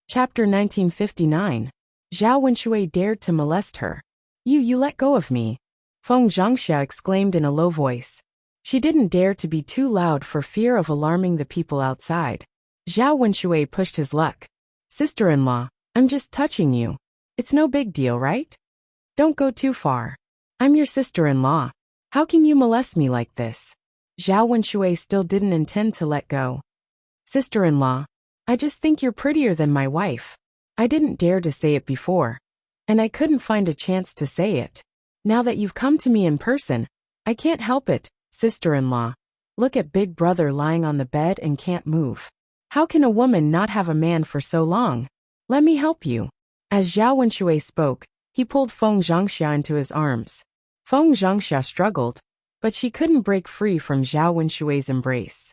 Chapter 1959. Zhao Wenshui dared to molest her. You let go of me. Feng Zhangxia exclaimed in a low voice. She didn't dare to be too loud for fear of alarming the people outside. Zhao Wenshui pushed his luck. Sister-in-law, I'm just touching you. It's no big deal, right? Don't go too far. I'm your sister-in-law. How can you molest me like this? Zhao Wenshui still didn't intend to let go. Sister-in-law, I just think you're prettier than my wife. I didn't dare to say it before. And I couldn't find a chance to say it. Now that you've come to me in person, I can't help it, sister-in-law. Look at big brother lying on the bed and can't move. How can a woman not have a man for so long? Let me help you. As Zhao Wenshui spoke, he pulled Feng Zhangxia into his arms. Feng Zhangxia struggled, but she couldn't break free from Zhao Wenshui's embrace.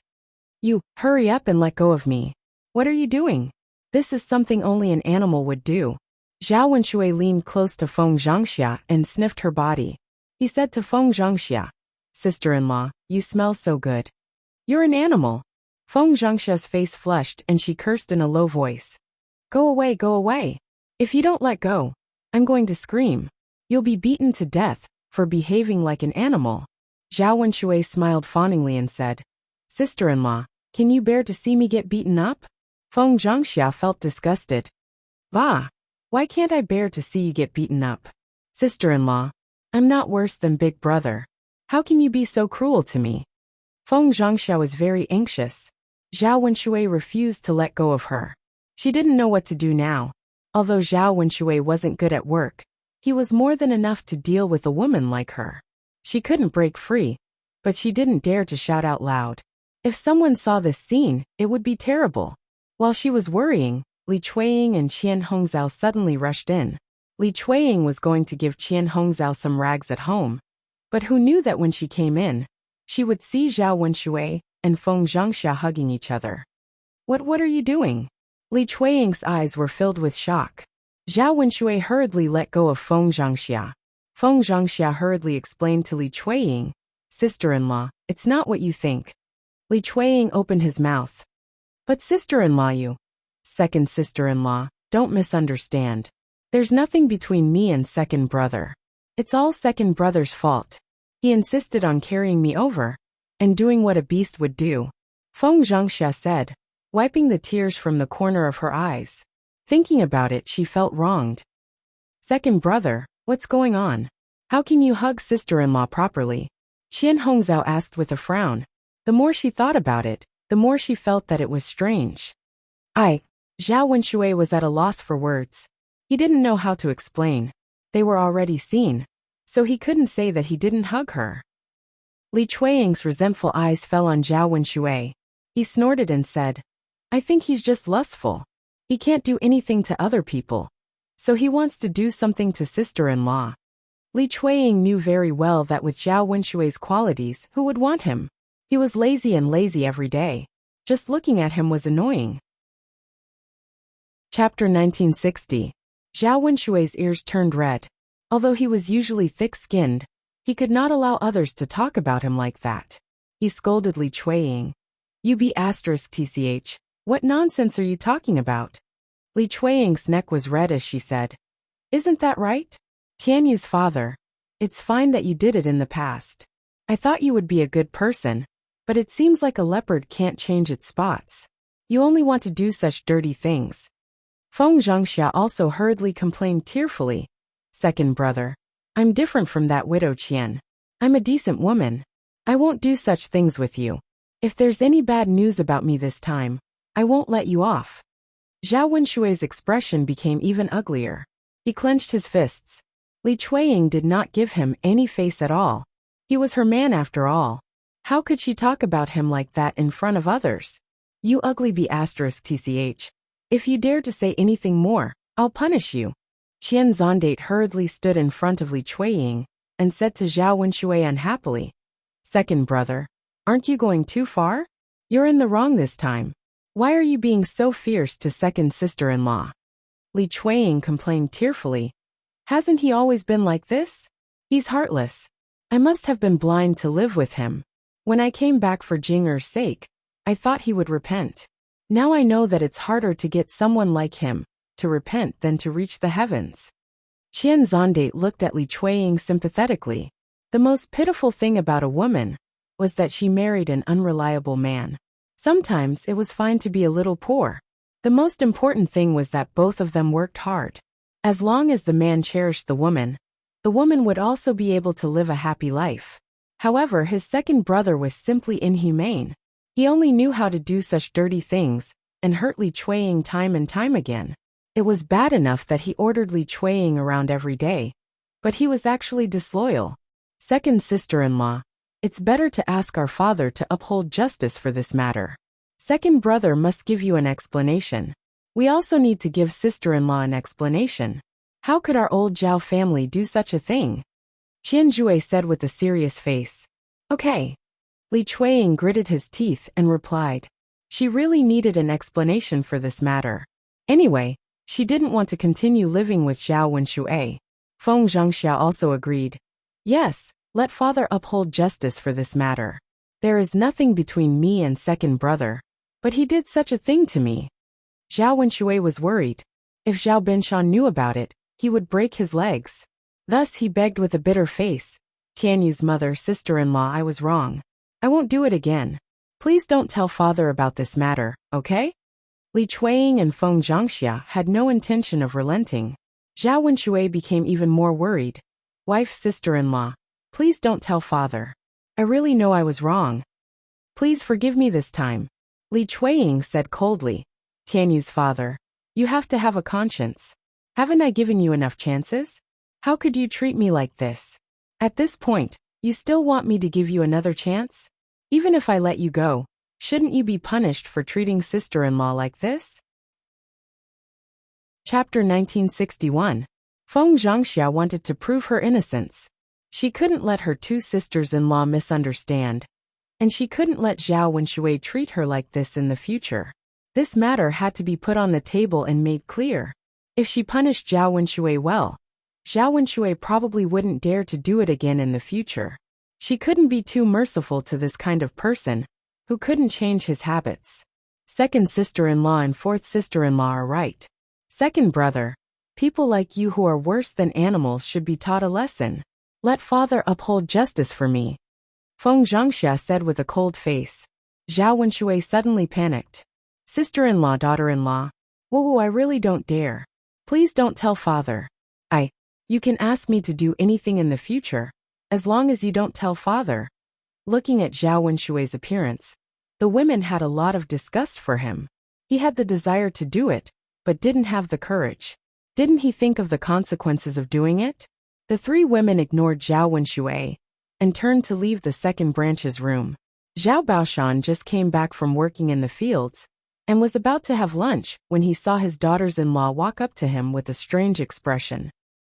You, hurry up and let go of me. What are you doing? This is something only an animal would do. Zhao Wenshui leaned close to Feng Zhangxia and sniffed her body. He said to Feng Zhangxia, Sister-in-law, you smell so good. You're an animal. Feng Zhangxia's face flushed and she cursed in a low voice. Go away, go away. If you don't let go, I'm going to scream. You'll be beaten to death for behaving like an animal. Zhao Wenshui smiled fawningly and said, Sister-in-law, can you bear to see me get beaten up? Feng Zhangxia felt disgusted. Bah! Why can't I bear to see you get beaten up? Sister-in-law, I'm not worse than big brother. How can you be so cruel to me? Feng Zhangxia was very anxious. Zhao Wenshui refused to let go of her. She didn't know what to do now. Although Zhao Wenshui wasn't good at work, he was more than enough to deal with a woman like her. She couldn't break free, but she didn't dare to shout out loud. If someone saw this scene, it would be terrible. While she was worrying, Li Chuiying and Qian Hongzhao suddenly rushed in. Li Chuiying was going to give Qian Hongzhao some rags at home, but who knew that when she came in, she would see Zhao Wenshui and Feng Zhangxia hugging each other. What are you doing? Li Chuiying's eyes were filled with shock. Zhao Wenshui hurriedly let go of Feng Zhangxia. Feng Zhangxia hurriedly explained to Li Chuiying, Sister-in-law, it's not what you think. Li Chuiying opened his mouth. But sister-in-law you. Second sister-in-law, don't misunderstand. There's nothing between me and second brother. It's all second brother's fault. He insisted on carrying me over and doing what a beast would do. Feng Zhangxia said, wiping the tears from the corner of her eyes. Thinking about it, she felt wronged. Second brother, what's going on? How can you hug sister-in-law properly? Qian Hongzhao asked with a frown. The more she thought about it, the more she felt that it was strange. Zhao Wenshui was at a loss for words. He didn't know how to explain. They were already seen, so he couldn't say that he didn't hug her. Li Chuiying's resentful eyes fell on Zhao Wenshui. He snorted and said, I think he's just lustful. He can't do anything to other people, so he wants to do something to sister-in-law. Li Chuiying knew very well that with Zhao Wenshui's qualities, who would want him? He was lazy and lazy every day. Just looking at him was annoying. Chapter 1960. Zhao Wenshui's ears turned red. Although he was usually thick-skinned, he could not allow others to talk about him like that. He scolded Li Chuiying. You be *tch. What nonsense are you talking about? Li Chuiying's neck was red as she said. Isn't that right? Tianyu's father. It's fine that you did it in the past. I thought you would be a good person. But it seems like a leopard can't change its spots. You only want to do such dirty things. Feng Zhangxia also hurriedly complained tearfully. Second brother, I'm different from that widow Qian. I'm a decent woman. I won't do such things with you. If there's any bad news about me this time, I won't let you off. Zhao Wenshui's expression became even uglier. He clenched his fists. Li Chuiying did not give him any face at all. He was her man after all. How could she talk about him like that in front of others? You ugly *tch. If you dare to say anything more, I'll punish you. Qian Zondate hurriedly stood in front of Li Chuiying and said to Zhao Wenshui unhappily, Second brother, aren't you going too far? You're in the wrong this time. Why are you being so fierce to second sister-in-law? Li Chuiying complained tearfully. Hasn't he always been like this? He's heartless. I must have been blind to live with him. When I came back for Jinger's sake, I thought he would repent. Now I know that it's harder to get someone like him to repent than to reach the heavens. Qian Zondate looked at Li Chuiying sympathetically. The most pitiful thing about a woman was that she married an unreliable man. Sometimes it was fine to be a little poor. The most important thing was that both of them worked hard. As long as the man cherished the woman would also be able to live a happy life. However, his second brother was simply inhumane. He only knew how to do such dirty things and hurt Li Chuiying time and time again. It was bad enough that he ordered Li Chuiying around every day, but he was actually disloyal. Second sister-in-law, it's better to ask our father to uphold justice for this matter. Second brother must give you an explanation. We also need to give sister-in-law an explanation. How could our old Zhao family do such a thing? Qian Jue said with a serious face. Okay. Li Chuiying gritted his teeth and replied. She really needed an explanation for this matter. Anyway, she didn't want to continue living with Zhao Wenshui. Feng Zhangxia also agreed. Yes, let father uphold justice for this matter. There is nothing between me and second brother, but he did such a thing to me. Zhao Wenshui was worried. If Zhao Binshan knew about it, he would break his legs. Thus he begged with a bitter face. Tianyu's mother, sister-in-law, I was wrong. I won't do it again. Please don't tell father about this matter, okay? Li Chuiying and Feng Zhangxia had no intention of relenting. Zhao Wenshui became even more worried. Wife, sister-in-law, please don't tell father. I really know I was wrong. Please forgive me this time. Li Chuiying said coldly. Tianyu's father, you have to have a conscience. Haven't I given you enough chances? How could you treat me like this? At this point, you still want me to give you another chance? Even if I let you go, shouldn't you be punished for treating sister-in-law like this? Chapter 1961. Feng Zhangxia wanted to prove her innocence. She couldn't let her two sisters-in-law misunderstand, and she couldn't let Zhao Wenshui treat her like this in the future. This matter had to be put on the table and made clear. If she punished Zhao Wenshui well, Zhao Wenshui probably wouldn't dare to do it again in the future. She couldn't be too merciful to this kind of person, who couldn't change his habits. Second sister-in-law and fourth sister-in-law are right. Second brother, people like you who are worse than animals should be taught a lesson. Let father uphold justice for me. Feng Zhangxia said with a cold face. Zhao Wenshui suddenly panicked. Sister-in-law, daughter-in-law, whoa, I really don't dare. Please don't tell father. You can ask me to do anything in the future, as long as you don't tell father. Looking at Zhao Wenshui's appearance, the women had a lot of disgust for him. He had the desire to do it, but didn't have the courage. Didn't he think of the consequences of doing it? The three women ignored Zhao Wenshui and turned to leave the second branch's room. Zhao Baoshan just came back from working in the fields and was about to have lunch when he saw his daughters-in-law walk up to him with a strange expression.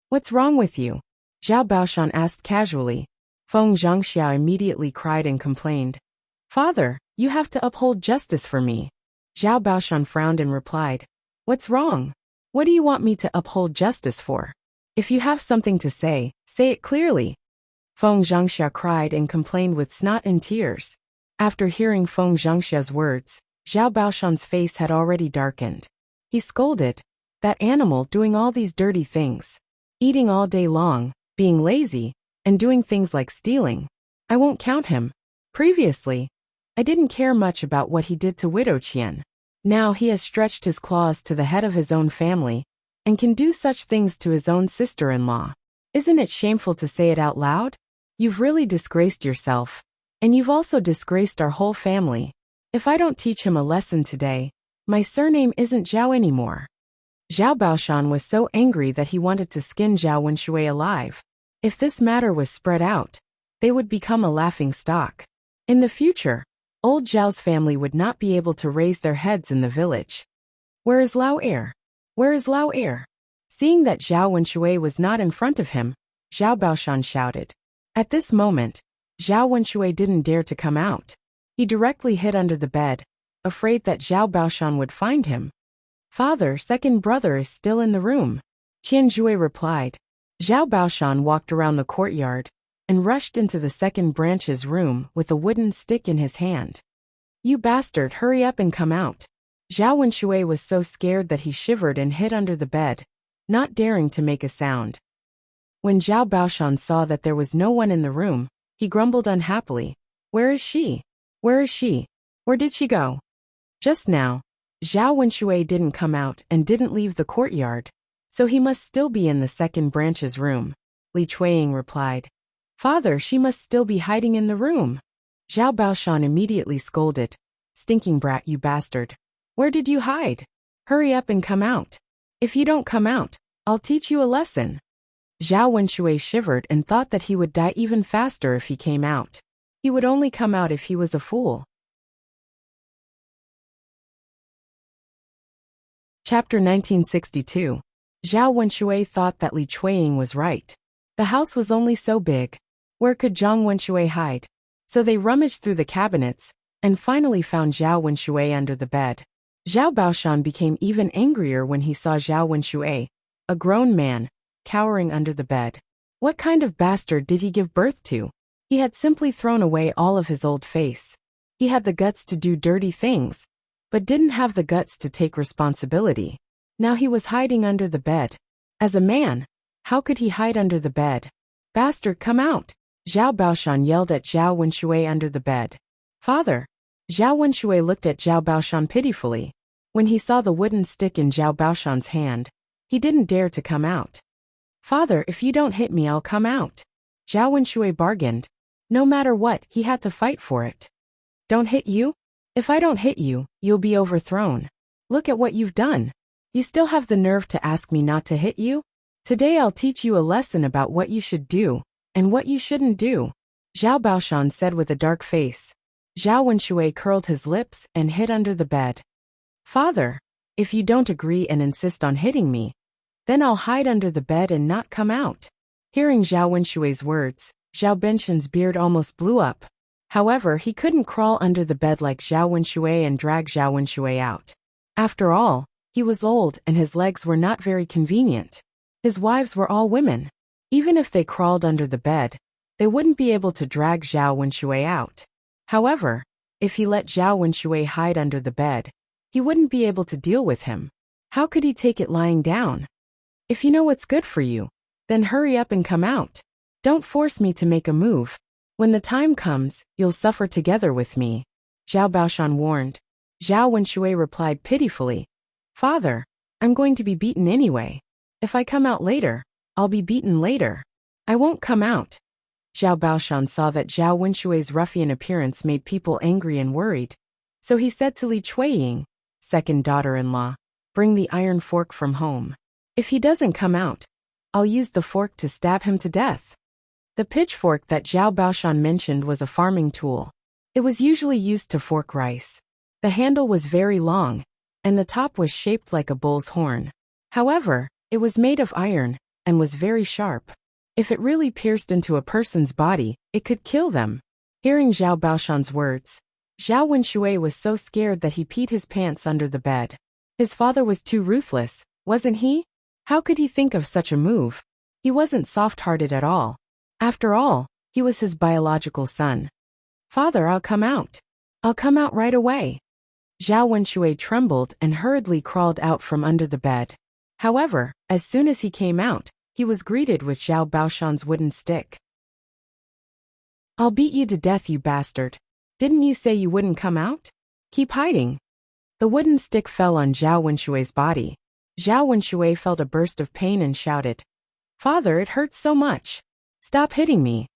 What's wrong with you? Zhao Baoshan asked casually. Feng Zhangxia immediately cried and complained. Father, you have to uphold justice for me. Zhao Baoshan frowned and replied. What's wrong? What do you want me to uphold justice for? If you have something to say it clearly. Feng Zhangxia cried and complained with snot and tears. After hearing Feng Zhangxia's words, Zhao Baoshan's face had already darkened. He scolded. That animal doing all these dirty things. Eating all day long, being lazy, and doing things like stealing. I won't count him. Previously, I didn't care much about what he did to Widow Qian. Now he has stretched his claws to the head of his own family, and can do such things to his own sister-in-law. Isn't it shameful to say it out loud? You've really disgraced yourself, and you've also disgraced our whole family. If I don't teach him a lesson today, my surname isn't Zhao anymore. Zhao Baoshan was so angry that he wanted to skin Zhao Wenshui alive. If this matter was spread out, they would become a laughing stock. In the future, old Zhao's family would not be able to raise their heads in the village. Where is Lao Er? Where is Lao Er? Seeing that Zhao Wenshui was not in front of him, Zhao Baoshan shouted. At this moment, Zhao Wenshui didn't dare to come out. He directly hid under the bed, afraid that Zhao Baoshan would find him. Father, second brother is still in the room. Qian Jue replied. Zhao Baoshan walked around the courtyard and rushed into the second branch's room with a wooden stick in his hand. You bastard, hurry up and come out. Zhao Wenshui was so scared that he shivered and hid under the bed, not daring to make a sound. When Zhao Baoshan saw that there was no one in the room, he grumbled unhappily, "Where is she? Where is she? Where did she go?" Just now, Zhao Wenshui didn't come out and didn't leave the courtyard, so he must still be in the second branch's room. Li Chuiying replied, "Father, she must still be hiding in the room." Zhao Baoshan immediately scolded, "Stinking brat, you bastard. Where did you hide? Hurry up and come out. If you don't come out, I'll teach you a lesson." Zhao Wenshui shivered and thought that he would die even faster if he came out. He would only come out if he was a fool. Chapter 1962. Zhao Wenshui thought that Li Chuiying was right. The house was only so big. Where could Zhang Wenshui hide? So they rummaged through the cabinets, and finally found Zhao Wenshui under the bed. Zhao Baoshan became even angrier when he saw Zhao Wenshui, a grown man, cowering under the bed. What kind of bastard did he give birth to? He had simply thrown away all of his old face. He had the guts to do dirty things, but didn't have the guts to take responsibility. Now he was hiding under the bed. As a man, how could he hide under the bed? "Bastard, come out!" Zhao Baoshan yelled at Zhao Wenshui under the bed. "Father!" Zhao Wenshui looked at Zhao Baoshan pitifully. When he saw the wooden stick in Zhao Baoshan's hand, he didn't dare to come out. "Father, if you don't hit me, I'll come out." Zhao Wenshui bargained. No matter what, he had to fight for it. "Don't hit you? If I don't hit you, you'll be overthrown. Look at what you've done. You still have the nerve to ask me not to hit you? Today I'll teach you a lesson about what you should do, and what you shouldn't do," Zhao Baoshan said with a dark face. Zhao Wenshui curled his lips and hid under the bed. "Father, if you don't agree and insist on hitting me, then I'll hide under the bed and not come out." Hearing Zhao Wenshui's words, Zhao Benshan's beard almost blew up. However, he couldn't crawl under the bed like Zhao Wenshui and drag Zhao Wenshui out. After all, he was old and his legs were not very convenient. His wives were all women. Even if they crawled under the bed, they wouldn't be able to drag Zhao Wenshui out. However, if he let Zhao Wenshui hide under the bed, he wouldn't be able to deal with him. How could he take it lying down? "If you know what's good for you, then hurry up and come out. Don't force me to make a move. When the time comes, you'll suffer together with me," Zhao Baoshan warned. Zhao Wenshui replied pitifully, "Father, I'm going to be beaten anyway. If I come out later, I'll be beaten later. I won't come out." Zhao Baoshan saw that Zhao Wenshui's ruffian appearance made people angry and worried. So he said to Li Chuiying, second daughter-in-law, "Bring the iron fork from home. If he doesn't come out, I'll use the fork to stab him to death." The pitchfork that Zhao Baoshan mentioned was a farming tool. It was usually used to fork rice. The handle was very long, and the top was shaped like a bull's horn. However, it was made of iron, and was very sharp. If it really pierced into a person's body, it could kill them. Hearing Zhao Baoshan's words, Zhao Wenshui was so scared that he peed his pants under the bed. His father was too ruthless, wasn't he? How could he think of such a move? He wasn't soft-hearted at all. After all, he was his biological son. "Father, I'll come out. I'll come out right away." Zhao Wenshui trembled and hurriedly crawled out from under the bed. However, as soon as he came out, he was greeted with Zhao Baoshan's wooden stick. "I'll beat you to death, you bastard. Didn't you say you wouldn't come out? Keep hiding." The wooden stick fell on Zhao Wenshui's body. Zhao Wenshui felt a burst of pain and shouted, "Father, it hurts so much. Stop hitting me."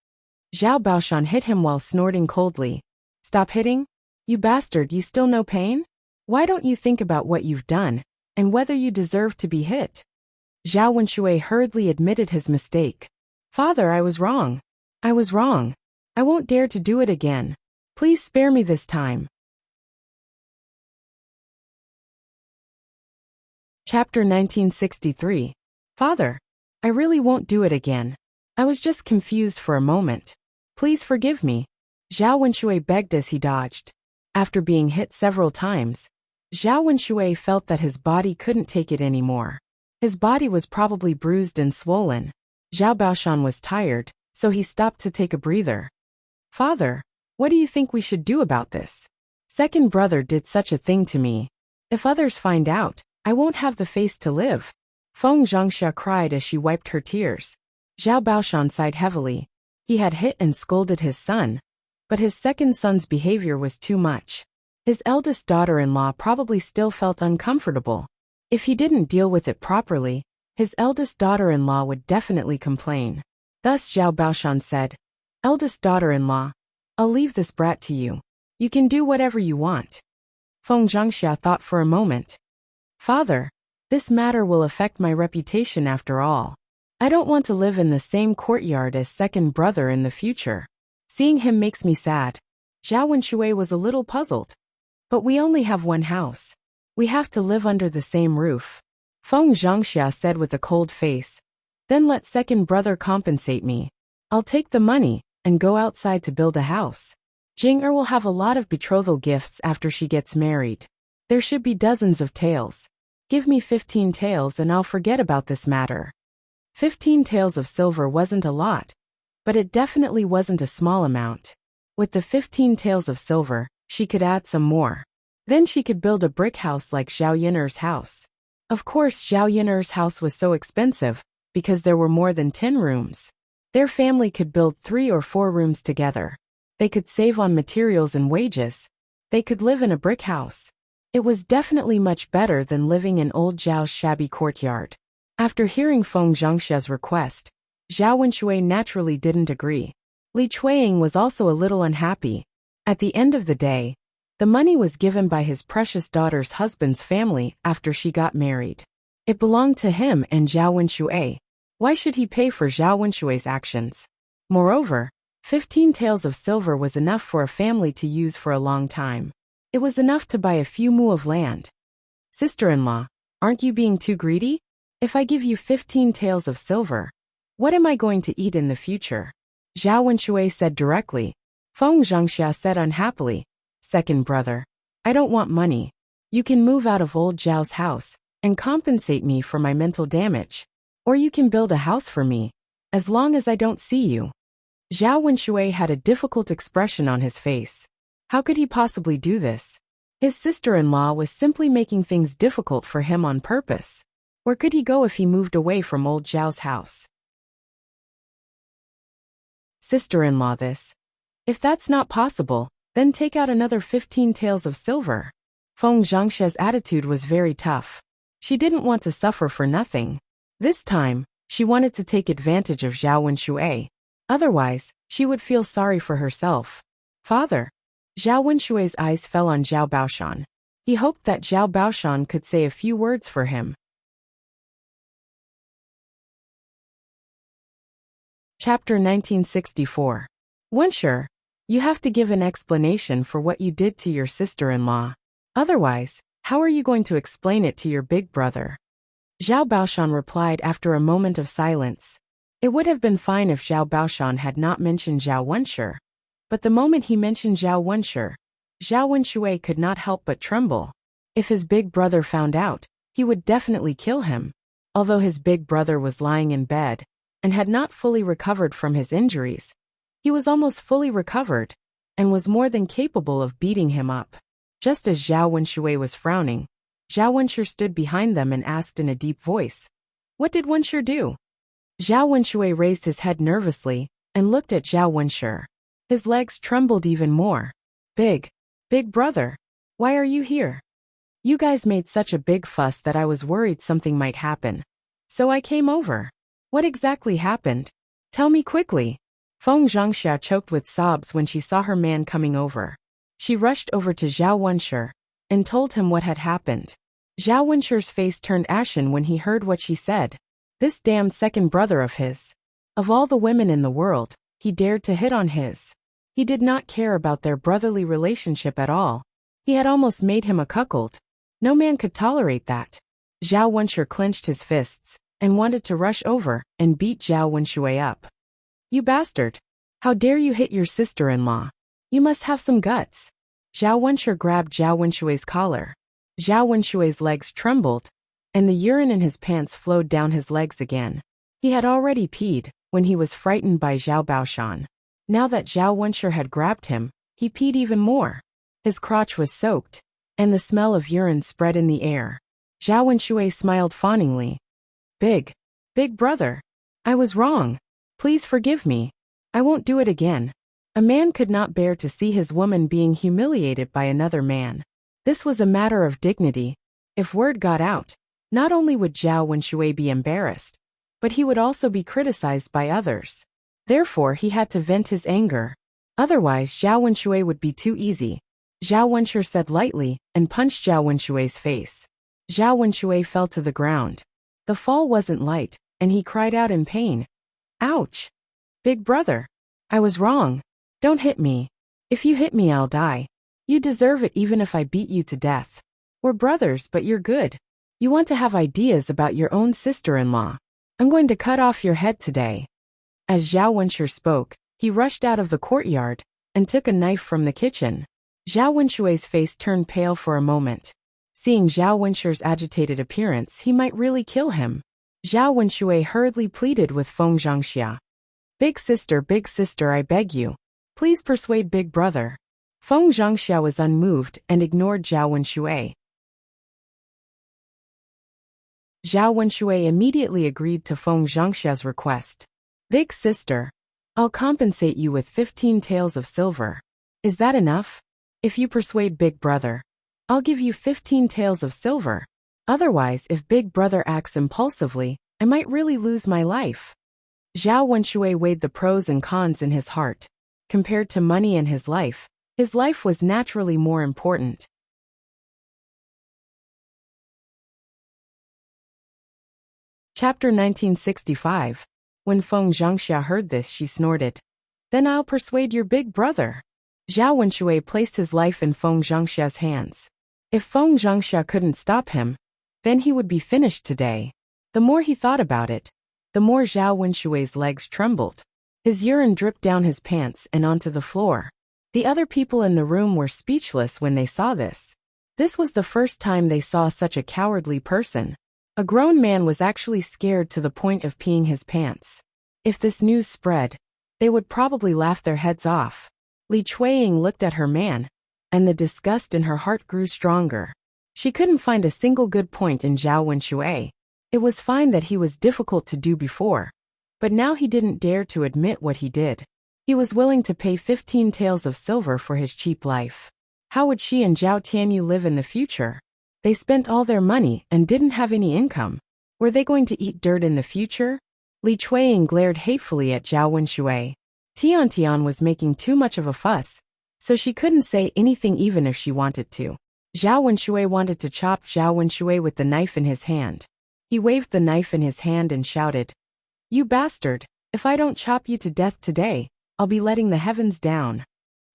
Zhao Baoshan hit him while snorting coldly. "Stop hitting? You bastard, you still no pain? Why don't you think about what you've done, and whether you deserve to be hit?" Zhao Wenshui hurriedly admitted his mistake. "Father, I was wrong. I was wrong. I won't dare to do it again. Please spare me this time." Chapter 1963. Father, I really won't do it again. I was just confused for a moment. Please forgive me. Zhao Wenshui begged as he dodged. After being hit several times, Zhao Wenshui felt that his body couldn't take it anymore. His body was probably bruised and swollen. Zhao Baoshan was tired, so he stopped to take a breather. "Father, what do you think we should do about this? Second brother did such a thing to me. If others find out, I won't have the face to live. Feng Zhangxia cried as she wiped her tears. Zhao Baoshan sighed heavily. He had hit and scolded his son, but his second son's behavior was too much. His eldest daughter-in-law probably still felt uncomfortable. If he didn't deal with it properly, his eldest daughter-in-law would definitely complain. Thus Zhao Baoshan said, "Eldest daughter-in-law, I'll leave this brat to you. You can do whatever you want." Feng Zhangxia thought for a moment. "Father, this matter will affect my reputation after all. I don't want to live in the same courtyard as second brother in the future. Seeing him makes me sad." Zhao Wenshui was a little puzzled. "But we only have one house. We have to live under the same roof." Feng Zhangxia said with a cold face. "Then let second brother compensate me. I'll take the money and go outside to build a house. Jing-er will have a lot of betrothal gifts after she gets married. There should be dozens of taels. Give me 15 taels and I'll forget about this matter." 15 taels of silver wasn't a lot, but it definitely wasn't a small amount. With the 15 taels of silver, she could add some more. Then she could build a brick house like Zhao Yiner's house. Of course, Zhao Yiner's house was so expensive, because there were more than 10 rooms. Their family could build 3 or 4 rooms together. They could save on materials and wages. They could live in a brick house. It was definitely much better than living in old Zhao's shabby courtyard. After hearing Feng Zhangxia's request, Zhao Wenshui naturally didn't agree. Li Chuiying was also a little unhappy. At the end of the day, the money was given by his precious daughter's husband's family after she got married. It belonged to him and Zhao Wenshui. Why should he pay for Zhao Wenshui's actions? Moreover, 15 taels of silver was enough for a family to use for a long time. It was enough to buy a few mu of land. "Sister-in-law, aren't you being too greedy? If I give you 15 taels of silver, what am I going to eat in the future?" Zhao Wenshui said directly. Feng Zhangxia said unhappily, "Second brother, I don't want money. You can move out of old Zhao's house and compensate me for my mental damage. Or you can build a house for me, as long as I don't see you." Zhao Wenshui had a difficult expression on his face. How could he possibly do this? His sister-in-law was simply making things difficult for him on purpose. Where could he go if he moved away from old Zhao's house? "Sister-in-law, this. If that's not possible, then take out another 15 taels of silver." Feng Zhangxia's attitude was very tough. She didn't want to suffer for nothing. This time, she wanted to take advantage of Zhao Wenshui. Otherwise, she would feel sorry for herself. "Father." Zhao Wenshui's eyes fell on Zhao Baoshan. He hoped that Zhao Baoshan could say a few words for him. Chapter 1964. "Wensher, you have to give an explanation for what you did to your sister-in-law. Otherwise, how are you going to explain it to your big brother?" Zhao Baoshan replied after a moment of silence. It would have been fine if Zhao Baoshan had not mentioned Zhao Wensher. But the moment he mentioned Zhao Wensher, Zhao Wenshui could not help but tremble. If his big brother found out, he would definitely kill him. Although his big brother was lying in bed and had not fully recovered from his injuries, he was almost fully recovered and was more than capable of beating him up. Just as Zhao Wenshui was frowning, Zhao Wensher stood behind them and asked in a deep voice, "What did Wensher do?" Zhao Wenshui raised his head nervously and looked at Zhao Wensher. His legs trembled even more. Big brother, why are you here?" "You guys made such a big fuss that I was worried something might happen. So I came over." "What exactly happened? Tell me quickly." Feng Zhangxia choked with sobs when she saw her man coming over. She rushed over to Zhao Wensher and told him what had happened. Zhao Wensher's face turned ashen when he heard what she said. This damned second brother of his. Of all the women in the world, he dared to hit on his. He did not care about their brotherly relationship at all. He had almost made him a cuckold. No man could tolerate that. Zhao Wensher clenched his fists and wanted to rush over and beat Zhao Wenshui up. "You bastard! How dare you hit your sister-in-law? You must have some guts." Zhao Wensher grabbed Zhao Wenshui's collar. Zhao Wenshui's legs trembled, and the urine in his pants flowed down his legs again. He had already peed when he was frightened by Zhao Baoshan. Now that Zhao Wensher had grabbed him, he peed even more. His crotch was soaked, and the smell of urine spread in the air. Zhao Wenshui smiled fawningly. Big brother. I was wrong. Please forgive me. I won't do it again. A man could not bear to see his woman being humiliated by another man. This was a matter of dignity. If word got out, not only would Zhao Wenshui be embarrassed, but he would also be criticized by others. Therefore, he had to vent his anger. Otherwise, Zhao Wenshui would be too easy. Zhao Wenshui said lightly and punched Zhao Wenshui's face. Zhao Wenshui fell to the ground. The fall wasn't light, and he cried out in pain. Ouch! Big brother. I was wrong. Don't hit me. If you hit me, I'll die. You deserve it even if I beat you to death. We're brothers, but you're good. You want to have ideas about your own sister-in-law. I'm going to cut off your head today. As Zhao Wenshui spoke, he rushed out of the courtyard and took a knife from the kitchen. Zhao Wenshui's face turned pale for a moment. Seeing Zhao Wenshui's agitated appearance, he might really kill him. Zhao Wenshui hurriedly pleaded with Feng Zhangxia. Big sister, I beg you. Please persuade big brother. Feng Zhangxia was unmoved and ignored Zhao Wenshui. Zhao Wenshui immediately agreed to Feng Zhangxia's request. Big sister, I'll compensate you with 15 taels of silver. Is that enough? If you persuade big brother, I'll give you 15 taels of silver. Otherwise, if big brother acts impulsively, I might really lose my life. Zhao Wenshui weighed the pros and cons in his heart. Compared to money and his life was naturally more important. Chapter 1965. When Feng Zhangxia heard this, she snorted. Then I'll persuade your big brother. Zhao Wenshui placed his life in Feng Zhangxia's hands. If Feng Zhangxia couldn't stop him, then he would be finished today. The more he thought about it, the more Zhao Wenshui's legs trembled. His urine dripped down his pants and onto the floor. The other people in the room were speechless when they saw this. This was the first time they saw such a cowardly person. A grown man was actually scared to the point of peeing his pants. If this news spread, they would probably laugh their heads off. Li Chuiying looked at her man, and the disgust in her heart grew stronger. She couldn't find a single good point in Zhao Wenshui. It was fine that he was difficult to do before, but now he didn't dare to admit what he did. He was willing to pay 15 taels of silver for his cheap life. How would she and Zhao Tianyu live in the future? They spent all their money and didn't have any income. Were they going to eat dirt in the future? Li Chuiying glared hatefully at Zhao Wenshui. Tian was making too much of a fuss, so she couldn't say anything even if she wanted to. Zhao Wenshui wanted to chop Zhao Wenshui with the knife in his hand. He waved the knife in his hand and shouted, You bastard, if I don't chop you to death today, I'll be letting the heavens down.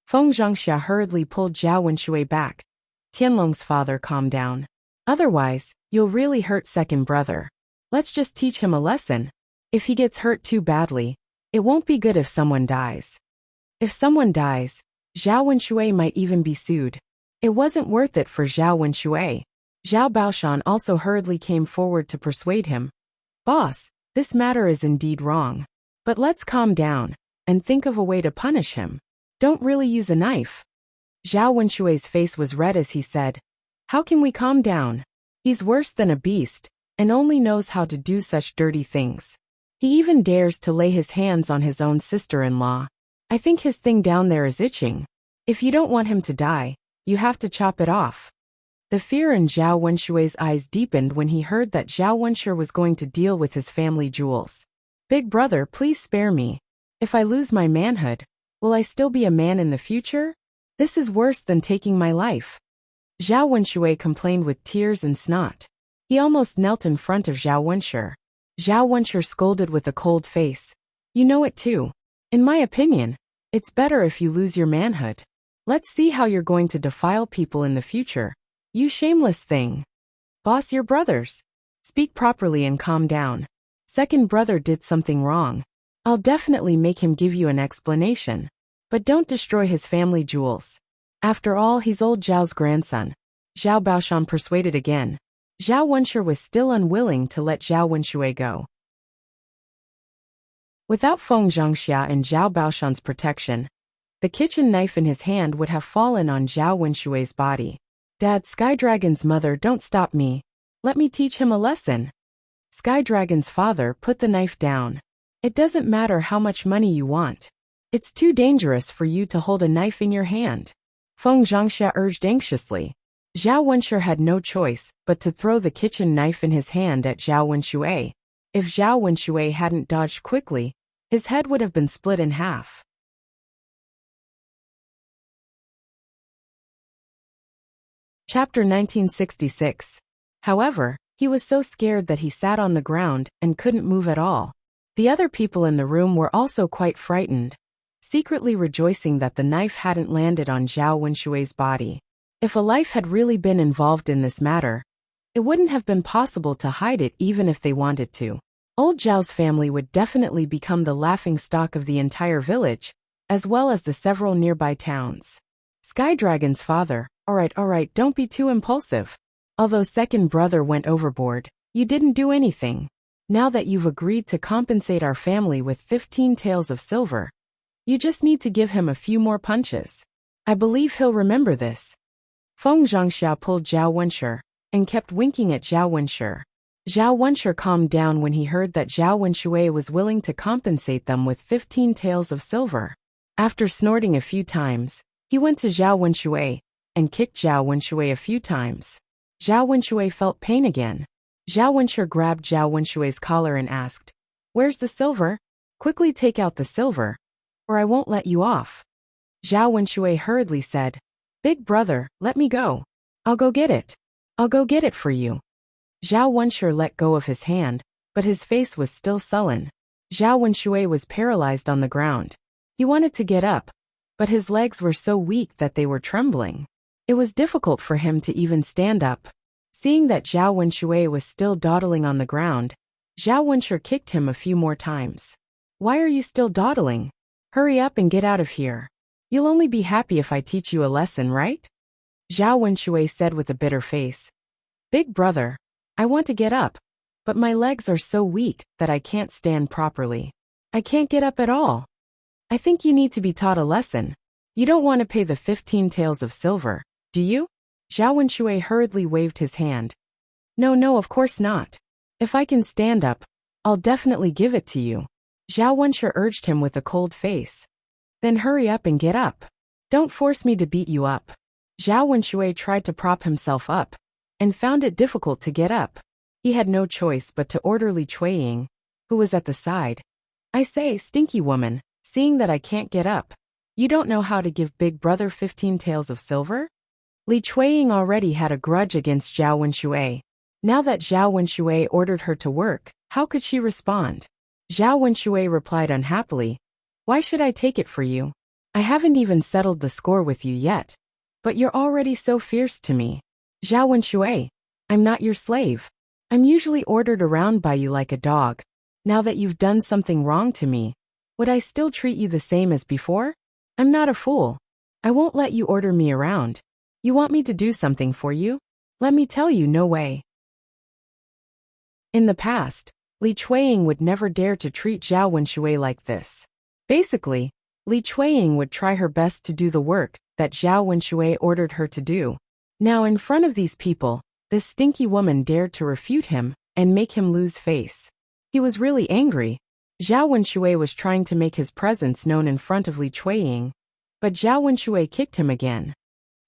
Feng Zhangxia hurriedly pulled Zhao Wenshui back. Tianlong's father, calm down. Otherwise, you'll really hurt second brother. Let's just teach him a lesson. If he gets hurt too badly, it won't be good if someone dies. If someone dies, Zhao Wenshui might even be sued. It wasn't worth it for Zhao Wenshui. Zhao Baoshan also hurriedly came forward to persuade him. Boss, this matter is indeed wrong. But let's calm down and think of a way to punish him. Don't really use a knife. Zhao Wenshui's face was red as he said, How can we calm down? He's worse than a beast, and only knows how to do such dirty things. He even dares to lay his hands on his own sister-in-law. I think his thing down there is itching. If you don't want him to die, you have to chop it off. The fear in Zhao Wenshui's eyes deepened when he heard that Zhao Wenshui was going to deal with his family jewels. Big brother, please spare me. If I lose my manhood, will I still be a man in the future? This is worse than taking my life. Zhao Wenshui complained with tears and snot. He almost knelt in front of Zhao Wenshui. Zhao Wenshui scolded with a cold face. You know it too. In my opinion, it's better if you lose your manhood. Let's see how you're going to defile people in the future. You shameless thing. Boss, your brothers. Speak properly and calm down. Second brother did something wrong. I'll definitely make him give you an explanation. But don't destroy his family jewels. After all, he's old Zhao's grandson. Zhao Baoshan persuaded again. Zhao Wenshui was still unwilling to let Zhao Wenshui go. Without Feng Zhangxia and Zhao Baoshan's protection, the kitchen knife in his hand would have fallen on Zhao Wenshui's body. Dad, Sky Dragon's mother, don't stop me. Let me teach him a lesson. Sky Dragon's father put the knife down. It doesn't matter how much money you want. It's too dangerous for you to hold a knife in your hand. Feng Zhangxia urged anxiously. Zhao Wenshu had no choice but to throw the kitchen knife in his hand at Zhao Wenshu. If Zhao Wenshu hadn't dodged quickly, his head would have been split in half. Chapter 1966. However, he was so scared that he sat on the ground and couldn't move at all. The other people in the room were also quite frightened, secretly rejoicing that the knife hadn't landed on Zhao Wenshui's body. If a life had really been involved in this matter, it wouldn't have been possible to hide it even if they wanted to. Old Zhao's family would definitely become the laughingstock of the entire village, as well as the several nearby towns. Sky Dragon's father, all right, don't be too impulsive. Although second brother went overboard, you didn't do anything. Now that you've agreed to compensate our family with 15 taels of silver, you just need to give him a few more punches. I believe he'll remember this. Feng Zhangxia pulled Zhao Wenshu and kept winking at Zhao Wenshu. Zhao Wenshu calmed down when he heard that Zhao Wenshu was willing to compensate them with 15 taels of silver. After snorting a few times, he went to Zhao Wenshu and kicked Zhao Wenshu a few times. Zhao Wenshu felt pain again. Zhao Wenshu grabbed Zhao Wenshui's collar and asked, "Where's the silver? Quickly take out the silver, or I won't let you off." Zhao Wenshu hurriedly said, "Big brother, let me go. I'll go get it. I'll go get it for you." Zhao Wenshu let go of his hand, but his face was still sullen. Zhao Wenshu was paralyzed on the ground. He wanted to get up, but his legs were so weak that they were trembling. It was difficult for him to even stand up. Seeing that Zhao Wenshu was still dawdling on the ground, Zhao Wenshu kicked him a few more times. "Why are you still dawdling? Hurry up and get out of here. You'll only be happy if I teach you a lesson, right?" Zhao Wenshu said with a bitter face. "Big brother, I want to get up, but my legs are so weak that I can't stand properly. I can't get up at all. I think you need to be taught a lesson. You don't want to pay the 15 taels of silver, do you?" Zhao Wenshu hurriedly waved his hand. No, of course not. If I can stand up, I'll definitely give it to you." Zhao Wenshu urged him with a cold face. "Then hurry up and get up. Don't force me to beat you up." Zhao Wenshu tried to prop himself up, and found it difficult to get up. He had no choice but to order Li Chuiying, who was at the side. "I say, stinky woman, seeing that I can't get up, you don't know how to give big brother 15 taels of silver?" Li Chuiying already had a grudge against Zhao Wenshu. Now that Zhao Wenshu ordered her to work, how could she respond? Zhao Wenshu replied unhappily, "Why should I take it for you? I haven't even settled the score with you yet. But you're already so fierce to me. Zhao Wenshu, I'm not your slave. I'm usually ordered around by you like a dog. Now that you've done something wrong to me, would I still treat you the same as before? I'm not a fool. I won't let you order me around. You want me to do something for you? Let me tell you, no way." In the past, Li Chuiying would never dare to treat Zhao Wenshu like this. Basically, Li Chuiying would try her best to do the work that Zhao Wenshu ordered her to do. Now in front of these people, this stinky woman dared to refute him and make him lose face. He was really angry. Zhao Wenshu was trying to make his presence known in front of Li Chuiying, but Zhao Wenshu kicked him again.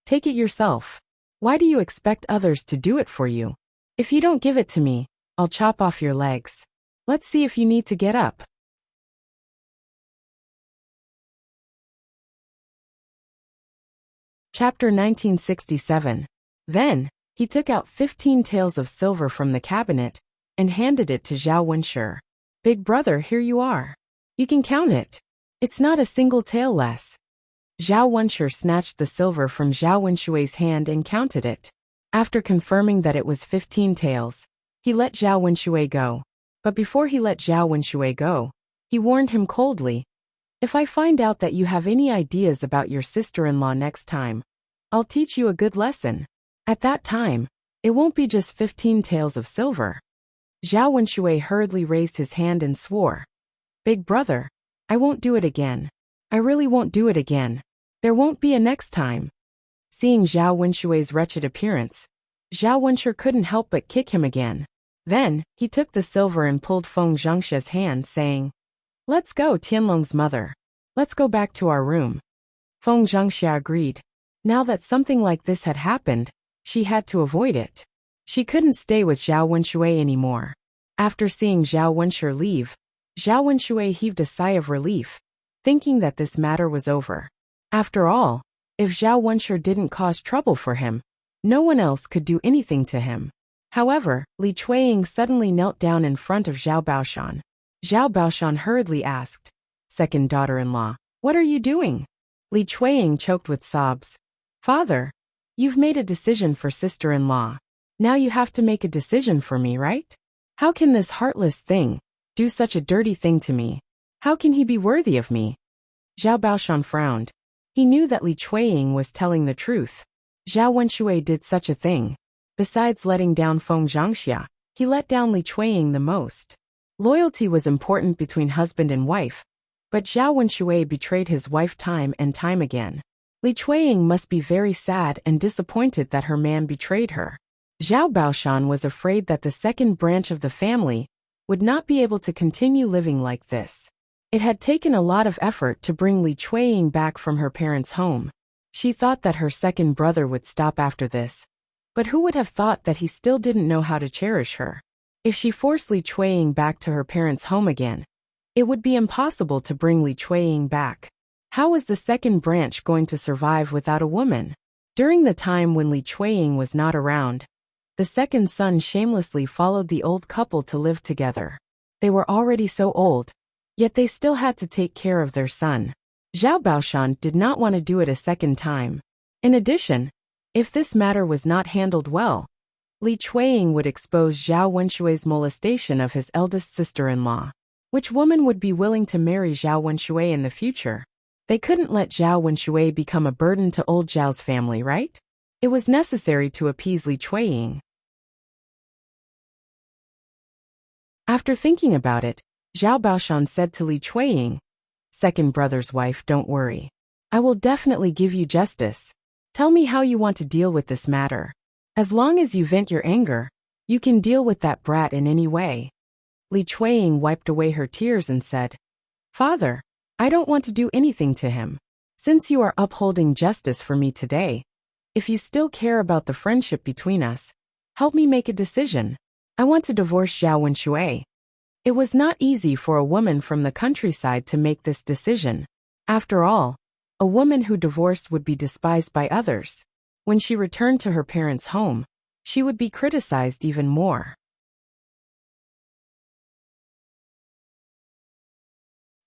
"Take it yourself. Why do you expect others to do it for you? If you don't give it to me, I'll chop off your legs. Let's see if you need to get up." Chapter 1967. Then, he took out 15 taels of silver from the cabinet and handed it to Zhao Wenshu. "Big brother, here you are. You can count it. It's not a single tael less." Zhao Wenshu snatched the silver from Zhao Wenshui's hand and counted it. After confirming that it was 15 taels, he let Zhao Wenshu go. But before he let Zhao Wenshu go, he warned him coldly, "If I find out that you have any ideas about your sister-in-law next time, I'll teach you a good lesson. At that time, it won't be just 15 taels of silver." Zhao Wenshu hurriedly raised his hand and swore, "Big brother, I won't do it again. I really won't do it again. There won't be a next time." Seeing Zhao Wenshui's wretched appearance, Zhao Wenshu couldn't help but kick him again. Then, he took the silver and pulled Feng Zhangxia's hand, saying, "Let's go, Tianlong's mother. Let's go back to our room." Feng Zhangxia agreed. Now that something like this had happened, she had to avoid it. She couldn't stay with Zhao Wenshui anymore. After seeing Zhao Wenshu leave, Zhao Wenshui heaved a sigh of relief, thinking that this matter was over. After all, if Zhao Wenshu didn't cause trouble for him, no one else could do anything to him. However, Li Chuiying suddenly knelt down in front of Zhao Baoshan. Zhao Baoshan hurriedly asked, "Second daughter-in-law, what are you doing?" Li Chuiying choked with sobs. "Father, you've made a decision for sister-in-law. Now you have to make a decision for me, right? How can this heartless thing do such a dirty thing to me? How can he be worthy of me?" Zhao Baoshan frowned. He knew that Li Chuiying was telling the truth. Zhao Wenshui did such a thing. Besides letting down Feng Zhangxia, he let down Li Chuiying the most. Loyalty was important between husband and wife, but Zhao Wenshui betrayed his wife time and time again. Li Chuiying must be very sad and disappointed that her man betrayed her. Zhao Baoshan was afraid that the second branch of the family would not be able to continue living like this. It had taken a lot of effort to bring Li Chuiying back from her parents' home. She thought that her second brother would stop after this. But who would have thought that he still didn't know how to cherish her? If she forced Li Chuiying back to her parents' home again, it would be impossible to bring Li Chuiying back. How was the second branch going to survive without a woman? During the time when Li Chuiying was not around, the second son shamelessly followed the old couple to live together. They were already so old, yet they still had to take care of their son. Zhao Baoshan did not want to do it a second time. In addition, if this matter was not handled well, Li Chuiying would expose Zhao Wenshui's molestation of his eldest sister-in-law. Which woman would be willing to marry Zhao Wenshui in the future? They couldn't let Zhao Wenshui become a burden to old Zhao's family, right? It was necessary to appease Li Chuiying. After thinking about it, Zhao Baoshan said to Li Chuiying, "Second brother's wife, don't worry. I will definitely give you justice. Tell me how you want to deal with this matter. As long as you vent your anger, you can deal with that brat in any way." Li Chuiying wiped away her tears and said, "Father, I don't want to do anything to him. Since you are upholding justice for me today, if you still care about the friendship between us, help me make a decision. I want to divorce Zhao Wenshui." It was not easy for a woman from the countryside to make this decision. After all, a woman who divorced would be despised by others. When she returned to her parents' home, she would be criticized even more.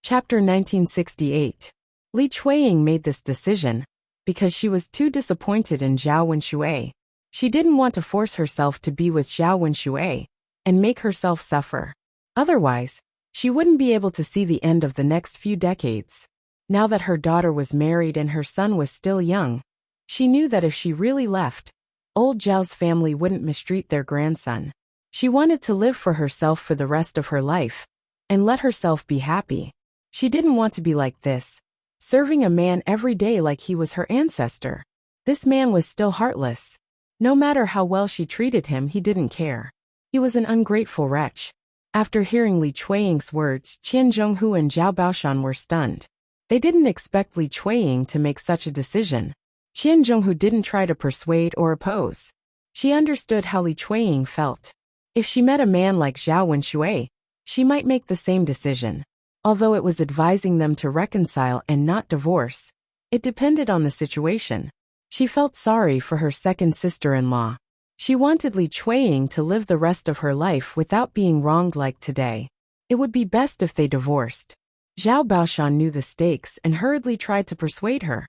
Chapter 1968. Li Chuiying made this decision because she was too disappointed in Zhao Wenshui. She didn't want to force herself to be with Zhao Wenshui and make herself suffer. Otherwise, she wouldn't be able to see the end of the next few decades. Now that her daughter was married and her son was still young, she knew that if she really left, old Zhao's family wouldn't mistreat their grandson. She wanted to live for herself for the rest of her life and let herself be happy. She didn't want to be like this, serving a man every day like he was her ancestor. This man was still heartless. No matter how well she treated him, he didn't care. He was an ungrateful wretch. After hearing Li Chuiying's words, Qian Zhonghu and Zhao Baoshan were stunned. They didn't expect Li Chuiying to make such a decision. Qian Zhonghu didn't try to persuade or oppose. She understood how Li Chuiying felt. If she met a man like Zhao Wenshui, she might make the same decision. Although it was advising them to reconcile and not divorce, it depended on the situation. She felt sorry for her second sister-in-law. She wanted Li Chuiying to live the rest of her life without being wronged like today. It would be best if they divorced. Zhao Baoshan knew the stakes and hurriedly tried to persuade her.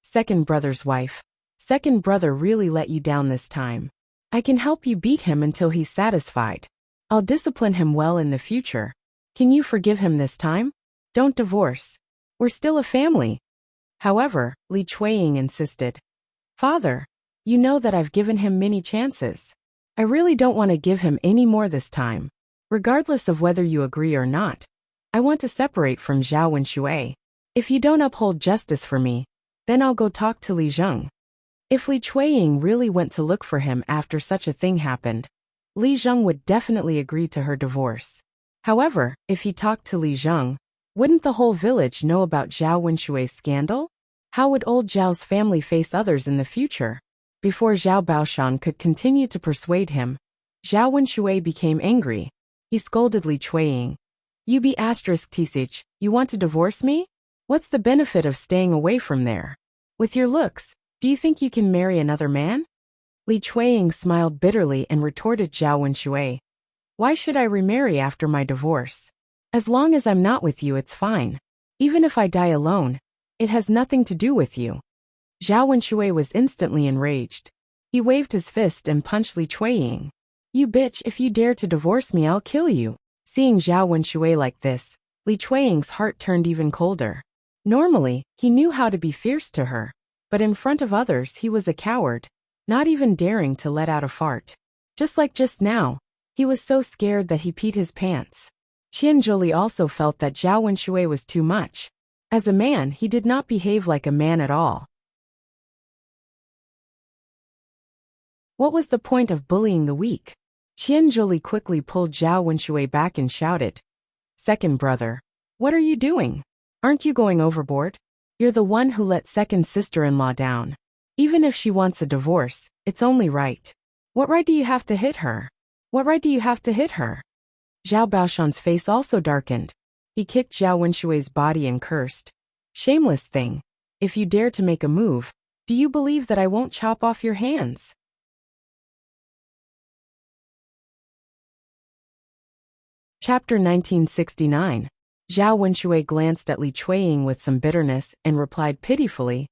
"Second brother's wife. Second brother really let you down this time. I can help you beat him until he's satisfied. I'll discipline him well in the future. Can you forgive him this time? Don't divorce. We're still a family." However, Li Chuiying insisted. "Father, you know that I've given him many chances. I really don't want to give him any more this time. Regardless of whether you agree or not, I want to separate from Zhao Wenshui. If you don't uphold justice for me, then I'll go talk to Li Zheng." If Li Chuiying really went to look for him after such a thing happened, Li Zheng would definitely agree to her divorce. However, if he talked to Li Zheng, wouldn't the whole village know about Zhao Wenshui's scandal? How would old Zhao's family face others in the future? Before Zhao Baoshan could continue to persuade him, Zhao Wenshui became angry. He scolded Li Chuiying. You be *tsich, you want to divorce me? What's the benefit of staying away from there? With your looks, do you think you can marry another man? Li Chuiying smiled bitterly and retorted Zhao Wenshui. Why should I remarry after my divorce? As long as I'm not with you, it's fine. Even if I die alone, it has nothing to do with you. Zhao Wenshui was instantly enraged. He waved his fist and punched Li Chuiying. You bitch, if you dare to divorce me, I'll kill you. Seeing Zhao Wenshui like this, Li Chuiying's heart turned even colder. Normally, he knew how to be fierce to her, but in front of others he was a coward, not even daring to let out a fart. Just like just now, he was so scared that he peed his pants. Qianzhuli also felt that Zhao Wenshui was too much. As a man, he did not behave like a man at all. What was the point of bullying the weak? Qianzhuli quickly pulled Zhao Wenshui back and shouted, Second brother, what are you doing? Aren't you going overboard? You're the one who let second sister-in-law down. Even if she wants a divorce, it's only right. What right do you have to hit her? What right do you have to hit her? Zhao Baoshan's face also darkened. He kicked Zhao Wenshui's body and cursed. Shameless thing. If you dare to make a move, do you believe that I won't chop off your hands? Chapter 1969. Zhao Wenshui glanced at Li Chuiying with some bitterness and replied pitifully,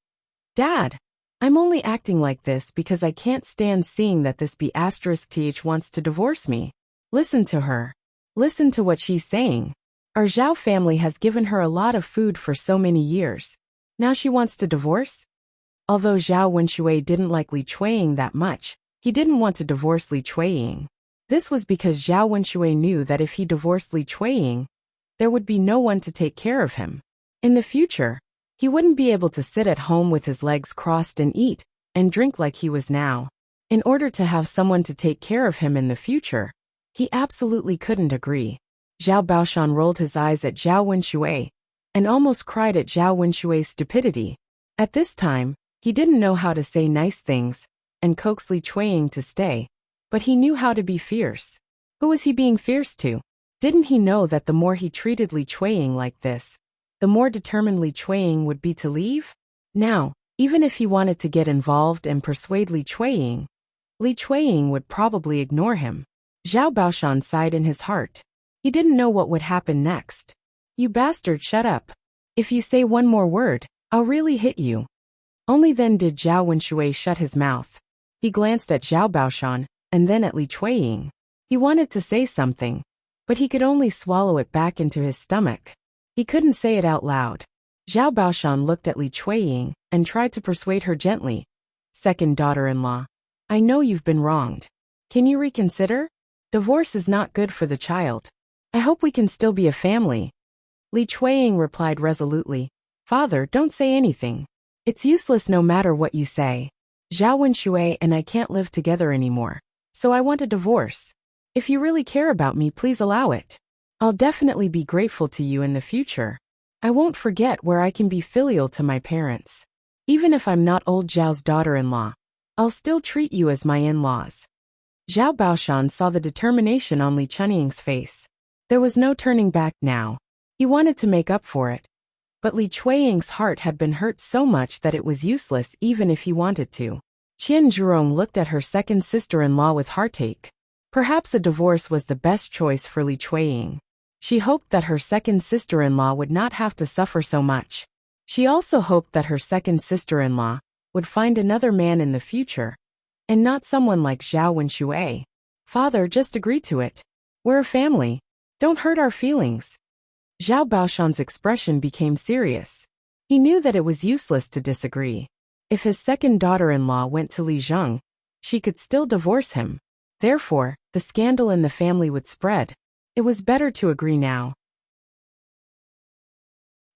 Dad, I'm only acting like this because I can't stand seeing that this *th wants to divorce me. Listen to her. Listen to what she's saying. Our Zhao family has given her a lot of food for so many years. Now she wants to divorce? Although Zhao Wenshui didn't like Li Chuiying that much, he didn't want to divorce Li Chuiying. This was because Zhao Wenshui knew that if he divorced Li Chuiying, there would be no one to take care of him. In the future, he wouldn't be able to sit at home with his legs crossed and eat and drink like he was now. In order to have someone to take care of him in the future, he absolutely couldn't agree. Zhao Baoshan rolled his eyes at Zhao Wenshui and almost cried at Zhao Wenshui's stupidity. At this time, he didn't know how to say nice things and coax Li Chuiying to stay, but he knew how to be fierce. Who was he being fierce to? Didn't he know that the more he treated Li Chuiying like this, the more determined Li Chuiying would be to leave? Now, even if he wanted to get involved and persuade Li Chuiying would probably ignore him. Zhao Baoshan sighed in his heart. He didn't know what would happen next. You bastard, shut up. If you say one more word, I'll really hit you. Only then did Zhao Wenshui shut his mouth. He glanced at Zhao Baoshan and then at Li Chuiying. He wanted to say something, but he could only swallow it back into his stomach. He couldn't say it out loud. Zhao Baoshan looked at Li Chuiying and tried to persuade her gently. Second daughter-in-law, I know you've been wronged. Can you reconsider? Divorce is not good for the child. I hope we can still be a family. Li Chuiying replied resolutely, Father, don't say anything. It's useless no matter what you say. Zhao Wenshui and I can't live together anymore, so I want a divorce. If you really care about me, please allow it. I'll definitely be grateful to you in the future. I won't forget where I can be filial to my parents. Even if I'm not old Zhao's daughter-in-law, I'll still treat you as my in-laws. Zhao Baoshan saw the determination on Li Chuiying's face. There was no turning back now. He wanted to make up for it. But Li Chuiying's heart had been hurt so much that it was useless even if he wanted to. Qian Zhurong looked at her second sister-in-law with heartache. Perhaps a divorce was the best choice for Li Chuiying. She hoped that her second sister-in-law would not have to suffer so much. She also hoped that her second sister-in-law would find another man in the future, and not someone like Zhao Wenshui. Father, just agree to it. We're a family. Don't hurt our feelings. Zhao Baoshan's expression became serious. He knew that it was useless to disagree. If his second daughter-in-law went to Li Zheng, she could still divorce him. Therefore, the scandal in the family would spread. It was better to agree now.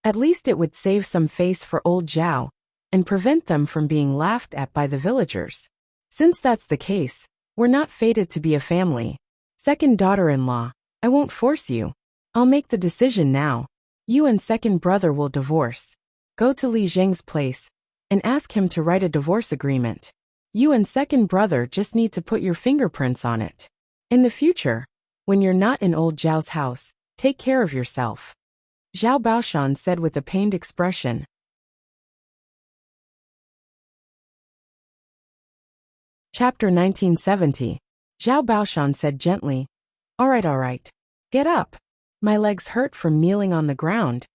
At least it would save some face for old Zhao, and prevent them from being laughed at by the villagers. Since that's the case, we're not fated to be a family. Second daughter-in-law, I won't force you. I'll make the decision now. You and second brother will divorce. Go to Li Zheng's place and ask him to write a divorce agreement. You and second brother just need to put your fingerprints on it. In the future, when you're not in old Zhao's house, take care of yourself. Zhao Baoshan said with a pained expression. Chapter 1970. Zhao Baoshan said gently, all right. Get up. My legs hurt from kneeling on the ground.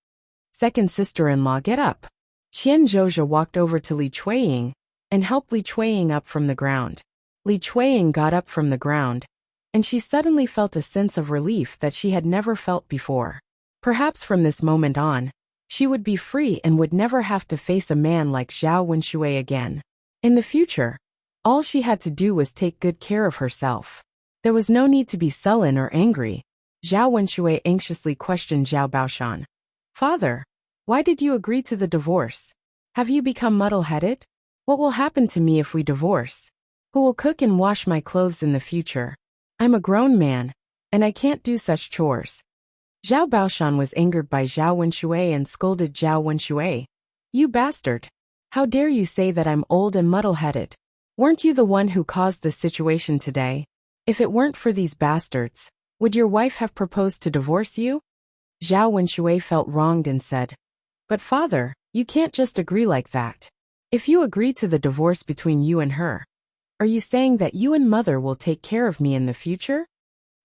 Second sister-in-law, get up. Qian Zhozha walked over to Li Chuiying and helped Li Chuiying up from the ground. Li Chuiying got up from the ground, and she suddenly felt a sense of relief that she had never felt before. Perhaps from this moment on, she would be free and would never have to face a man like Zhao Wenshui again. In the future, all she had to do was take good care of herself. There was no need to be sullen or angry. Zhao Wenshui anxiously questioned Zhao Baoshan. Father, why did you agree to the divorce? Have you become muddle-headed? What will happen to me if we divorce? Who will cook and wash my clothes in the future? I'm a grown man, and I can't do such chores. Zhao Baoshan was angered by Zhao Wenshui and scolded Zhao Wenshui. You bastard! How dare you say that I'm old and muddle-headed? Weren't you the one who caused this situation today? If it weren't for these bastards, would your wife have proposed to divorce you? Zhao Wenshui felt wronged and said, but father, you can't just agree like that. If you agree to the divorce between you and her, are you saying that you and mother will take care of me in the future?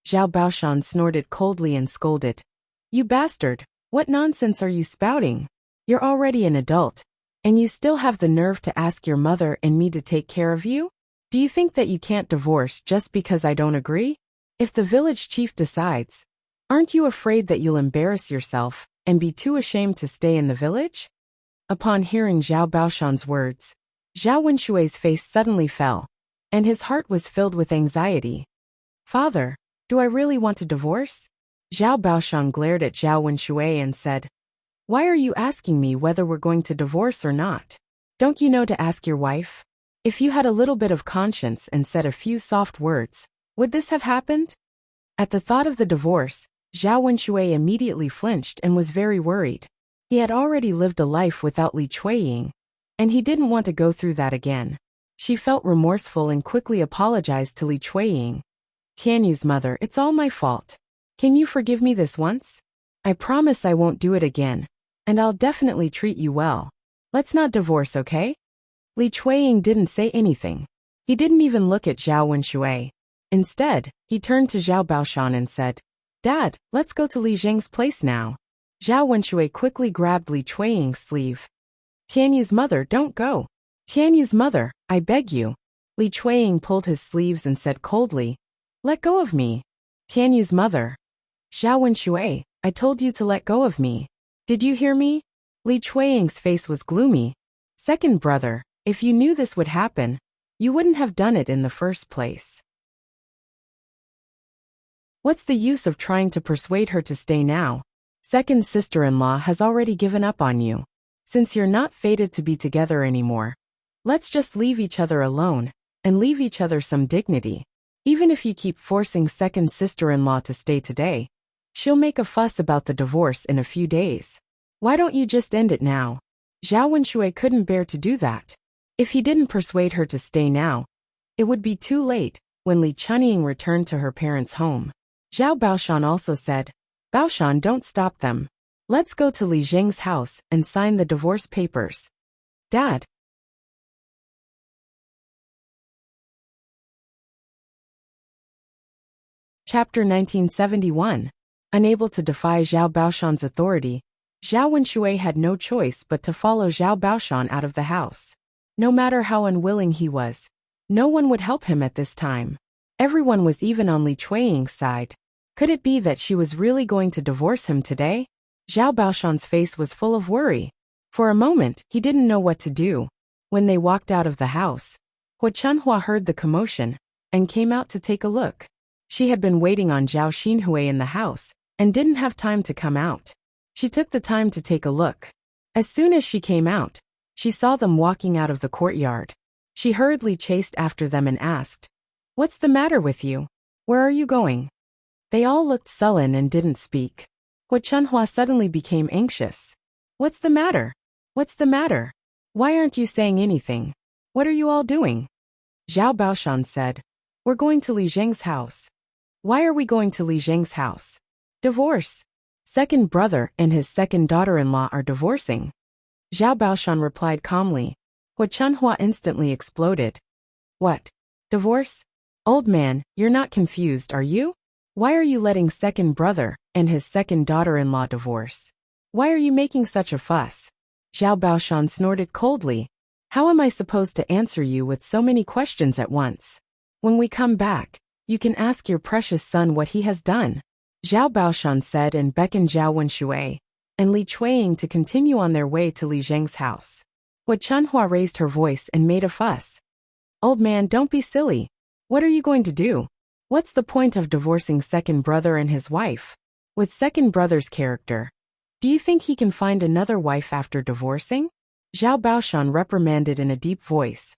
Zhao Baoshan snorted coldly and scolded. You bastard, what nonsense are you spouting? You're already an adult, and you still have the nerve to ask your mother and me to take care of you? Do you think that you can't divorce just because I don't agree? If the village chief decides, aren't you afraid that you'll embarrass yourself and be too ashamed to stay in the village? Upon hearing Zhao Baoshan's words, Zhao Wenshui's face suddenly fell, and his heart was filled with anxiety. Father, do I really want to divorce? Zhao Baoshan glared at Zhao Wenshui and said, why are you asking me whether we're going to divorce or not? Don't you know to ask your wife? If you had a little bit of conscience and said a few soft words, would this have happened? At the thought of the divorce, Zhao Wenshui immediately flinched and was very worried. He had already lived a life without Li Chuiying, and he didn't want to go through that again. She felt remorseful and quickly apologized to Li Chuiying. Tianyu's mother, it's all my fault. Can you forgive me this once? I promise I won't do it again, and I'll definitely treat you well. Let's not divorce, okay? Li Chuiying didn't say anything. He didn't even look at Zhao Wenshui. Instead, he turned to Zhao Baoshan and said, Dad, let's go to Li Zheng's place now. Zhao Wenshui quickly grabbed Li Chuiying's sleeve. Tianyu's mother, don't go. Tianyu's mother, I beg you. Li Chuiying pulled his sleeves and said coldly, let go of me. Tianyu's mother. Zhao Wenshui, I told you to let go of me. Did you hear me? Li Chuiying's face was gloomy. Second brother, if you knew this would happen, you wouldn't have done it in the first place. What's the use of trying to persuade her to stay now? Second sister-in-law has already given up on you. Since you're not fated to be together anymore, let's just leave each other alone, and leave each other some dignity. Even if you keep forcing second sister-in-law to stay today, she'll make a fuss about the divorce in a few days. Why don't you just end it now? Zhao Wenshui couldn't bear to do that. If he didn't persuade her to stay now, it would be too late when Li Chunying returned to her parents' home. Zhao Baoshan also said, Baoshan, don't stop them. Let's go to Li Zheng's house and sign the divorce papers. Dad. Chapter 1971. Unable to defy Zhao Baoshan's authority, Zhao Wenshui had no choice but to follow Zhao Baoshan out of the house. No matter how unwilling he was, no one would help him at this time. Everyone was even on Li Chuiying's side. Could it be that she was really going to divorce him today? Zhao Baoshan's face was full of worry. For a moment, he didn't know what to do. When they walked out of the house, Hua Chunhua heard the commotion and came out to take a look. She had been waiting on Zhao Xinhui in the house and didn't have time to come out. She took the time to take a look. As soon as she came out, She saw them walking out of the courtyard. She hurriedly chased after them and asked, "What's the matter with you? Where are you going?" They all looked sullen and didn't speak. Hu Chunhua suddenly became anxious. "What's the matter? What's the matter? Why aren't you saying anything? What are you all doing?" Zhao Baoshan said, "We're going to Li Zheng's house." "Why are we going to Li Zheng's house?" "Divorce. Second brother and his second daughter-in-law are divorcing." Zhao Baoshan replied calmly. Hu Chunhua instantly exploded. "What? Divorce? Old man, you're not confused, are you? Why are you letting second brother and his second daughter-in-law divorce? Why are you making such a fuss?" Zhao Baoshan snorted coldly. "How am I supposed to answer you with so many questions at once? When we come back, you can ask your precious son what he has done." Zhao Baoshan said and beckoned Zhao Wenshui and Li Chuiying to continue on their way to Li Zheng's house. Hu Chunhua raised her voice and made a fuss. "Old man, don't be silly. What are you going to do? What's the point of divorcing second brother and his wife? With second brother's character, do you think he can find another wife after divorcing?" Zhao Baoshan reprimanded in a deep voice.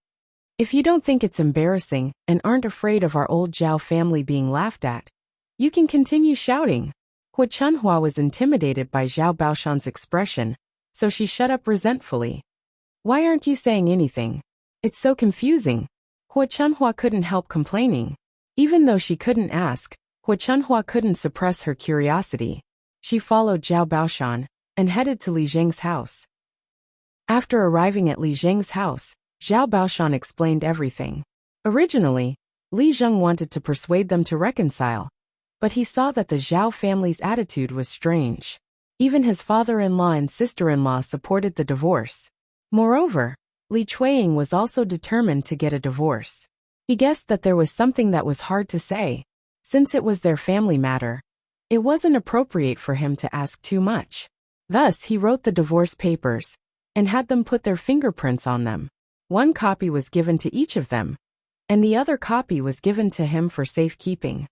"If you don't think it's embarrassing and aren't afraid of our old Zhao family being laughed at, you can continue shouting." Hu Chunhua was intimidated by Zhao Baoshan's expression, so she shut up resentfully. "Why aren't you saying anything? It's so confusing." Hu Chunhua couldn't help complaining. Even though she couldn't ask, Hu Chunhua couldn't suppress her curiosity. She followed Zhao Baoshan and headed to Li Zheng's house. After arriving at Li Zheng's house, Zhao Baoshan explained everything. Originally, Li Zheng wanted to persuade them to reconcile, but he saw that the Zhao family's attitude was strange. Even his father-in-law and sister-in-law supported the divorce. Moreover, Li Chuiying was also determined to get a divorce. He guessed that there was something that was hard to say. Since it was their family matter, it wasn't appropriate for him to ask too much. Thus, he wrote the divorce papers and had them put their fingerprints on them. One copy was given to each of them, and the other copy was given to him for safekeeping.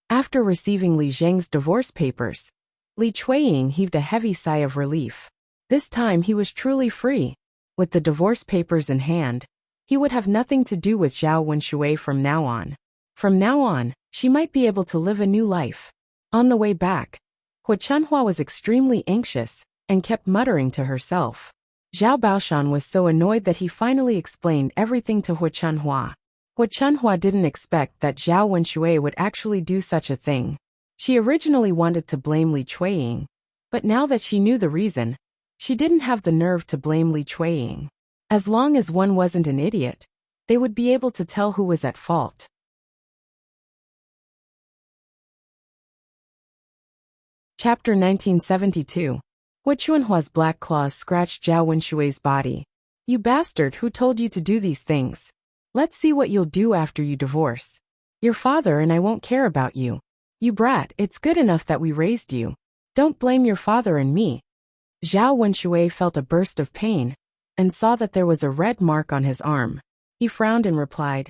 After receiving Li Zheng's divorce papers, Li Chuiying heaved a heavy sigh of relief. This time he was truly free. With the divorce papers in hand, he would have nothing to do with Zhao Wenshui from now on. From now on, she might be able to live a new life. On the way back, Hu Chunhua was extremely anxious and kept muttering to herself. Zhao Baoshan was so annoyed that he finally explained everything to Hu Chunhua. Hu Chunhua didn't expect that Zhao Wenshui would actually do such a thing. She originally wanted to blame Li Chuiying, but now that she knew the reason, she didn't have the nerve to blame Li Chuiying. As long as one wasn't an idiot, they would be able to tell who was at fault. Chapter 1972. Hu Chunhua's black claws scratched Zhao Wenshui's body. "You bastard, who told you to do these things? Let's see what you'll do after you divorce. Your father and I won't care about you. You brat, it's good enough that we raised you. Don't blame your father and me." Zhao Wenshui felt a burst of pain and saw that there was a red mark on his arm. He frowned and replied,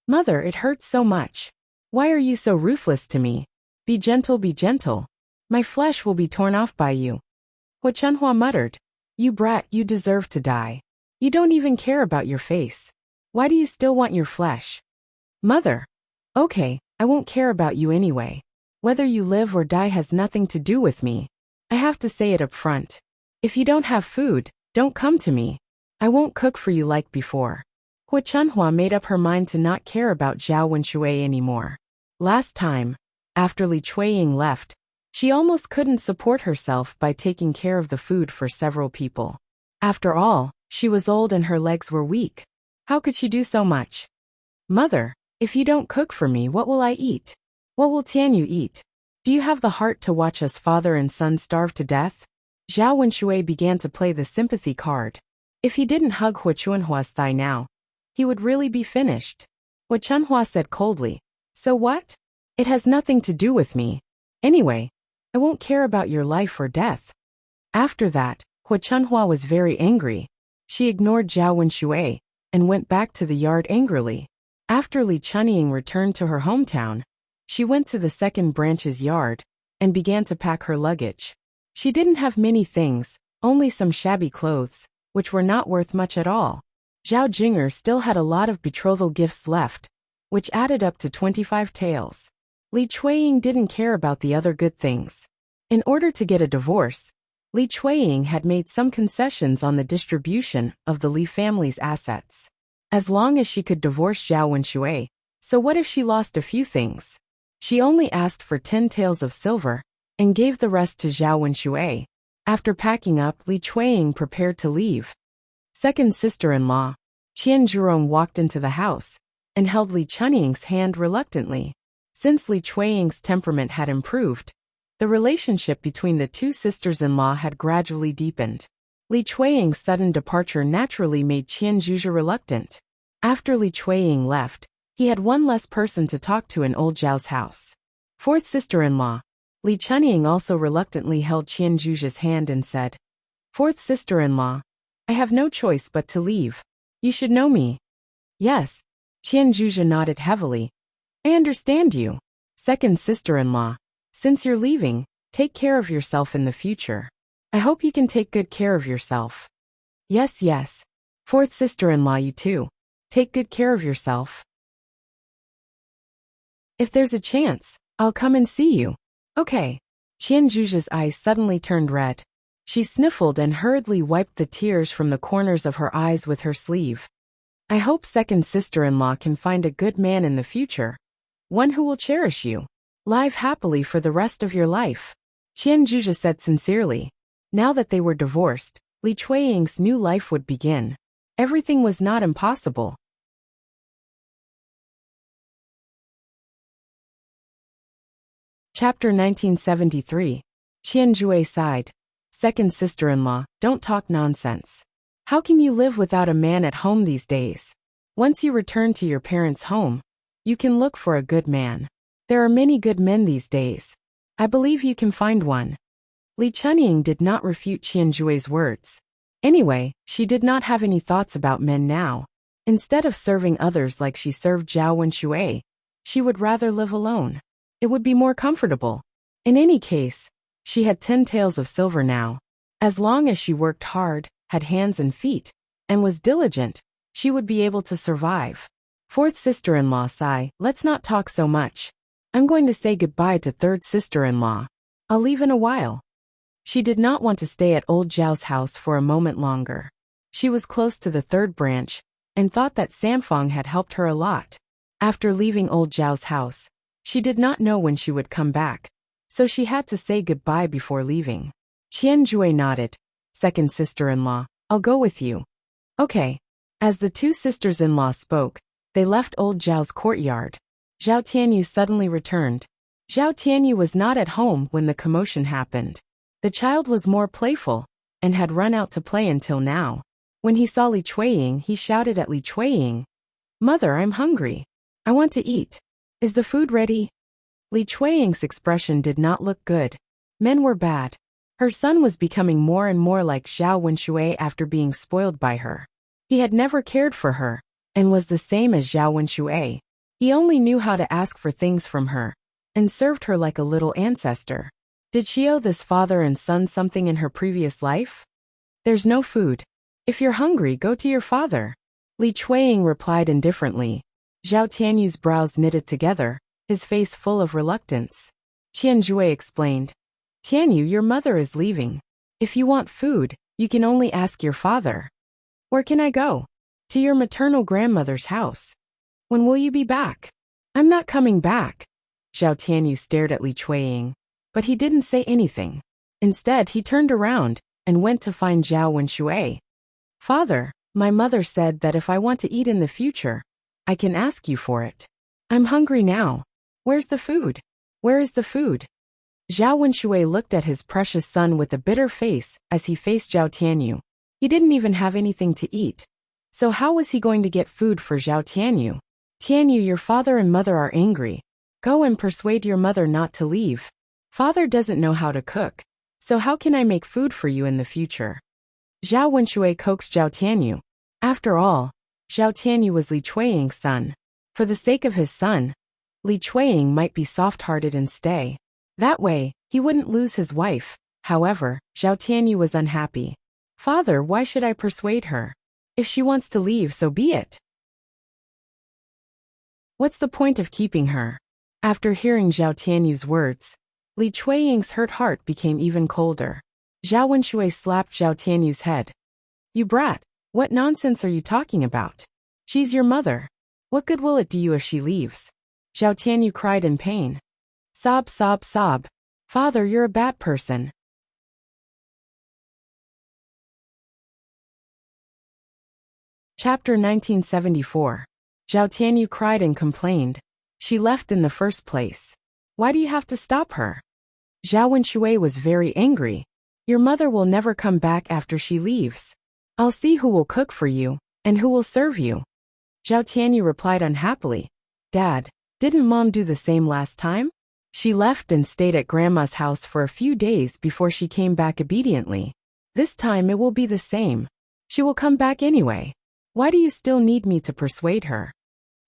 "Mother, it hurts so much. Why are you so ruthless to me? Be gentle, be gentle. My flesh will be torn off by you." Hu Chunhua muttered, "You brat, you deserve to die. You don't even care about your face. Why do you still want your flesh?" "Mother." "Okay, I won't care about you anyway. Whether you live or die has nothing to do with me. I have to say it up front. If you don't have food, don't come to me. I won't cook for you like before." Hu Chunhua made up her mind to not care about Zhao Wenshui anymore. Last time, after Li Chuiying left, she almost couldn't support herself by taking care of the food for several people. After all, she was old and her legs were weak. How could she do so much? "Mother, if you don't cook for me, what will I eat? What will Tianyu eat? Do you have the heart to watch us father and son starve to death?" Zhao Wenshui began to play the sympathy card. If he didn't hug Hu Chunhua's thigh now, he would really be finished. Hu Chunhua said coldly, "So what? It has nothing to do with me. Anyway, I won't care about your life or death." After that, Hu Chunhua was very angry. She ignored Zhao Wenshui and went back to the yard angrily. After Li Chuiying returned to her hometown, she went to the second branch's yard and began to pack her luggage. She didn't have many things, only some shabby clothes, which were not worth much at all. Zhao Jinger still had a lot of betrothal gifts left, which added up to 25 taels. Li Chuiying didn't care about the other good things. In order to get a divorce, Li Chuiying had made some concessions on the distribution of the Li family's assets. As long as she could divorce Zhao Wenshui, so what if she lost a few things? She only asked for 10 taels of silver, and gave the rest to Zhao Wenshui. After packing up, Li Chuiying prepared to leave. Second sister-in-law, Qian Zhurong walked into the house, and held Li Chunying's hand reluctantly. Since Li Chuiying's temperament had improved, the relationship between the two sisters-in-law had gradually deepened. Li Chuiying's sudden departure naturally made Qian Zhuzhe reluctant. After Li Chuiying left, he had one less person to talk to in old Zhao's house. Fourth sister-in-law, Li Chunying also reluctantly held Qian Zhuzhe's hand and said, "Fourth sister-in-law, I have no choice but to leave. You should know me." "Yes." Qian Zhuzhe nodded heavily. "I understand you." Second sister-in-law, since you're leaving, take care of yourself in the future. I hope you can take good care of yourself. Yes, yes. Fourth sister-in-law, you too. Take good care of yourself. If there's a chance, I'll come and see you. Okay. Qian Zhuzhe's eyes suddenly turned red. She sniffled and hurriedly wiped the tears from the corners of her eyes with her sleeve. I hope second sister-in-law can find a good man in the future. One who will cherish you. Live happily for the rest of your life. Qian Zhuzhe said sincerely. Now that they were divorced, Li Chuiying's new life would begin. Everything was not impossible. Chapter 1973. Qian Zhui sighed. Second sister-in-law, don't talk nonsense. How can you live without a man at home these days? Once you return to your parents' home, you can look for a good man. There are many good men these days. I believe you can find one. Li Chunying did not refute Qian Zhui's words. Anyway, she did not have any thoughts about men now. Instead of serving others like she served Zhao Wenshui, she would rather live alone. It would be more comfortable. In any case, she had 10 taels of silver now. As long as she worked hard, had hands and feet, and was diligent, she would be able to survive. Fourth sister-in-law sigh, let's not talk so much. I'm going to say goodbye to third sister-in-law. I'll leave in a while. She did not want to stay at old Zhao's house for a moment longer. She was close to the third branch, and thought that Samfong had helped her a lot. After leaving old Zhao's house, she did not know when she would come back, so she had to say goodbye before leaving. Qian Zhui nodded. Second sister-in-law, I'll go with you. Okay. As the two sisters-in-law spoke, they left old Zhao's courtyard. Zhao Tianyu suddenly returned. Zhao Tianyu was not at home when the commotion happened. The child was more playful, and had run out to play until now. When he saw Li Chuiying, he shouted at Li Chuiying, "Mother, I'm hungry. I want to eat. Is the food ready?" Li Chuiying's expression did not look good. Men were bad. Her son was becoming more and more like Zhao Wenshui after being spoiled by her. He had never cared for her, and was the same as Zhao Wenshui. He only knew how to ask for things from her, and served her like a little ancestor. Did she owe this father and son something in her previous life? There's no food. If you're hungry, go to your father. Li Chuiying replied indifferently. Zhao Tianyu's brows knitted together, his face full of reluctance. Qian Zhui explained. Tianyu, your mother is leaving. If you want food, you can only ask your father. Where can I go? To your maternal grandmother's house. When will you be back? I'm not coming back. Zhao Tianyu stared at Li Chuiying, but he didn't say anything. Instead, he turned around and went to find Zhao Wenshui. Father, my mother said that if I want to eat in the future, I can ask you for it. I'm hungry now. Where's the food? Where is the food? Zhao Wenshui looked at his precious son with a bitter face as he faced Zhao Tianyu. He didn't even have anything to eat. So how was he going to get food for Zhao Tianyu? Tianyu, your father and mother are angry. Go and persuade your mother not to leave. Father doesn't know how to cook, so how can I make food for you in the future? Zhao Wenshui coaxed Zhao Tianyu. After all, Zhao Tianyu was Li Chuiying's son. For the sake of his son, Li Chuiying might be soft-hearted and stay. That way, he wouldn't lose his wife, However, Zhao Tianyu was unhappy. Father, why should I persuade her? If she wants to leave, so be it. What's the point of keeping her? After hearing Zhao Tianyu's words, Li Chuiying's hurt heart became even colder. Zhao Wenshui slapped Zhao Tianyu's head. You brat, what nonsense are you talking about? She's your mother. What good will it do you if she leaves? Zhao Tianyu cried in pain. Sob, sob, sob. Father, you're a bad person. Chapter 1974. Zhao Tianyu cried and complained. She left in the first place. Why do you have to stop her? Zhao Wenshui was very angry. Your mother will never come back after she leaves. I'll see who will cook for you, and who will serve you. Zhao Tianyu replied unhappily. Dad, didn't Mom do the same last time? She left and stayed at Grandma's house for a few days before she came back obediently. This time it will be the same. She will come back anyway. Why do you still need me to persuade her?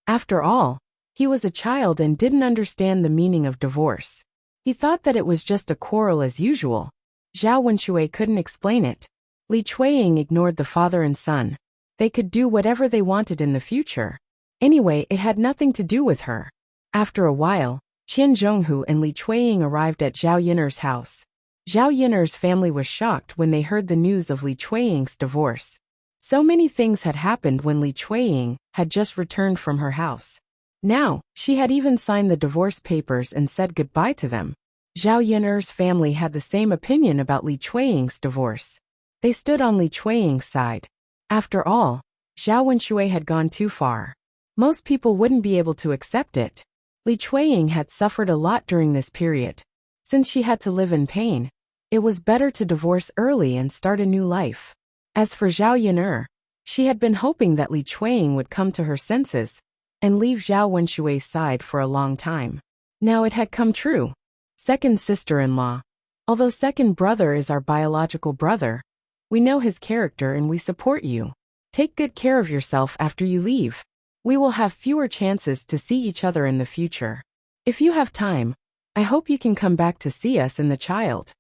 After all, he was a child and didn't understand the meaning of divorce. He thought that it was just a quarrel as usual. Zhao Wenshui couldn't explain it. Li Chuiying ignored the father and son. They could do whatever they wanted in the future. Anyway, it had nothing to do with her. After a while, Qian Zhonghu and Li Chuiying arrived at Zhao Yiner's house. Zhao Yiner's family was shocked when they heard the news of Li Chuiying's divorce. So many things had happened when Li Chuiying had just returned from her house. Now, she had even signed the divorce papers and said goodbye to them. Zhao Yiner's family had the same opinion about Li Chuiying's divorce. They stood on Li Chuiying's side. After all, Zhao Wenshui had gone too far. Most people wouldn't be able to accept it. Li Chuiying had suffered a lot during this period. Since she had to live in pain, it was better to divorce early and start a new life. As for Zhao Yiner, she had been hoping that Li Chuiying would come to her senses and leave Zhao Wenshui's side for a long time. Now it had come true. Second sister-in-law. Although second brother is our biological brother, we know his character and we support you. Take good care of yourself after you leave. We will have fewer chances to see each other in the future. If you have time, I hope you can come back to see us and the child.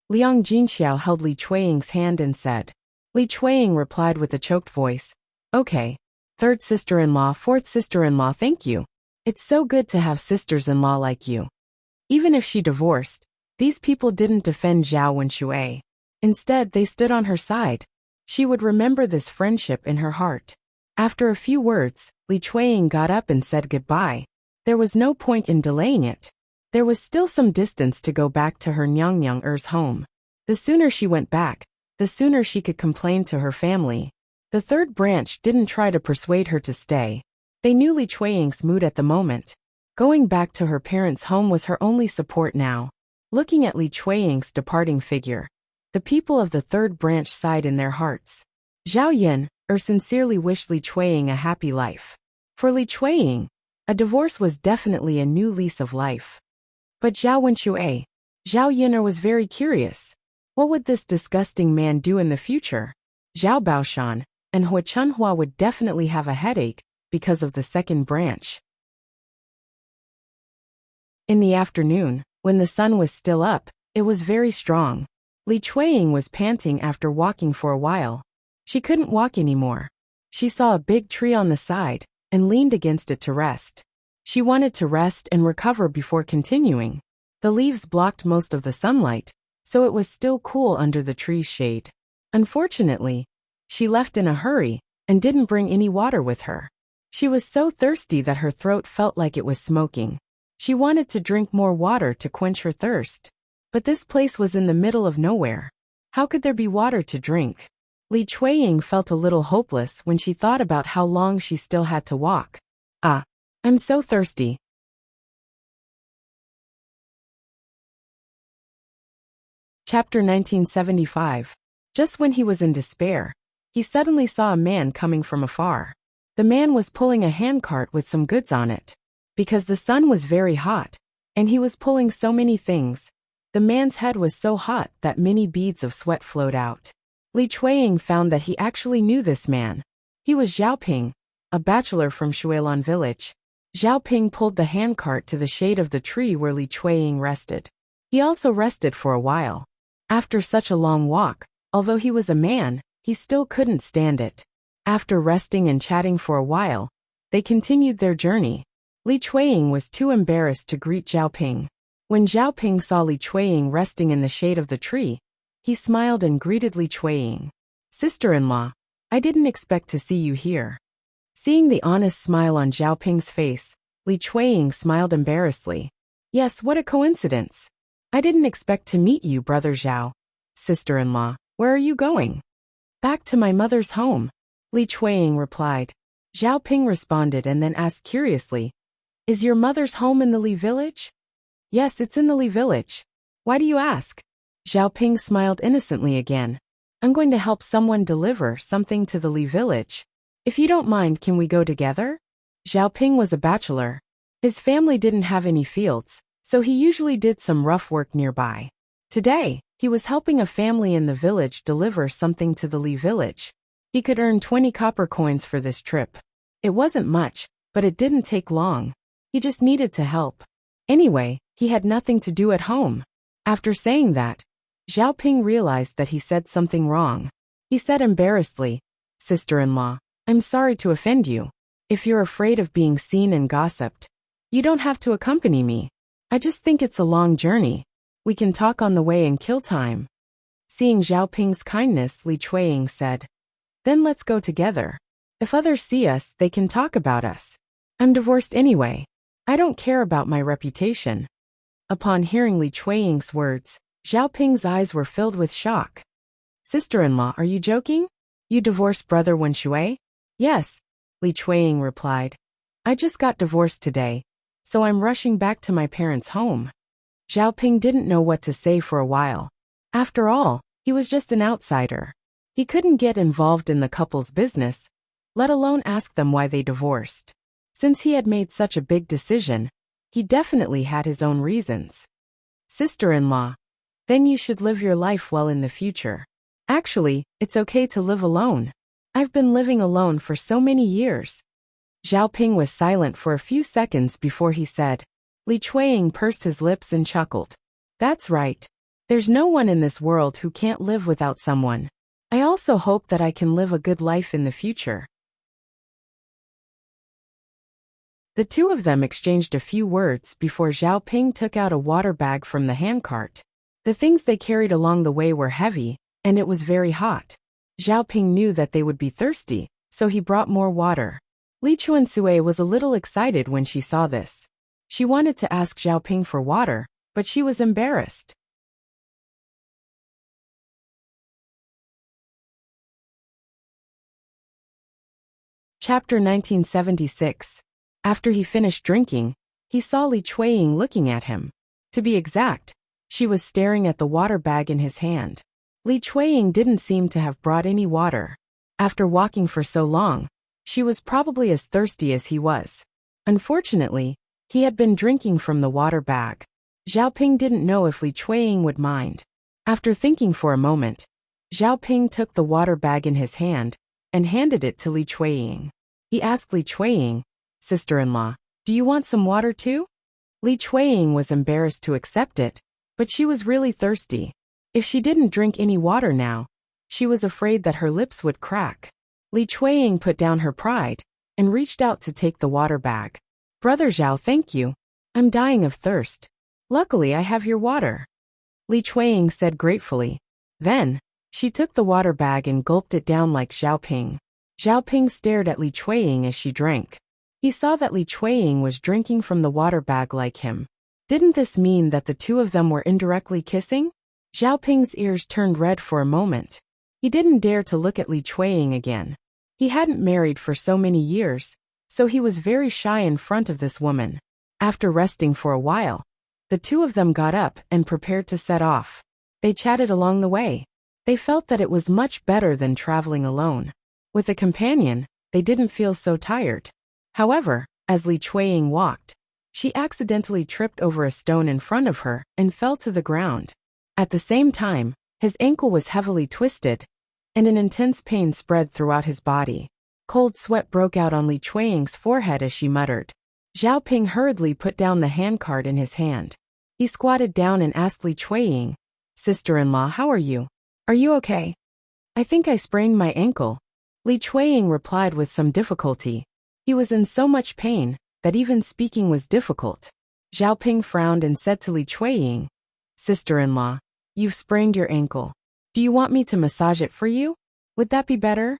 Liang Jinxiao held Li Chuiying's hand and said. Li Chuiying replied with a choked voice. Okay. Third sister-in-law, fourth sister-in-law, thank you. It's so good to have sisters-in-law like you. Even if she divorced, these people didn't defend Zhao Wenshui. Instead, they stood on her side. She would remember this friendship in her heart. After a few words, Li Chuiying got up and said goodbye. There was no point in delaying it. There was still some distance to go back to her Nyangnyang-er's home. The sooner she went back, the sooner she could complain to her family. The third branch didn't try to persuade her to stay. They knew Li Chuiying's mood at the moment. Going back to her parents' home was her only support now. Looking at Li Chuiying's departing figure, the people of the third branch sighed in their hearts. Zhao Yin sincerely wished Li Chuiying a happy life. For Li Chuiying, a divorce was definitely a new lease of life. But Zhao Wenshui, Zhao Yiner was very curious. What would this disgusting man do in the future? Zhao Baoshan and Hua Chunhua would definitely have a headache because of the second branch. In the afternoon, when the sun was still up, it was very strong. Li Chuiying was panting after walking for a while. She couldn't walk anymore. She saw a big tree on the side and leaned against it to rest. She wanted to rest and recover before continuing. The leaves blocked most of the sunlight, so it was still cool under the tree's shade. Unfortunately, she left in a hurry and didn't bring any water with her. She was so thirsty that her throat felt like it was smoking. She wanted to drink more water to quench her thirst. But this place was in the middle of nowhere. How could there be water to drink? Li Chuiying felt a little hopeless when she thought about how long she still had to walk. I'm so thirsty. Chapter 1975. Just when he was in despair, he suddenly saw a man coming from afar. The man was pulling a handcart with some goods on it. Because the sun was very hot, and he was pulling so many things, the man's head was so hot that many beads of sweat flowed out. Li Chuiying found that he actually knew this man. He was Zhao Ping, a bachelor from Shuilan village. Zhao Ping pulled the handcart to the shade of the tree where Li Chuiying rested. He also rested for a while. After such a long walk, although he was a man, he still couldn't stand it. After resting and chatting for a while, they continued their journey. Li Chuiying was too embarrassed to greet Zhao Ping. When Zhao Ping saw Li Chuiying resting in the shade of the tree, he smiled and greeted Li Chuiying. "Sister-in-law, I didn't expect to see you here." Seeing the honest smile on Zhao Ping's face, Li Chuiying smiled embarrassedly. "Yes, what a coincidence. I didn't expect to meet you, brother Zhao." "Sister-in-law, where are you going?" "Back to my mother's home," Li Chuiying replied. Zhao Ping responded and then asked curiously, "Is your mother's home in the Li village?" "Yes, it's in the Li village. Why do you ask?" Zhao Ping smiled innocently again. "I'm going to help someone deliver something to the Li village. If you don't mind, can we go together?" Zhao Ping was a bachelor. His family didn't have any fields, so he usually did some rough work nearby. Today, he was helping a family in the village deliver something to the Li village. He could earn 20 copper coins for this trip. It wasn't much, but it didn't take long. He just needed to help. Anyway, he had nothing to do at home. After saying that, Zhao Ping realized that he said something wrong. He said embarrassedly, "Sister-in-law, I'm sorry to offend you. If you're afraid of being seen and gossiped, you don't have to accompany me. I just think it's a long journey. We can talk on the way and kill time." Seeing Zhao Ping's kindness, Li Chuiying said, "Then let's go together. If others see us, they can talk about us. I'm divorced anyway. I don't care about my reputation." Upon hearing Li Chuiying's words, Zhao Ping's eyes were filled with shock. "Sister-in-law, are you joking? You divorced brother Wenshui?" "Yes," Li Chuiying replied. "I just got divorced today, so I'm rushing back to my parents' home." Zhao Ping didn't know what to say for a while. After all, he was just an outsider. He couldn't get involved in the couple's business, let alone ask them why they divorced. Since he had made such a big decision, he definitely had his own reasons. "Sister-in-law, then you should live your life well in the future. Actually, it's okay to live alone. I've been living alone for so many years." Zhao Ping was silent for a few seconds before he said. Li Chuiying pursed his lips and chuckled. "That's right. There's no one in this world who can't live without someone. I also hope that I can live a good life in the future." The two of them exchanged a few words before Zhao Ping took out a water bag from the handcart. The things they carried along the way were heavy, and it was very hot. Zhao Ping knew that they would be thirsty, so he brought more water. Li Chuansui was a little excited when she saw this. She wanted to ask Zhao Ping for water, but she was embarrassed. Chapter 1976. After he finished drinking, he saw Li Chuiying looking at him. To be exact, she was staring at the water bag in his hand. Li Chuiying didn't seem to have brought any water. After walking for so long, she was probably as thirsty as he was. Unfortunately, he had been drinking from the water bag. Zhao Ping didn't know if Li Chuiying would mind. After thinking for a moment, Zhao Ping took the water bag in his hand and handed it to Li Chuiying. He asked Li Chuiying, "Sister-in-law, do you want some water too?" Li Chuiying was embarrassed to accept it, but she was really thirsty. If she didn't drink any water now, she was afraid that her lips would crack. Li Chuiying put down her pride and reached out to take the water bag. "Brother Zhao, thank you. I'm dying of thirst. Luckily, I have your water," Li Chuiying said gratefully. Then, she took the water bag and gulped it down like Zhao Ping. Zhao Ping stared at Li Chuiying as she drank. He saw that Li Chuiying was drinking from the water bag like him. Didn't this mean that the two of them were indirectly kissing? Zhao Ping's ears turned red for a moment. He didn't dare to look at Li Chuiying again. He hadn't married for so many years, so he was very shy in front of this woman. After resting for a while, the two of them got up and prepared to set off. They chatted along the way. They felt that it was much better than traveling alone. With a companion, they didn't feel so tired. However, as Li Chuiying walked, she accidentally tripped over a stone in front of her and fell to the ground. At the same time, his ankle was heavily twisted, and an intense pain spread throughout his body. Cold sweat broke out on Li Chuiying's forehead as she muttered. Zhao Ping hurriedly put down the handcart in his hand. He squatted down and asked Li Chuiying, Sister-in-law, how are you? Are you okay? I think I sprained my ankle. Li Chueying replied with some difficulty. He was in so much pain that even speaking was difficult. Zhao Ping frowned and said to Li Chueying, Sister-in-law, you've sprained your ankle. Do you want me to massage it for you? Would that be better?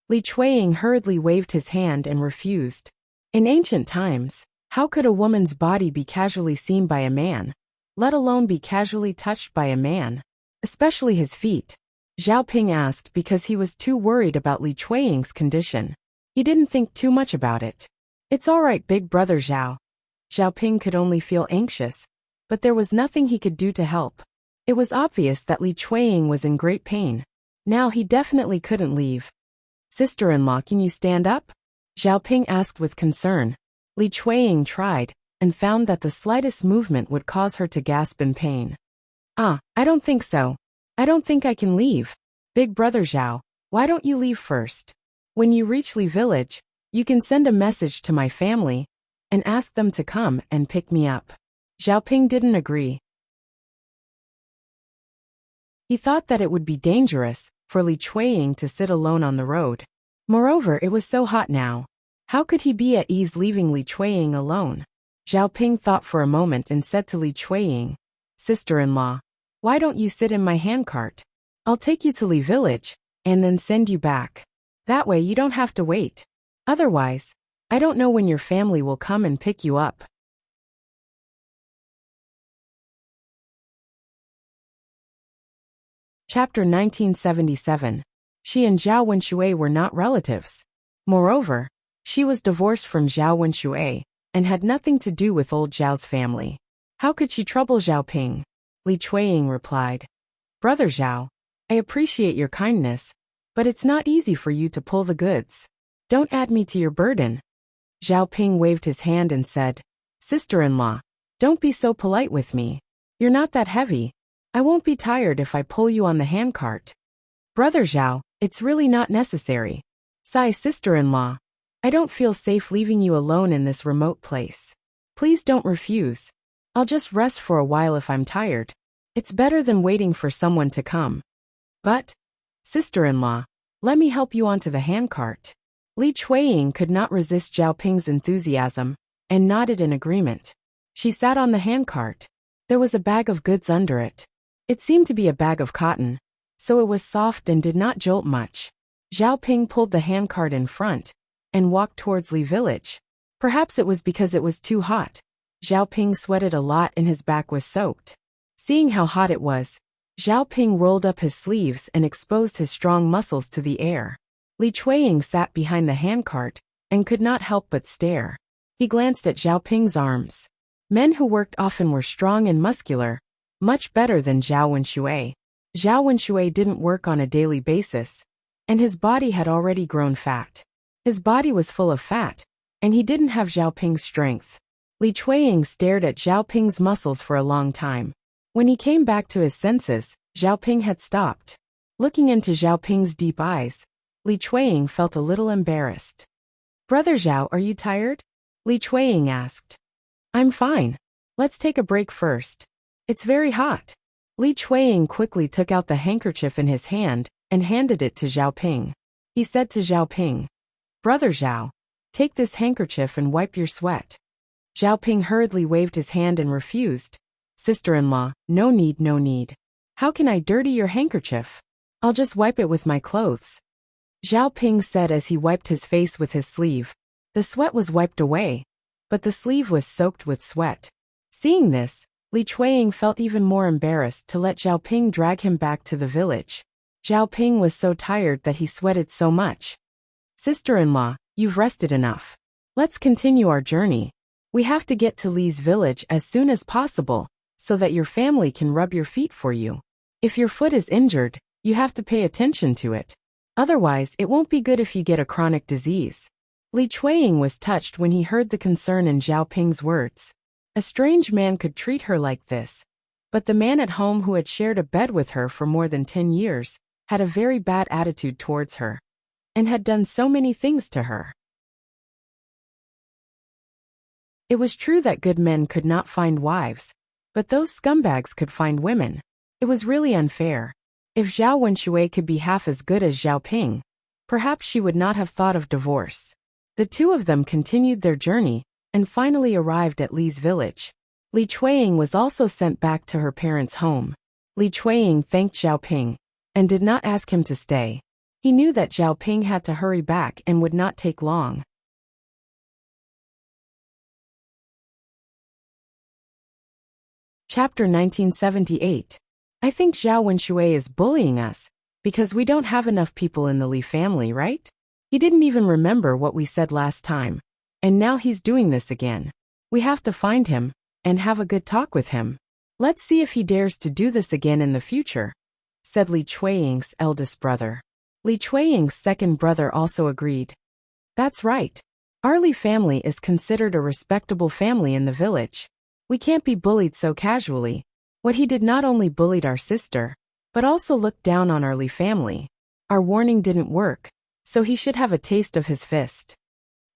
Li Chueying hurriedly waved his hand and refused. In ancient times, how could a woman's body be casually seen by a man, let alone be casually touched by a man, especially his feet? Zhao Ping asked because he was too worried about Li Chueying's condition. He didn't think too much about it. It's all right, big brother Zhao. Zhao Ping could only feel anxious, but there was nothing he could do to help. It was obvious that Li Chueying was in great pain. Now he definitely couldn't leave. Sister-in-law, can you stand up? Zhao Ping asked with concern. Li Chueying tried, and found that the slightest movement would cause her to gasp in pain. I don't think so. I don't think I can leave. Big brother Zhao, why don't you leave first? When you reach Li village, you can send a message to my family and ask them to come and pick me up. Zhao Ping didn't agree. He thought that it would be dangerous for Li Chueying to sit alone on the road. Moreover, it was so hot now. How could he be at ease leaving Li Chueying alone? Zhao Ping thought for a moment and said to Li Chueying, Sister-in-law, why don't you sit in my handcart? I'll take you to Li village, and then send you back. That way you don't have to wait. Otherwise, I don't know when your family will come and pick you up. Chapter 1977. She and Zhao Wenshui were not relatives. Moreover, she was divorced from Zhao Wenshui, and had nothing to do with old Zhao's family. How could she trouble Zhao Ping? Li Chueying replied, Brother Zhao, I appreciate your kindness, but it's not easy for you to pull the goods. Don't add me to your burden. Zhao Ping waved his hand and said, Sister-in-law, don't be so polite with me. You're not that heavy. I won't be tired if I pull you on the handcart. Brother Zhao, it's really not necessary. Sigh, sister-in-law. I don't feel safe leaving you alone in this remote place. Please don't refuse. I'll just rest for a while if I'm tired. It's better than waiting for someone to come. But, sister-in-law, let me help you onto the handcart. Li Chueying could not resist Zhao Ping's enthusiasm, and nodded in agreement. She sat on the handcart. There was a bag of goods under it. It seemed to be a bag of cotton, so it was soft and did not jolt much. Zhao Ping pulled the handcart in front, and walked towards Li village. Perhaps it was because it was too hot. Zhao Ping sweated a lot and his back was soaked. Seeing how hot it was, Zhao Ping rolled up his sleeves and exposed his strong muscles to the air. Li Chueying sat behind the handcart, and could not help but stare. He glanced at Zhao Ping's arms. Men who worked often were strong and muscular, much better than Zhao Wenshui. Zhao Wenshui didn't work on a daily basis, and his body had already grown fat. His body was full of fat, and he didn't have Zhao Ping's strength. Li Chueying stared at Zhao Ping's muscles for a long time. When he came back to his senses, Zhao Ping had stopped. Looking into Zhao Ping's deep eyes, Li Chueying felt a little embarrassed. Brother Zhao, are you tired? Li Chueying asked. I'm fine. Let's take a break first. It's very hot. Li Chueying quickly took out the handkerchief in his hand and handed it to Zhao Ping. He said to Zhao Ping, Brother Zhao, take this handkerchief and wipe your sweat. Zhao Ping hurriedly waved his hand and refused. Sister-in-law, no need, no need. How can I dirty your handkerchief? I'll just wipe it with my clothes. Zhao Ping said as he wiped his face with his sleeve. The sweat was wiped away, but the sleeve was soaked with sweat. Seeing this, Li Chueying felt even more embarrassed to let Zhao Ping drag him back to the village. Zhao Ping was so tired that he sweated so much. Sister-in-law, you've rested enough. Let's continue our journey. We have to get to Li's village as soon as possible, so that your family can rub your feet for you. If your foot is injured, you have to pay attention to it. Otherwise, it won't be good if you get a chronic disease. Li Chueying was touched when he heard the concern in Zhao Ping's words. A strange man could treat her like this. But the man at home who had shared a bed with her for more than 10 years, had a very bad attitude towards her, and had done so many things to her. It was true that good men could not find wives, but those scumbags could find women. It was really unfair. If Zhao Wenshui could be half as good as Zhao Ping, perhaps she would not have thought of divorce. The two of them continued their journey and finally arrived at Li's village. Li Chuiying was also sent back to her parents' home. Li Chuiying thanked Zhao Ping and did not ask him to stay. He knew that Zhao Ping had to hurry back and would not take long. Chapter 1978. I think Zhao Wenshui is bullying us because we don't have enough people in the Li family, right? He didn't even remember what we said last time, and now he's doing this again. We have to find him and have a good talk with him. Let's see if he dares to do this again in the future, said Li Chuiying's eldest brother. Li Chuiying's second brother also agreed. That's right. Our Li family is considered a respectable family in the village. We can't be bullied so casually. What he did not only bullied our sister, but also looked down on our Li family. Our warning didn't work, so he should have a taste of his fist.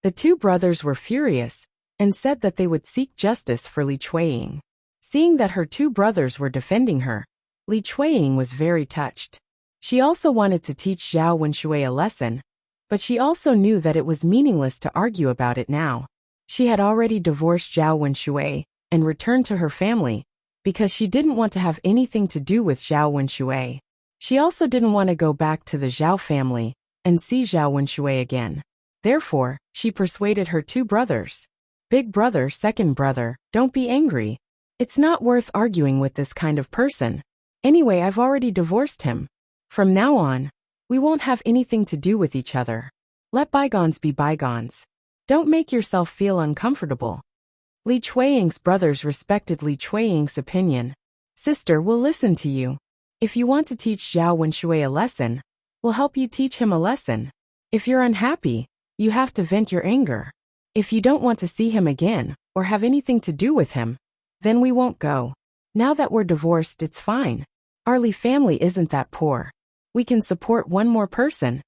The two brothers were furious and said that they would seek justice for Li Chuiying. Seeing that her two brothers were defending her, Li Chuiying was very touched. She also wanted to teach Zhao Wenshui a lesson, but she also knew that it was meaningless to argue about it now. She had already divorced Zhao Wenshui and returned to her family because she didn't want to have anything to do with Zhao Wenshui. She also didn't want to go back to the Zhao family and see Zhao Wenshui again. Therefore, she persuaded her two brothers. Big brother, second brother, don't be angry. It's not worth arguing with this kind of person. Anyway, I've already divorced him. From now on, we won't have anything to do with each other. Let bygones be bygones. Don't make yourself feel uncomfortable. Li Chuiying's brothers respected Li Chuiying's opinion. Sister, we'll listen to you. If you want to teach Zhao Wenshui a lesson, we'll help you teach him a lesson. If you're unhappy, you have to vent your anger. If you don't want to see him again or have anything to do with him, then we won't go. Now that we're divorced, it's fine. Our Li family isn't that poor. We can support one more person.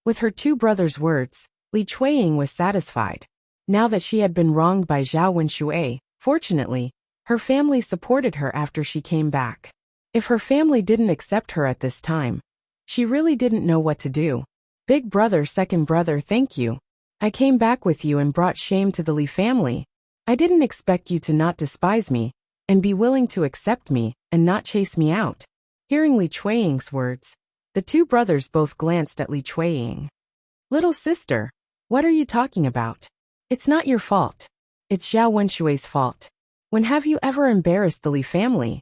With her two brothers' words, Li Chuiying was satisfied. Now that she had been wronged by Zhao Wenshui, fortunately, her family supported her after she came back. If her family didn't accept her at this time, she really didn't know what to do. Big brother, second brother, thank you. I came back with you and brought shame to the Li family. I didn't expect you to not despise me and be willing to accept me and not chase me out. Hearing Li Chuiying's words, the two brothers both glanced at Li Chuiying. Little sister, what are you talking about? It's not your fault. It's Zhao Wenshui's fault. When have you ever embarrassed the Li family?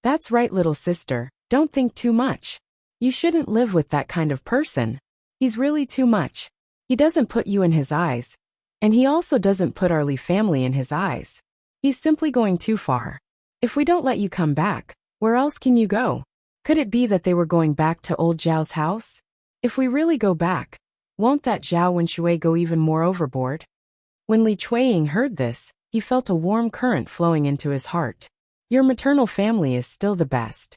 That's right, little sister, don't think too much. You shouldn't live with that kind of person. He's really too much. He doesn't put you in his eyes, and he also doesn't put our Li family in his eyes. He's simply going too far. If we don't let you come back, where else can you go? Could it be that they were going back to old Zhao's house? If we really go back, won't that Zhao Wenshui go even more overboard? When Li Chuiying heard this, he felt a warm current flowing into his heart. Your maternal family is still the best.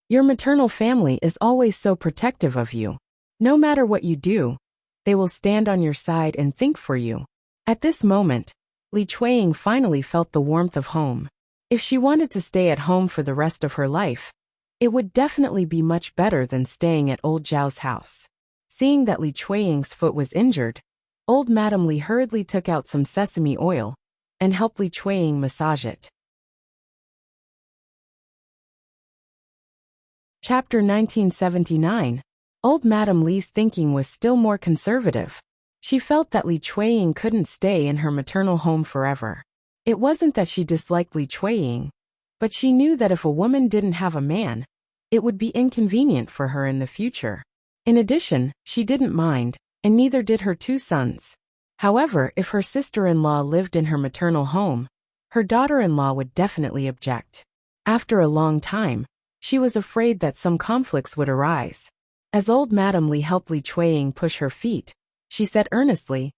Your maternal family is always so protective of you. No matter what you do, they will stand on your side and think for you. At this moment, Li Chuiying finally felt the warmth of home. If she wanted to stay at home for the rest of her life, it would definitely be much better than staying at old Zhao's house. Seeing that Li Chuiying's foot was injured, old Madame Li hurriedly took out some sesame oil and helped Li Chuiying massage it. Chapter 1979. Old Madame Li's thinking was still more conservative. She felt that Li Chuiying couldn't stay in her maternal home forever. It wasn't that she disliked Li Chuiying, but she knew that if a woman didn't have a man, it would be inconvenient for her in the future. In addition, she didn't mind, and neither did her two sons. However, if her sister-in-law lived in her maternal home, her daughter-in-law would definitely object. After a long time, she was afraid that some conflicts would arise. As old Madame Li helped Li Chuiying push her feet, she said earnestly,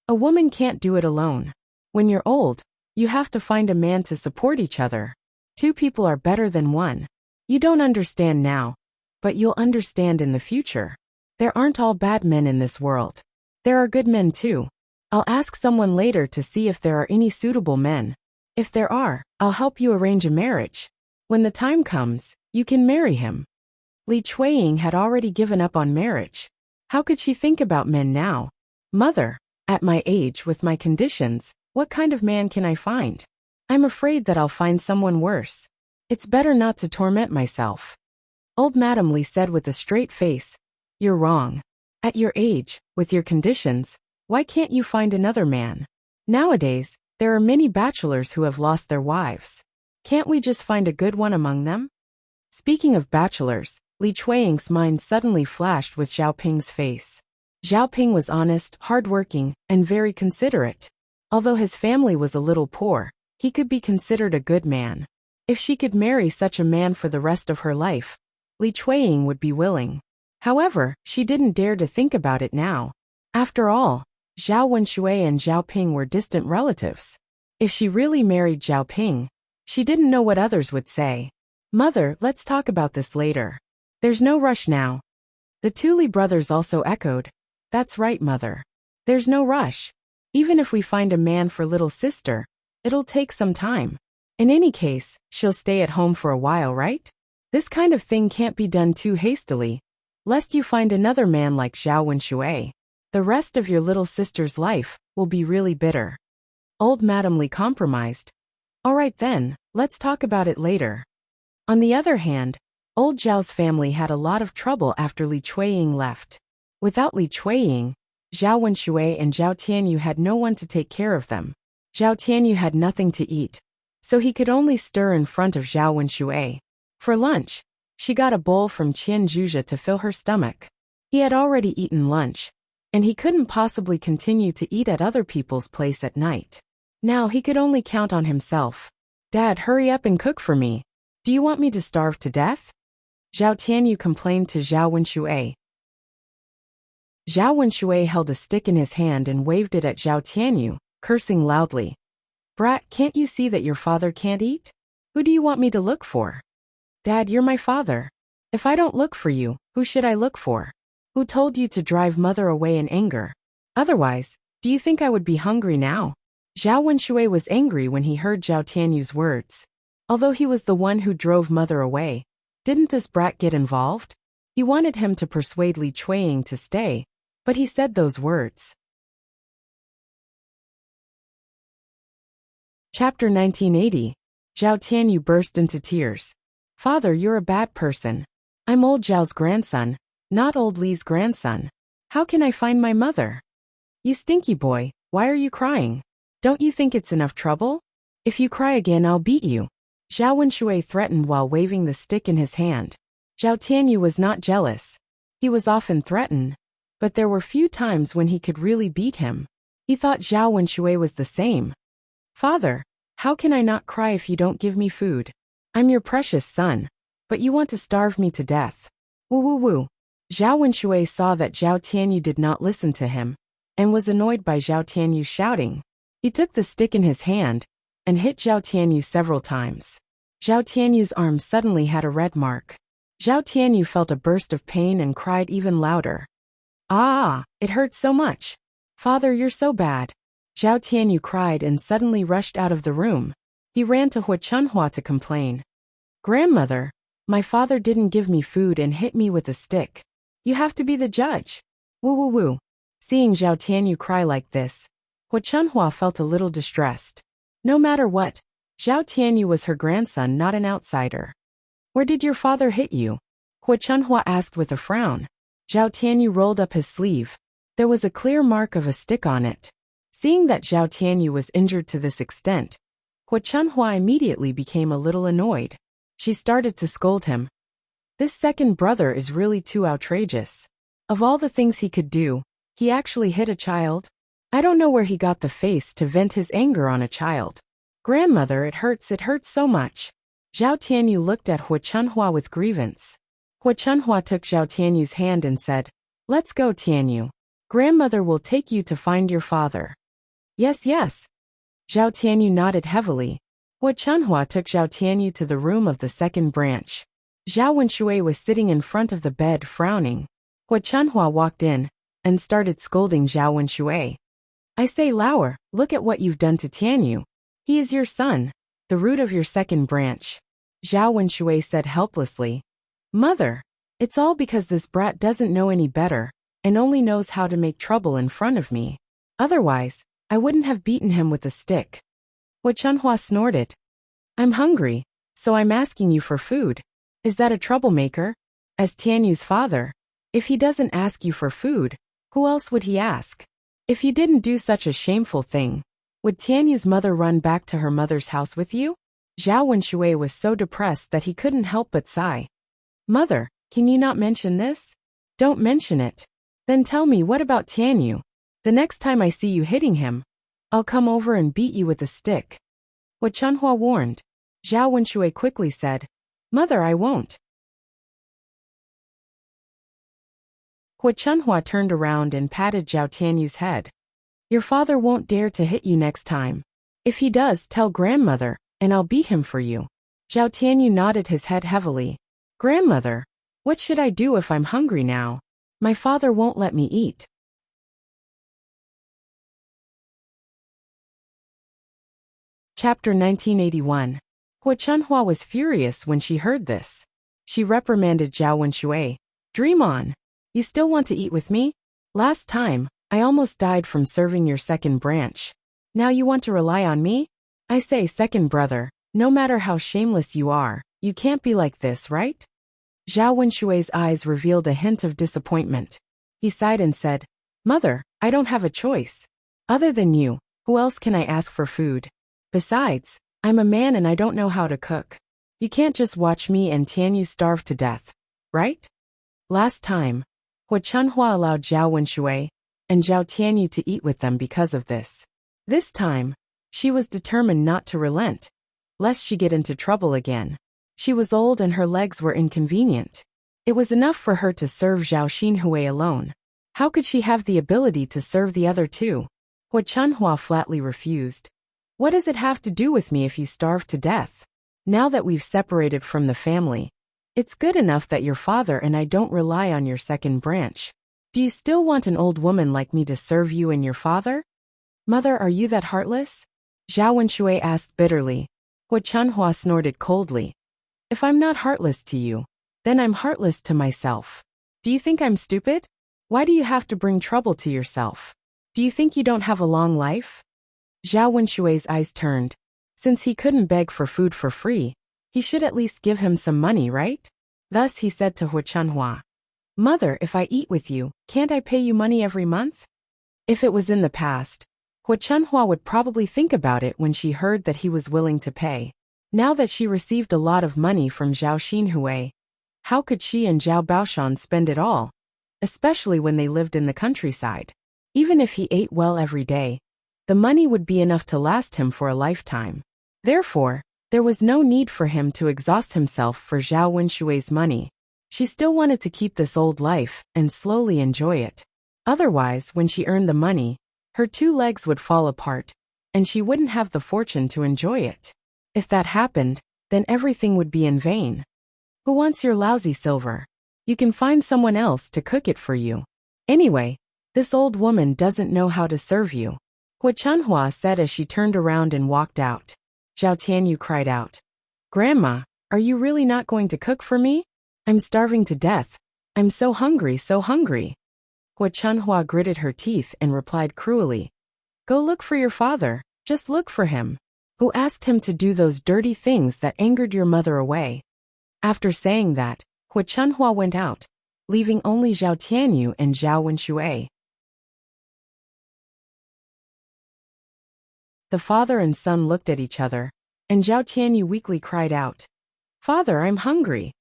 "A woman can't do it alone. When you're old, you have to find a man to support each other. Two people are better than one. You don't understand now, but you'll understand in the future. There aren't all bad men in this world. There are good men too. I'll ask someone later to see if there are any suitable men. If there are, I'll help you arrange a marriage. When the time comes, you can marry him. Li Chuiying had already given up on marriage. How could she think about men now? Mother, at my age with my conditions, what kind of man can I find? I'm afraid that I'll find someone worse. It's better not to torment myself. Old Madam Li said with a straight face, You're wrong. At your age, with your conditions, why can't you find another man? Nowadays, there are many bachelors who have lost their wives. Can't we just find a good one among them? Speaking of bachelors, Li Chuiying's mind suddenly flashed with Zhao Ping's face. Zhao Ping was honest, hardworking, and very considerate. Although his family was a little poor, he could be considered a good man. If she could marry such a man for the rest of her life, Li Chuiying would be willing. However, she didn't dare to think about it now. After all, Zhao Wenshui and Zhao Ping were distant relatives. If she really married Zhao Ping, she didn't know what others would say. Mother, let's talk about this later. There's no rush now. The two Li brothers also echoed, That's right, Mother. There's no rush. Even if we find a man for little sister, it'll take some time. In any case, she'll stay at home for a while, right? This kind of thing can't be done too hastily, lest you find another man like Zhao Wenshui. The rest of your little sister's life will be really bitter. Old Madam Li compromised. All right then, let's talk about it later. On the other hand, old Zhao's family had a lot of trouble after Li Chuiying left. Without Li Chuiying, Zhao Wenshui and Zhao Tianyu had no one to take care of them. Zhao Tianyu had nothing to eat, so he could only stir in front of Zhao Wenshui. For lunch, she got a bowl from Qian Zhuzhe to fill her stomach. He had already eaten lunch, and he couldn't possibly continue to eat at other people's place at night. Now he could only count on himself. Dad, hurry up and cook for me. Do you want me to starve to death? Zhao Tianyu complained to Zhao Wenshui. Zhao Wenshui held a stick in his hand and waved it at Zhao Tianyu, cursing loudly. Brat, can't you see that your father can't eat? Who do you want me to look for? Dad, you're my father. If I don't look for you, who should I look for? Who told you to drive mother away in anger? Otherwise, do you think I would be hungry now? Zhao Wenshui was angry when he heard Zhao Tianyu's words. Although he was the one who drove mother away, didn't this brat get involved? He wanted him to persuade Li Chuiying to stay, but he said those words. Chapter 1980. Zhao Tianyu burst into tears. Father, you're a bad person. I'm old Zhao's grandson, not old Li's grandson. How can I find my mother? You stinky boy, why are you crying? Don't you think it's enough trouble? If you cry again, I'll beat you. Zhao Wenshui threatened while waving the stick in his hand. Zhao Tianyu was not jealous. He was often threatened, but there were few times when he could really beat him. He thought Zhao Wenshui was the same. Father, how can I not cry if you don't give me food? I'm your precious son, but you want to starve me to death. Woo woo woo. Zhao Wenshui saw that Zhao Tianyu did not listen to him, and was annoyed by Zhao Tianyu shouting. He took the stick in his hand, and hit Zhao Tianyu several times. Zhao Tianyu's arm suddenly had a red mark. Zhao Tianyu felt a burst of pain and cried even louder. Ah, it hurts so much. Father, you're so bad. Zhao Tianyu cried and suddenly rushed out of the room. He ran to Hua Chunhua to complain. Grandmother, my father didn't give me food and hit me with a stick. You have to be the judge. Woo woo woo. Seeing Zhao Tianyu cry like this, Hua Chunhua felt a little distressed. No matter what, Zhao Tianyu was her grandson, not an outsider. Where did your father hit you? Hua Chunhua asked with a frown. Zhao Tianyu rolled up his sleeve. There was a clear mark of a stick on it. Seeing that Zhao Tianyu was injured to this extent, Hua Chunhua immediately became a little annoyed. She started to scold him. This second brother is really too outrageous. Of all the things he could do, he actually hit a child? I don't know where he got the face to vent his anger on a child. Grandmother, it hurts so much. Zhao Tianyu looked at Hua Chunhua with grievance. Hua Chunhua took Zhao Tianyu's hand and said, Let's go, Tianyu. Grandmother will take you to find your father. Yes, yes. Zhao Tianyu nodded heavily. Hua Chunhua took Zhao Tianyu to the room of the second branch. Zhao Wenshui was sitting in front of the bed frowning. Hua Chunhua walked in and started scolding Zhao Wenshui. I say, Lauer, look at what you've done to Tianyu. He is your son, the root of your second branch. Zhao Wenshui said helplessly. Mother, it's all because this brat doesn't know any better, and only knows how to make trouble in front of me. Otherwise, I wouldn't have beaten him with a stick. Hua Chunhua snorted. I'm hungry, so I'm asking you for food. Is that a troublemaker? As Tianyu's father, if he doesn't ask you for food, who else would he ask? If you didn't do such a shameful thing, would Tianyu's mother run back to her mother's house with you? Zhao Wenshui was so depressed that he couldn't help but sigh. Mother, can you not mention this? Don't mention it. Then tell me, what about Tianyu? The next time I see you hitting him, I'll come over and beat you with a stick. Hua Chunhua warned. Zhao Wenshui quickly said, Mother, I won't. Hua Chunhua turned around and patted Zhao Tianyu's head. Your father won't dare to hit you next time. If he does, tell grandmother, and I'll beat him for you. Zhao Tianyu nodded his head heavily. Grandmother, what should I do if I'm hungry now? My father won't let me eat. Chapter 1981. Hua Chunhua was furious when she heard this. She reprimanded Zhao Wenshui. Dream on. You still want to eat with me? Last time, I almost died from serving your second branch. Now you want to rely on me? I say, second brother, no matter how shameless you are, you can't be like this, right? Zhao Wenshui's eyes revealed a hint of disappointment. He sighed and said, Mother, I don't have a choice. Other than you, who else can I ask for food? Besides, I'm a man and I don't know how to cook. You can't just watch me and Tianyu starve to death, right? Last time, Hua Chunhua allowed Zhao Wenshui and Zhao Tianyu to eat with them because of this. This time, she was determined not to relent, lest she get into trouble again. She was old and her legs were inconvenient. It was enough for her to serve Zhao Xinhui alone. How could she have the ability to serve the other two? Hua Chunhua flatly refused. What does it have to do with me if you starve to death? Now that we've separated from the family, it's good enough that your father and I don't rely on your second branch. Do you still want an old woman like me to serve you and your father? Mother, are you that heartless? Zhao Wenshui asked bitterly. Hua Chunhua snorted coldly. If I'm not heartless to you, then I'm heartless to myself. Do you think I'm stupid? Why do you have to bring trouble to yourself? Do you think you don't have a long life? Zhao Wenshui's eyes turned. Since he couldn't beg for food for free, he should at least give him some money, right? Thus he said to Hua Chunhua, Mother, if I eat with you, can't I pay you money every month? If it was in the past, Hua Chunhua would probably think about it when she heard that he was willing to pay. Now that she received a lot of money from Zhao Xinhui, how could she and Zhao Baoshan spend it all? Especially when they lived in the countryside. Even if he ate well every day, the money would be enough to last him for a lifetime. Therefore, there was no need for him to exhaust himself for Zhao Wenshui's money. She still wanted to keep this old life and slowly enjoy it. Otherwise, when she earned the money, her two legs would fall apart, and she wouldn't have the fortune to enjoy it. If that happened, then everything would be in vain. Who wants your lousy silver? You can find someone else to cook it for you. Anyway, this old woman doesn't know how to serve you. Hua Chunhua said as she turned around and walked out. Zhao Tianyu cried out. Grandma, are you really not going to cook for me? I'm starving to death. I'm so hungry, so hungry. Hua Chunhua gritted her teeth and replied cruelly. Go look for your father, just look for him. Who asked him to do those dirty things that angered your mother away? After saying that, Hua Chunhua went out, leaving only Zhao Tianyu and Zhao Wenshui. The father and son looked at each other, and Zhao Tianyu weakly cried out, Father, I'm hungry.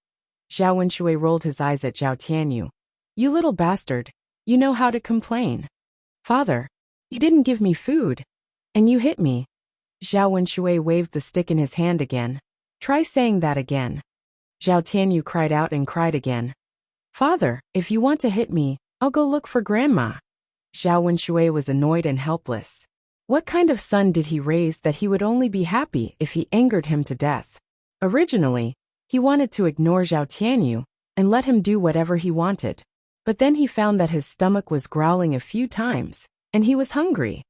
Zhao Wenshui rolled his eyes at Zhao Tianyu. You little bastard, you know how to complain. Father, you didn't give me food, and you hit me. Zhao Wenshui waved the stick in his hand again. Try saying that again. Zhao Tianyu cried out and cried again. Father, if you want to hit me, I'll go look for Grandma. Zhao Wenshui was annoyed and helpless. What kind of son did he raise that he would only be happy if he angered him to death? Originally, he wanted to ignore Zhao Tianyu and let him do whatever he wanted. But then he found that his stomach was growling a few times, and he was hungry.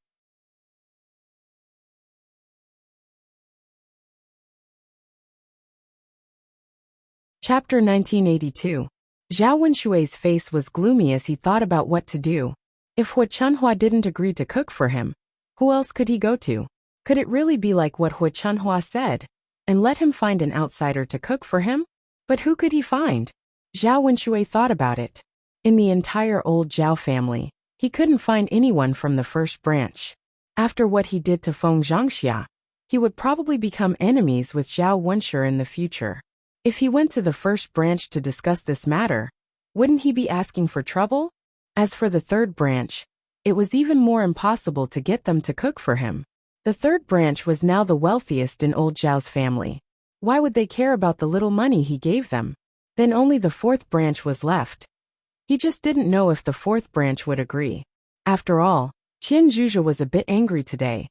Chapter 1982. Zhao Wenshui's face was gloomy as he thought about what to do. If Hu Chunhua didn't agree to cook for him, who else could he go to? Could it really be like what Hu Chunhua said, and let him find an outsider to cook for him? But who could he find? Zhao Wenshui thought about it. In the entire old Zhao family, he couldn't find anyone from the first branch. After what he did to Feng Zhangxia, he would probably become enemies with Zhao Wenshu in the future. If he went to the first branch to discuss this matter, wouldn't he be asking for trouble? As for the third branch, it was even more impossible to get them to cook for him. The third branch was now the wealthiest in old Zhao's family. Why would they care about the little money he gave them? Then only the fourth branch was left. He just didn't know if the fourth branch would agree. After all, Qian Zhuzhe was a bit angry today.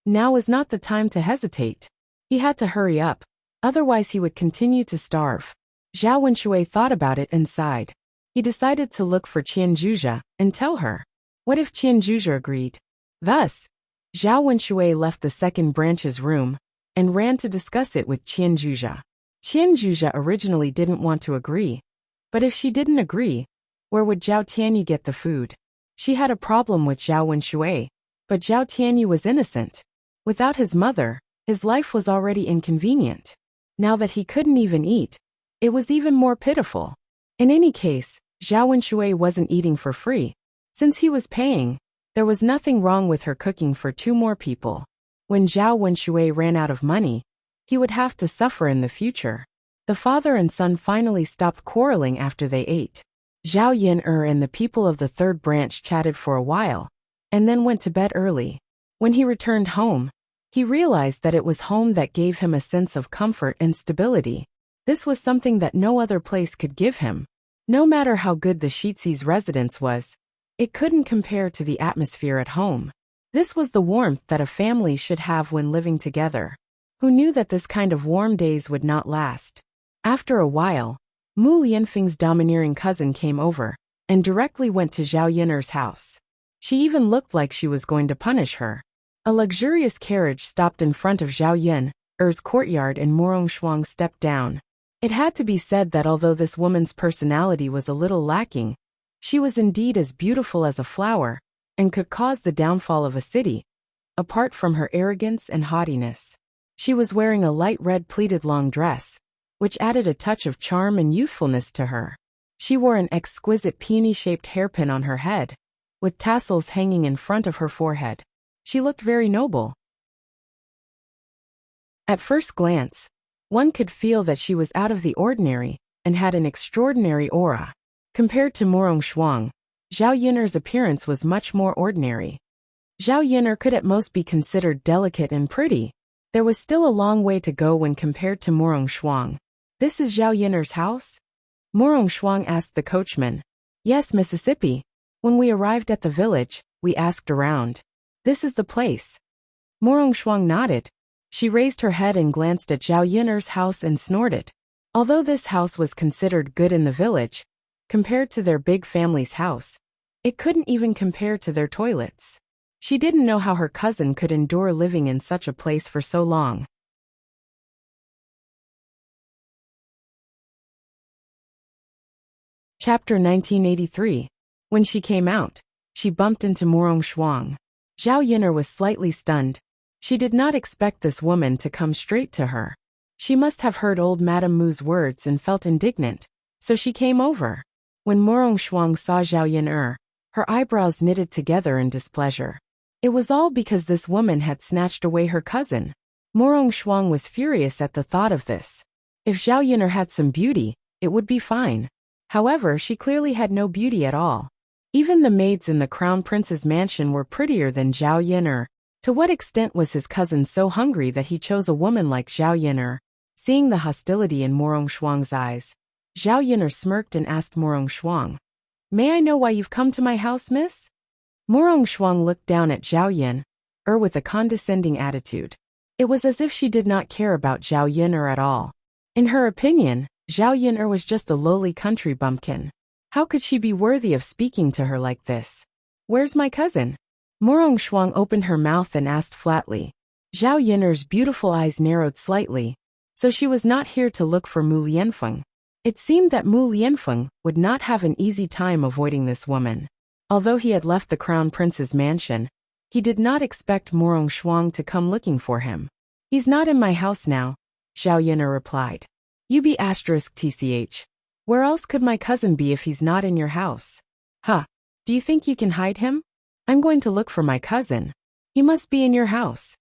Now was not the time to hesitate. He had to hurry up, otherwise he would continue to starve. Zhao Wenshui thought about it and sighed. He decided to look for Qian Zhuzhe and tell her. What if Qian Zhuzhe agreed? Thus, Zhao Wenshui left the second branch's room and ran to discuss it with Qian Zhuzhe. Qian Zhuzhe originally didn't want to agree, but if she didn't agree, where would Zhao Tianyu get the food? She had a problem with Zhao Wenshui, but Zhao Tianyu was innocent. Without his mother, his life was already inconvenient. Now that he couldn't even eat, it was even more pitiful. In any case, Zhao Wenshui wasn't eating for free. Since he was paying, there was nothing wrong with her cooking for 2 more people. When Zhao Wenshui ran out of money, he would have to suffer in the future. The father and son finally stopped quarreling after they ate. Zhao Yin and the people of the third branch chatted for a while, and then went to bed early. When he returned home, he realized that it was home that gave him a sense of comfort and stability. This was something that no other place could give him. No matter how good the Shizi's residence was, it couldn't compare to the atmosphere at home. This was the warmth that a family should have when living together. Who knew that this kind of warm days would not last? After a while, Mu Lianfeng's domineering cousin came over and directly went to Zhao Yin'er's house. She even looked like she was going to punish her. A luxurious carriage stopped in front of Zhao Yin'er's courtyard and Morong Shuang stepped down. It had to be said that although this woman's personality was a little lacking, she was indeed as beautiful as a flower and could cause the downfall of a city, apart from her arrogance and haughtiness. She was wearing a light red pleated long dress, which added a touch of charm and youthfulness to her. She wore an exquisite peony-shaped hairpin on her head, with tassels hanging in front of her forehead. She looked very noble. At first glance, one could feel that she was out of the ordinary and had an extraordinary aura. Compared to Morong Shuang, Zhao Yin'er's appearance was much more ordinary. Zhao Yin'er could at most be considered delicate and pretty. There was still a long way to go when compared to Morong Shuang. This is Zhao Yin'er's house? Morong Shuang asked the coachman. Yes, Mississippi. When we arrived at the village, we asked around. This is the place. Morong Shuang nodded. She raised her head and glanced at Zhao Yin'er's house and snorted. Although this house was considered good in the village, compared to their big family's house, it couldn't even compare to their toilets. She didn't know how her cousin could endure living in such a place for so long. Chapter 1983. When she came out, she bumped into Morong Shuang. Zhao Yin'er was slightly stunned. She did not expect this woman to come straight to her. She must have heard old Madame Mu's words and felt indignant, so she came over. When Morong Shuang saw Zhao Yin'er, her eyebrows knitted together in displeasure. It was all because this woman had snatched away her cousin. Morong Shuang was furious at the thought of this. If Zhao Yin'er had some beauty, it would be fine. However, she clearly had no beauty at all. Even the maids in the crown prince's mansion were prettier than Zhao Yin'er. To what extent was his cousin so hungry that he chose a woman like Zhao Yin'er? Seeing the hostility in Morong Shuang's eyes, Zhao Yin'er smirked and asked Morong Shuang, "May I know why you've come to my house, miss?" Morong Shuang looked down at Zhao Yin'er with a condescending attitude. It was as if she did not care about Zhao Yin'er at all. In her opinion, Zhao Yin'er was just a lowly country bumpkin. How could she be worthy of speaking to her like this? "Where's my cousin?" Morong Shuang opened her mouth and asked flatly. Zhao Yin'er's beautiful eyes narrowed slightly. So she was not here to look for Mu Lianfeng. It seemed that Mu Lianfeng would not have an easy time avoiding this woman. Although he had left the crown prince's mansion, he did not expect Morong Shuang to come looking for him. He's not in my house now, Zhao Yin'er replied. You be *tch. Where else could my cousin be if he's not in your house? Huh. Do you think you can hide him? I'm going to look for my cousin. He must be in your house.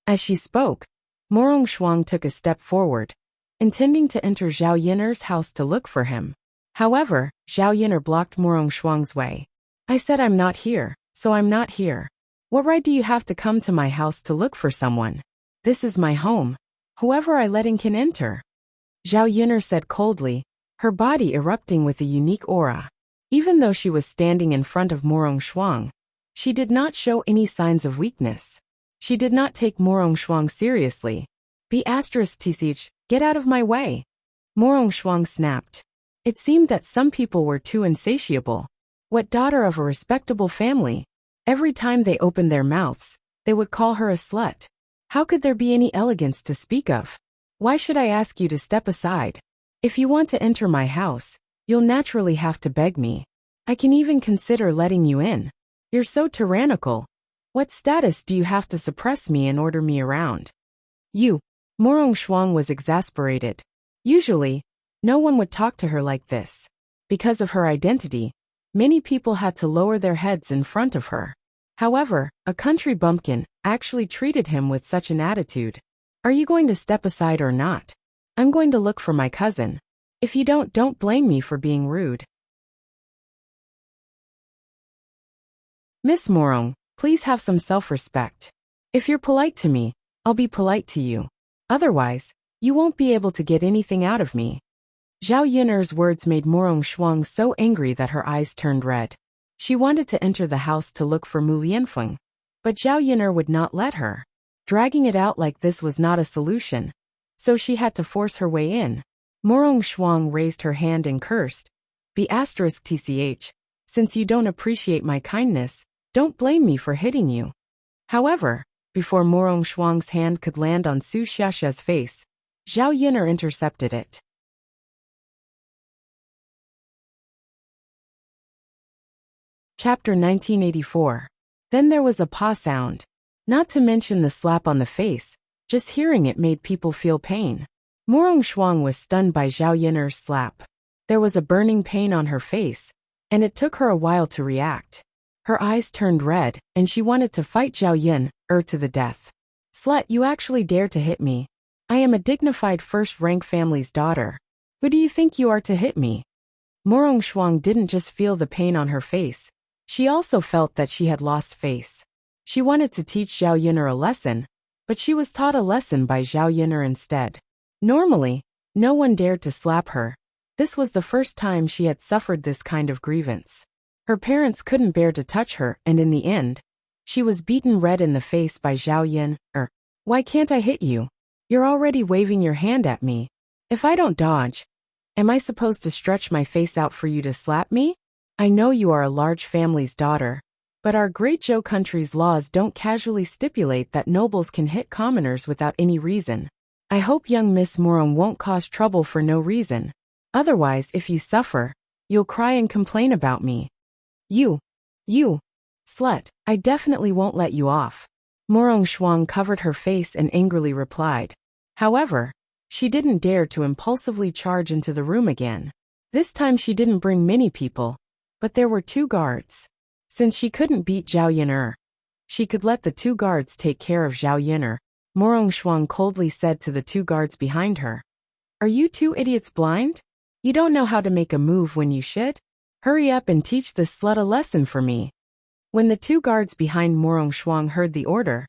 As she spoke, Morong Shuang took a step forward, intending to enter Zhao Yin'er's house to look for him. However, Zhao Yin'er blocked Morong Shuang's way. I said I'm not here, so I'm not here. What right do you have to come to my house to look for someone? This is my home. Whoever I let in can enter. Zhao Yin'er said coldly, her body erupting with a unique aura. Even though she was standing in front of Morong Shuang, she did not show any signs of weakness. She did not take Morong Shuang seriously. Be *tch, get out of my way. Morong Shuang snapped. It seemed that some people were too insatiable. What daughter of a respectable family? Every time they opened their mouths, they would call her a slut. How could there be any elegance to speak of? Why should I ask you to step aside? If you want to enter my house, you'll naturally have to beg me. I can even consider letting you in. You're so tyrannical. What status do you have to suppress me and order me around? You. Morong Shuang was exasperated. Usually, no one would talk to her like this. Because of her identity, many people had to lower their heads in front of her. However, a country bumpkin actually treated him with such an attitude. Are you going to step aside or not? I'm going to look for my cousin. If you don't blame me for being rude. Miss Morong, please have some self-respect. If you're polite to me, I'll be polite to you. Otherwise, you won't be able to get anything out of me. Zhao Yin'er's words made Morong Shuang so angry that her eyes turned red. She wanted to enter the house to look for Mu Lianfeng, but Zhao Yin'er would not let her. Dragging it out like this was not a solution, so she had to force her way in. Morong Shuang raised her hand and cursed. Be *tch, since you don't appreciate my kindness, don't blame me for hitting you. However, before Morong Shuang's hand could land on Su Xiaxia's face, Zhao Yin'er intercepted it. Chapter 1984. Then there was a paw sound. Not to mention the slap on the face, just hearing it made people feel pain. Morong Shuang was stunned by Zhao Yin'er's slap. There was a burning pain on her face, and it took her a while to react. Her eyes turned red, and she wanted to fight Zhao Yin'er to the death. Slut, you actually dare to hit me. I am a dignified first-rank family's daughter. Who do you think you are to hit me? Morong Shuang didn't just feel the pain on her face. She also felt that she had lost face. She wanted to teach Zhao Yin'er a lesson, but she was taught a lesson by Zhao Yin'er instead. Normally, no one dared to slap her. This was the first time she had suffered this kind of grievance. Her parents couldn't bear to touch her, and in the end, she was beaten red in the face by Zhao Yin'er. Why can't I hit you? You're already waving your hand at me. If I don't dodge, am I supposed to stretch my face out for you to slap me? I know you are a large family's daughter, but our great Zhou country's laws don't casually stipulate that nobles can hit commoners without any reason. I hope young Miss Morong won't cause trouble for no reason. Otherwise, if you suffer, you'll cry and complain about me. You, slut, I definitely won't let you off. Morong Shuang covered her face and angrily replied. However, she didn't dare to impulsively charge into the room again. This time she didn't bring many people, but there were 2 guards. Since she couldn't beat Zhao Yin'er, she could let the 2 guards take care of Zhao Yin'er. Morong Shuang coldly said to the 2 guards behind her. Are you 2 idiots blind? You don't know how to make a move when you should? Hurry up and teach this slut a lesson for me. When the 2 guards behind Morong Shuang heard the order,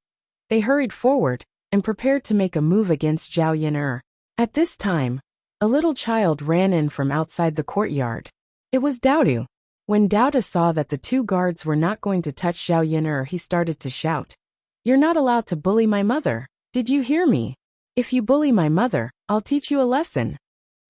they hurried forward and prepared to make a move against Zhao Yin'er. At this time, a little child ran in from outside the courtyard. It was Daodu. When Daodu saw that the 2 guards were not going to touch Zhao Yin'er, he started to shout. You're not allowed to bully my mother. Did you hear me? If you bully my mother, I'll teach you a lesson.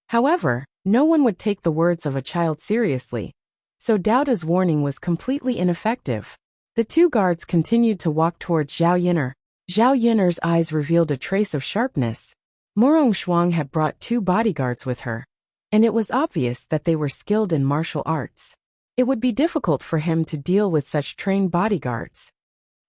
However, no one would take the words of a child seriously, so Daoda's warning was completely ineffective. The 2 guards continued to walk towards Zhao Yin'er. Zhao Yin'er's eyes revealed a trace of sharpness. Morong Shuang had brought 2 bodyguards with her, and it was obvious that they were skilled in martial arts. It would be difficult for him to deal with such trained bodyguards.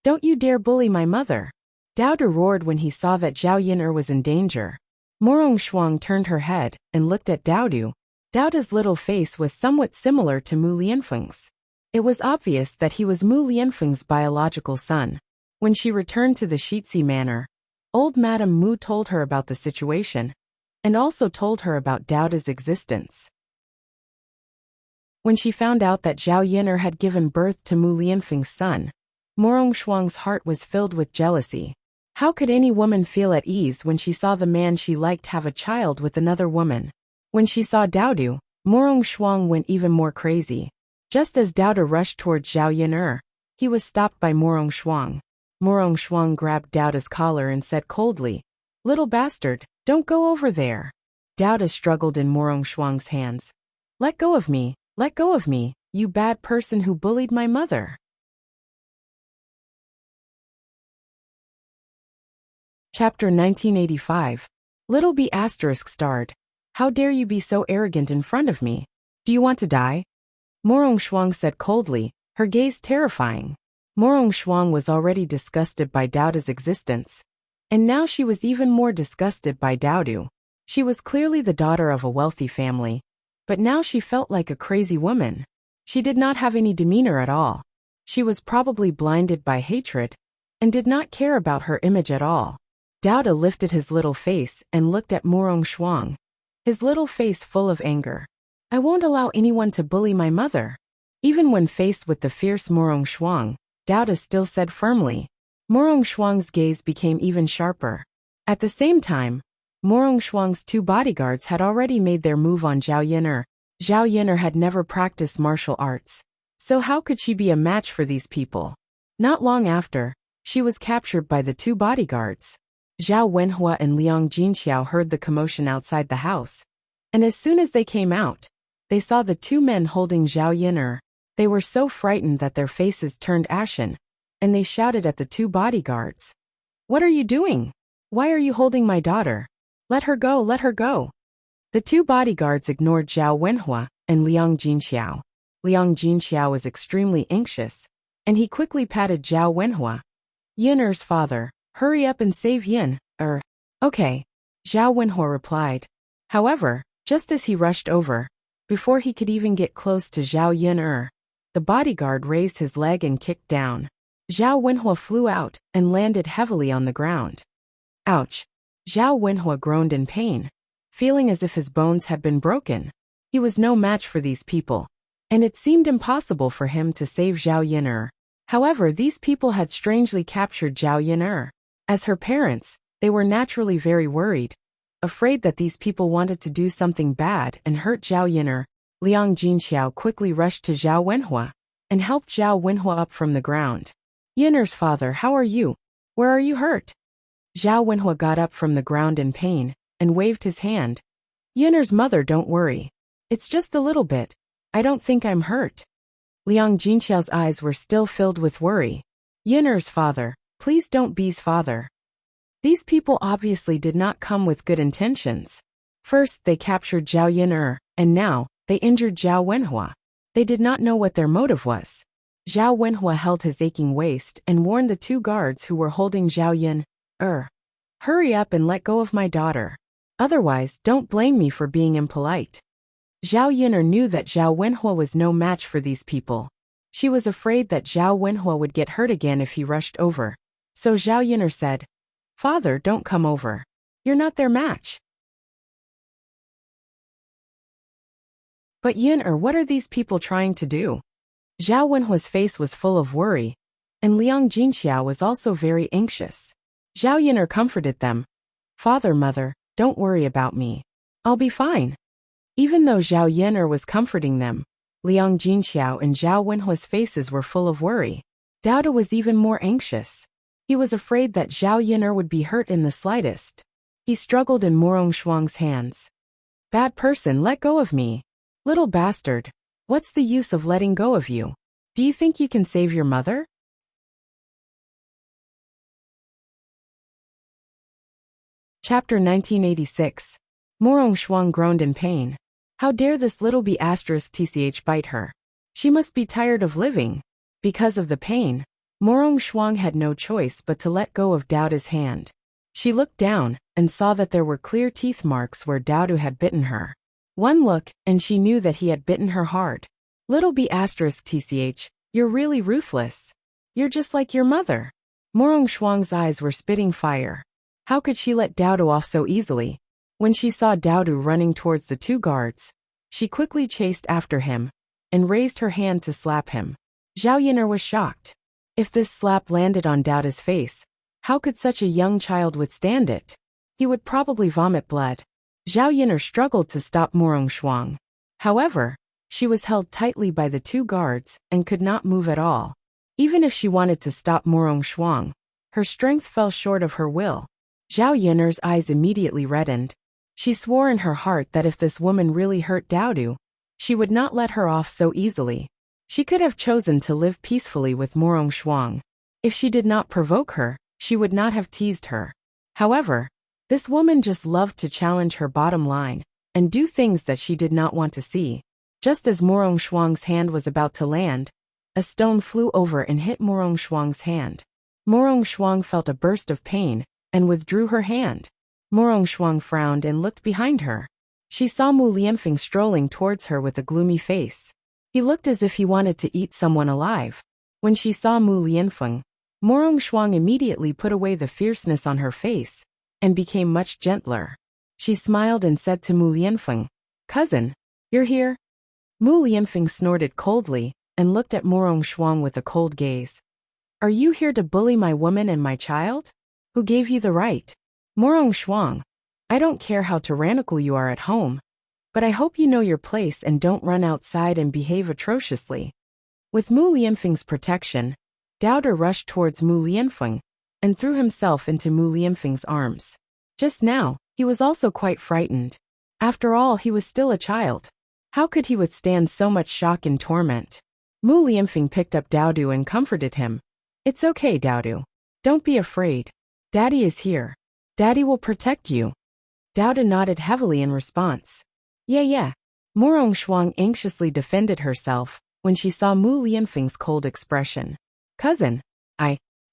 "Don't you dare bully my mother!" Dao De roared when he saw that Zhao Yin'er was in danger. Morong Shuang turned her head and looked at Dao De. Dao De's little face was somewhat similar to Mu Lianfeng's. It was obvious that he was Mu Lianfeng's biological son. When she returned to the Shitzi manor, old Madame Mu told her about the situation, and also told her about Dao De's existence. When she found out that Zhao Yin'er had given birth to Mu Lianfeng's son, Morong Shuang's heart was filled with jealousy. How could any woman feel at ease when she saw the man she liked have a child with another woman? When she saw Dao De, Morong Shuang went even more crazy. Just as Dao De rushed toward Zhao Yin'er, he was stopped by Morong Shuang. Morong Shuang grabbed Dao De's collar and said coldly, "Little bastard, don't go over there." Dao De struggled in Morong Shuang's hands. Let go of me, you bad person who bullied my mother." Chapter 1985. Little B** starred. "How dare you be so arrogant in front of me? Do you want to die?" Morong Shuang said coldly, her gaze terrifying. Morong Shuang was already disgusted by Dao De's existence, and now she was even more disgusted by Dao De. She was clearly the daughter of a wealthy family, but now she felt like a crazy woman. She did not have any demeanor at all. She was probably blinded by hatred, and did not care about her image at all. Dao De lifted his little face and looked at Morong Shuang, his little face full of anger. "I won't allow anyone to bully my mother." Even when faced with the fierce Morong Shuang, Dao De still said firmly. Morong Shuang's gaze became even sharper. At the same time, Morong Shuang's two bodyguards had already made their move on Zhao Yin'er. Zhao Yin'er had never practiced martial arts, so how could she be a match for these people? Not long after, she was captured by the two bodyguards. Zhao Wenhua and Liang Jinxiao heard the commotion outside the house, and as soon as they came out, they saw the two men holding Zhao Yin'er. They were so frightened that their faces turned ashen, and they shouted at the two bodyguards. "What are you doing? Why are you holding my daughter? Let her go, let her go." The two bodyguards ignored Zhao Wenhua and Liang Jinxiao. Liang Jinxiao was extremely anxious, and he quickly patted Zhao Wenhua. "Yin'er's father, hurry up and save Yin, Okay," Zhao Wenhua replied. However, just as he rushed over, before he could even get close to Zhao Yin'er, the bodyguard raised his leg and kicked down. Zhao Wenhua flew out and landed heavily on the ground. Ouch! Zhao Wenhua groaned in pain, feeling as if his bones had been broken. He was no match for these people, and it seemed impossible for him to save Zhao Yin'er. However, these people had strangely captured Zhao Yin'er. As her parents, they were naturally very worried, afraid that these people wanted to do something bad and hurt Zhao Yin'er. Liang Jinxiao quickly rushed to Zhao Wenhua and helped Zhao Wenhua up from the ground. "Yin'er's father, how are you? Where are you hurt?" Zhao Wenhua got up from the ground in pain and waved his hand. "Yin'er's mother, don't worry. It's just a little bit. I don't think I'm hurt." Liang Jinxiao's eyes were still filled with worry. "Yin'er's father, please don't be's father." These people obviously did not come with good intentions. First they captured Zhao Yin'er, and now they injured Zhao Wenhua. They did not know what their motive was. Zhao Wenhua held his aching waist and warned the two guards who were holding Zhao Yin'er, "Hurry up and let go of my daughter. Otherwise, don't blame me for being impolite." Zhao Yin'er knew that Zhao Wenhua was no match for these people. She was afraid that Zhao Wenhua would get hurt again if he rushed over. So Zhao Yin'er said, "Father, don't come over. You're not their match." "But Yin'er, what are these people trying to do?" Zhao Wenhua's face was full of worry, and Liang Jinxiao was also very anxious. Zhao Yin'er comforted them. "Father, mother, don't worry about me. I'll be fine." Even though Zhao Yin'er was comforting them, Liang Jinxiao and Zhao Wenhua's faces were full of worry. Dao De was even more anxious. He was afraid that Zhao Yin'er would be hurt in the slightest. He struggled in Morong Shuang's hands. "Bad person, let go of me. Little bastard, what's the use of letting go of you? Do you think you can save your mother?" Chapter 1986. Morong Shuang groaned in pain. How dare this little bee asterisk tch bite her? She must be tired of living. Because of the pain, Morong Shuang had no choice but to let go of Daodu's hand. She looked down and saw that there were clear teeth marks where Daodu had bitten her. One look, and she knew that he had bitten her hard. Little bee asterisk tch, you're really ruthless. You're just like your mother. Morong Shuang's eyes were spitting fire. How could she let Daodu off so easily? When she saw Daodu running towards the two guards, she quickly chased after him and raised her hand to slap him. Zhao Yin'er was shocked. If this slap landed on Daodu's face, how could such a young child withstand it? He would probably vomit blood. Zhao Yin'er struggled to stop Morong Shuang. However, she was held tightly by the two guards and could not move at all. Even if she wanted to stop Morong Shuang, her strength fell short of her will. Zhao Yin'er's eyes immediately reddened. She swore in her heart that if this woman really hurt Daodu, she would not let her off so easily. She could have chosen to live peacefully with Morong Shuang. If she did not provoke her, she would not have teased her. However, this woman just loved to challenge her bottom line and do things that she did not want to see. Just as Morong Shuang's hand was about to land, a stone flew over and hit Morong Shuang's hand. Morong Shuang felt a burst of pain and withdrew her hand. Morong Shuang frowned and looked behind her. She saw Mu Lianfeng strolling towards her with a gloomy face. He looked as if he wanted to eat someone alive. When she saw Mu Lianfeng, Morong Shuang immediately put away the fierceness on her face and became much gentler. She smiled and said to Mu Lianfeng, "Cousin, you're here?" Mu Lianfeng snorted coldly and looked at Morong Shuang with a cold gaze. "Are you here to bully my woman and my child? Who gave you the right?" "Morong Shuang, I don't care how tyrannical you are at home, but I hope you know your place and don't run outside and behave atrociously." With Mu Lianfeng's protection, Daodu rushed towards Mu Lianfeng and threw himself into Mu Lianfeng's arms. Just now, he was also quite frightened. After all, he was still a child. How could he withstand so much shock and torment? Mu Lianfeng picked up Daodu and comforted him. "It's okay, Daodu. Don't be afraid. Daddy is here. Daddy will protect you." Daodu nodded heavily in response. Yeah. Morong Shuang anxiously defended herself when she saw Mu Lianfeng's cold expression. "Cousin,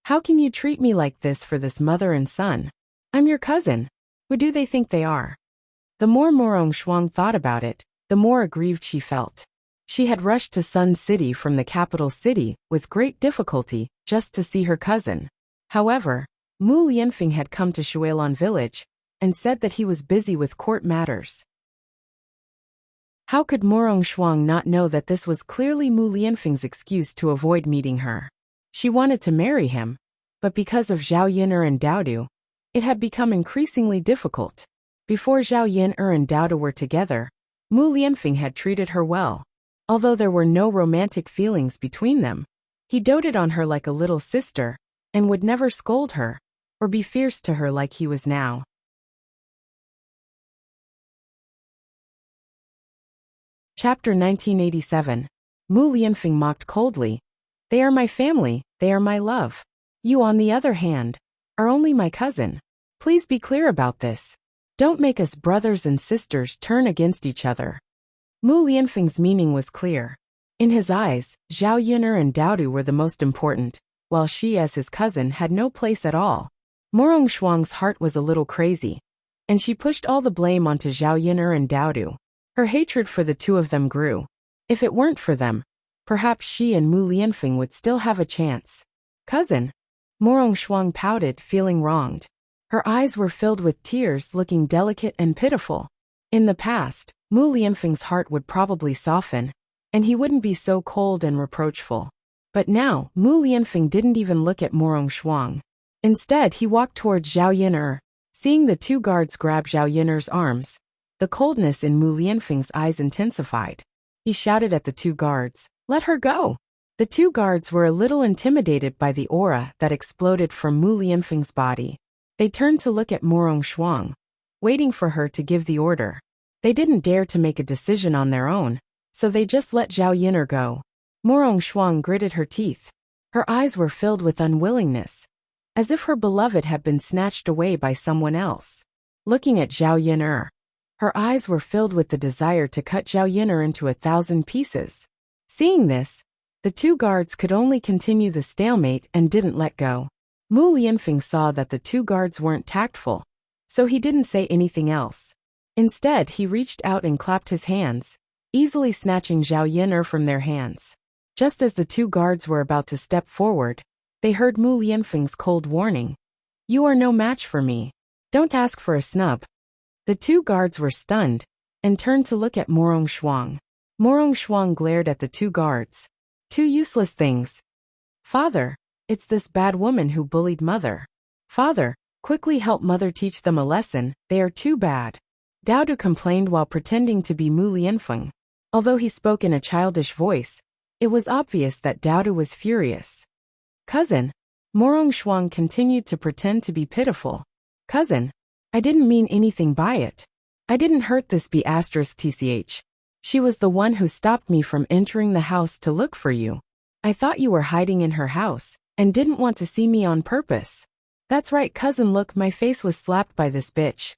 how can you treat me like this for this mother and son? I'm your cousin. Who do they think they are?" The more Morong Shuang thought about it, the more aggrieved she felt. She had rushed to Sun City from the capital city with great difficulty just to see her cousin. However, Mu Lianfeng had come to Shuilan village and said that he was busy with court matters. How could Morong Shuang not know that this was clearly Mu Lianfeng's excuse to avoid meeting her? She wanted to marry him, but because of Zhao Yin'er and Daodu, it had become increasingly difficult. Before Zhao Yin'er and Daodu were together, Mu Lianfeng had treated her well. Although there were no romantic feelings between them, he doted on her like a little sister and would never scold her or be fierce to her like he was now. Chapter 1987. Mu Lianfeng mocked coldly. "They are my family, they are my love. You, on the other hand, are only my cousin. Please be clear about this. Don't make us brothers and sisters turn against each other." Mu Lianfeng's meaning was clear. In his eyes, Zhao Yin'er and Daodu were the most important, while she as his cousin had no place at all. Morong Shuang's heart was a little crazy, and she pushed all the blame onto Zhao Yin'er and Daodu. Her hatred for the two of them grew. If it weren't for them, perhaps she and Mu Lianfeng would still have a chance. "Cousin." Morong Shuang pouted, feeling wronged. Her eyes were filled with tears, looking delicate and pitiful. In the past, Mu Lianfeng's heart would probably soften, and he wouldn't be so cold and reproachful. But now, Mu Lianfeng didn't even look at Morong Shuang. Instead, he walked towards Zhao Yin'er. Seeing the two guards grab Zhao Yin'er's arms, the coldness in Mu Lianfeng's eyes intensified. He shouted at the two guards, "Let her go!" The two guards were a little intimidated by the aura that exploded from Mu Lianfeng's body. They turned to look at Morong Shuang, waiting for her to give the order. They didn't dare to make a decision on their own, so they just let Zhao Yin'er go. Morong Shuang gritted her teeth. Her eyes were filled with unwillingness, as if her beloved had been snatched away by someone else. Looking at Zhao Yin'er, Her eyes were filled with the desire to cut Zhao Yin'er into 1,000 pieces. Seeing this, the two guards could only continue the stalemate and didn't let go. Mu Lianfeng saw that the two guards weren't tactful, so he didn't say anything else. Instead, he reached out and clapped his hands, easily snatching Zhao Yin'er from their hands. Just as the two guards were about to step forward, they heard Mu Lianfeng's cold warning. "You are no match for me. Don't ask for a snub." The two guards were stunned and turned to look at Morong Shuang. Morong Shuang glared at the two guards. "Two useless things. Father, it's this bad woman who bullied Mother. Father, quickly help Mother teach them a lesson, they are too bad." Dao Du complained while pretending to be Mu Lianfeng. Although he spoke in a childish voice, it was obvious that Dao Du was furious. "Cousin." Morong Shuang continued to pretend to be pitiful. "Cousin, I didn't mean anything by it. I didn't hurt this B***tch. She was the one who stopped me from entering the house to look for you. I thought you were hiding in her house and didn't want to see me on purpose." "That's right, cousin, look, my face was slapped by this bitch."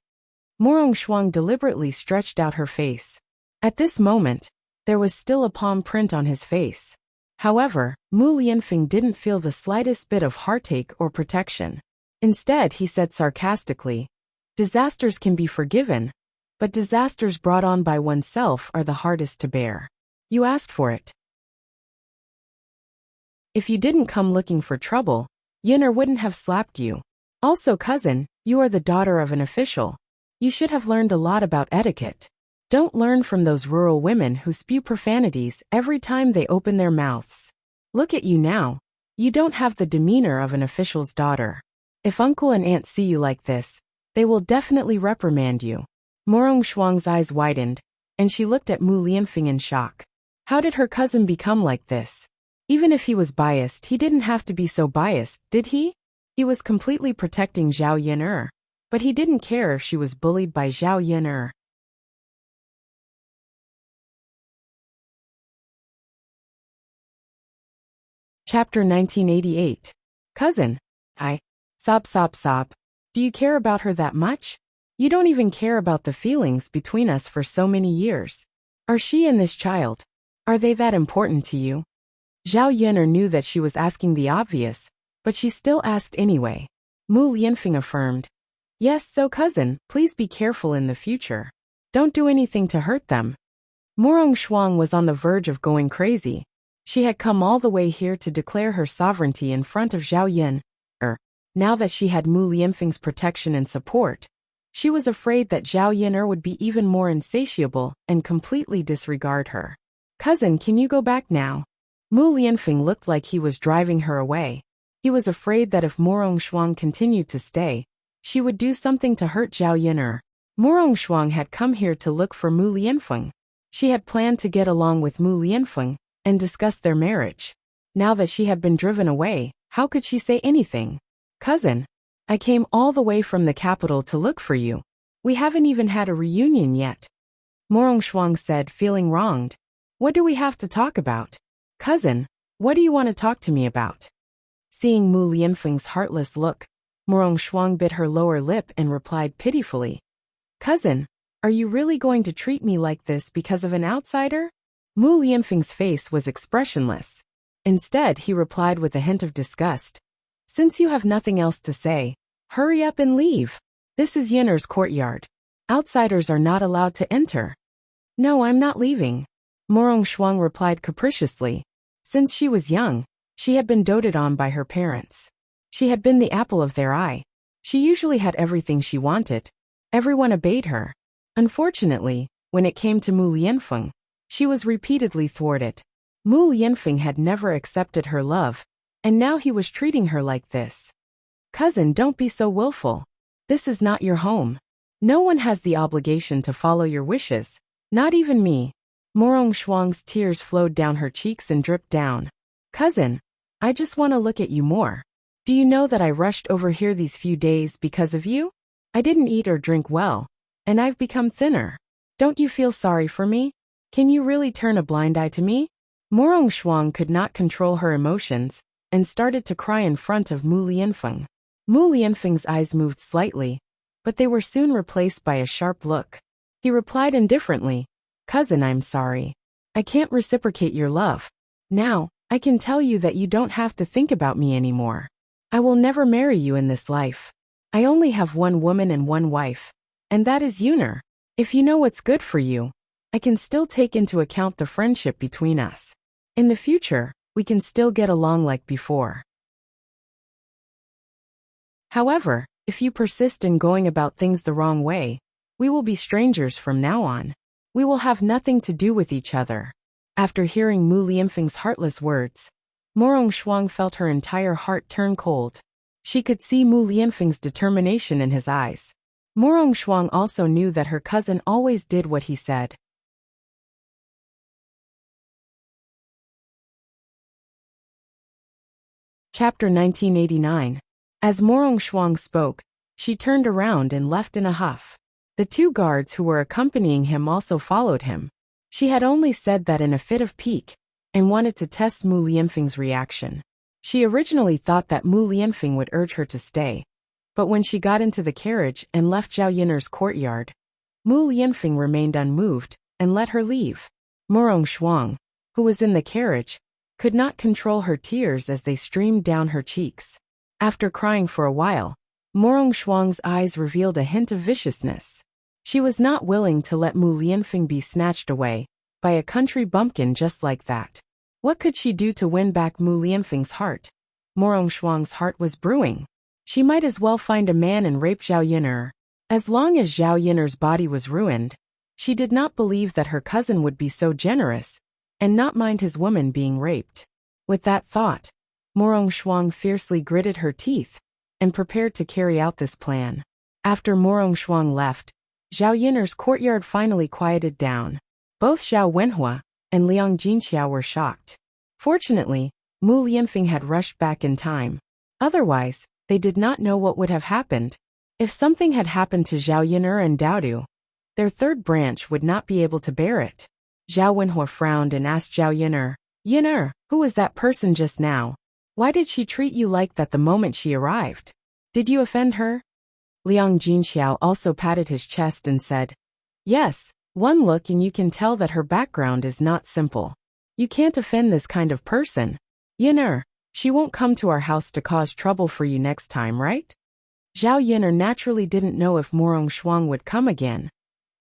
Morong Shuang deliberately stretched out her face. At this moment, there was still a palm print on his face. However, Mu Lianfeng didn't feel the slightest bit of heartache or protection. Instead, he said sarcastically, "Disasters can be forgiven, but disasters brought on by oneself are the hardest to bear. You asked for it. If you didn't come looking for trouble, Yin'er wouldn't have slapped you. Also, cousin, you are the daughter of an official. You should have learned a lot about etiquette. Don't learn from those rural women who spew profanities every time they open their mouths. Look at you now. You don't have the demeanor of an official's daughter. If uncle and aunt see you like this, they will definitely reprimand you." Morong Shuang's eyes widened, and she looked at Mu Lianfeng in shock. How did her cousin become like this? Even if he was biased, he didn't have to be so biased, did he? He was completely protecting Zhao Yin'er, but he didn't care if she was bullied by Zhao Yin'er. Chapter 1988. Cousin. Sob. Do you care about her that much? You don't even care about the feelings between us for so many years. Are she and this child? Are they that important to you? Zhao Yin'er knew that she was asking the obvious, but she still asked anyway. Mu Lianfeng affirmed. "Yes, so cousin, please be careful in the future. Don't do anything to hurt them." Morong Shuang was on the verge of going crazy. She had come all the way here to declare her sovereignty in front of Zhao Yin'er. Now that she had Mu Lianfeng's protection and support, she was afraid that Zhao Yin'er would be even more insatiable and completely disregard her. "Cousin, can you go back now?" Mu Lianfeng looked like he was driving her away. He was afraid that if Morong Shuang continued to stay, she would do something to hurt Zhao Yin'er. Morong Shuang had come here to look for Mu Lianfeng. She had planned to get along with Mu Lianfeng and discuss their marriage. Now that she had been driven away, how could she say anything? "Cousin, I came all the way from the capital to look for you. We haven't even had a reunion yet." Morong Shuang said, feeling wronged. "What do we have to talk about? Cousin, what do you want to talk to me about?" Seeing Mu Lianfeng's heartless look, Morong Shuang bit her lower lip and replied pitifully. "Cousin, are you really going to treat me like this because of an outsider?" Mu Lianfeng's face was expressionless. Instead, he replied with a hint of disgust. "Since you have nothing else to say, hurry up and leave. This is Yin'er's courtyard. Outsiders are not allowed to enter." "No, I'm not leaving," Morong Shuang replied capriciously. Since she was young, she had been doted on by her parents. She had been the apple of their eye. She usually had everything she wanted. Everyone obeyed her. Unfortunately, when it came to Mu Lianfeng, she was repeatedly thwarted. Mu Lianfeng had never accepted her love, and now he was treating her like this. "Cousin, don't be so willful. This is not your home. No one has the obligation to follow your wishes, not even me." Morong Shuang's tears flowed down her cheeks and dripped down. "Cousin, I just want to look at you more. Do you know that I rushed over here these few days because of you? I didn't eat or drink well, and I've become thinner. Don't you feel sorry for me? Can you really turn a blind eye to me?" Morong Shuang could not control her emotions and started to cry in front of Mu Lianfeng. Mu Lianfeng's eyes moved slightly, but they were soon replaced by a sharp look. He replied indifferently, "Cousin, I'm sorry. I can't reciprocate your love. Now, I can tell you that you don't have to think about me anymore. I will never marry you in this life. I only have one woman and one wife, and that is Yuner. If you know what's good for you, I can still take into account the friendship between us. In the future, we can still get along like before. However, if you persist in going about things the wrong way, we will be strangers from now on. We will have nothing to do with each other." After hearing Mu Lianfeng's heartless words, Morong Shuang felt her entire heart turn cold. She could see Mu Lianfeng's determination in his eyes. Morong Shuang also knew that her cousin always did what he said. Chapter 1989. As Morong Shuang spoke, she turned around and left in a huff. The two guards who were accompanying him also followed him. She had only said that in a fit of pique, and wanted to test Mu Lianfeng's reaction. She originally thought that Mu Lianfeng would urge her to stay, but when she got into the carriage and left Zhao Yiner's courtyard, Mu Lianfeng remained unmoved and let her leave. Morong Shuang, who was in the carriage, could not control her tears as they streamed down her cheeks. After crying for a while, Morong Shuang's eyes revealed a hint of viciousness. She was not willing to let Mu Lianfeng be snatched away by a country bumpkin just like that. What could she do to win back Mu Lianfeng's heart? Morong Shuang's heart was brewing. She might as well find a man and rape Zhao Yiner. As long as Zhao Yiner's body was ruined, she did not believe that her cousin would be so generous and not mind his woman being raped. With that thought, Morong Shuang fiercely gritted her teeth and prepared to carry out this plan. After Morong Shuang left, Zhao Yiner's courtyard finally quieted down. Both Zhao Wenhua and Liang Jinxiao were shocked. Fortunately, Mu Lianfeng had rushed back in time. Otherwise, they did not know what would have happened. If something had happened to Zhao Yiner and Daodu, their third branch would not be able to bear it. Zhao Wenhua frowned and asked Zhao Yiner, "Yiner, who was that person just now? Why did she treat you like that the moment she arrived? Did you offend her?" Liang Jinxiao also patted his chest and said, "Yes, one look and you can tell that her background is not simple. You can't offend this kind of person. Yiner, she won't come to our house to cause trouble for you next time, right?" Zhao Yiner naturally didn't know if Morong Shuang would come again,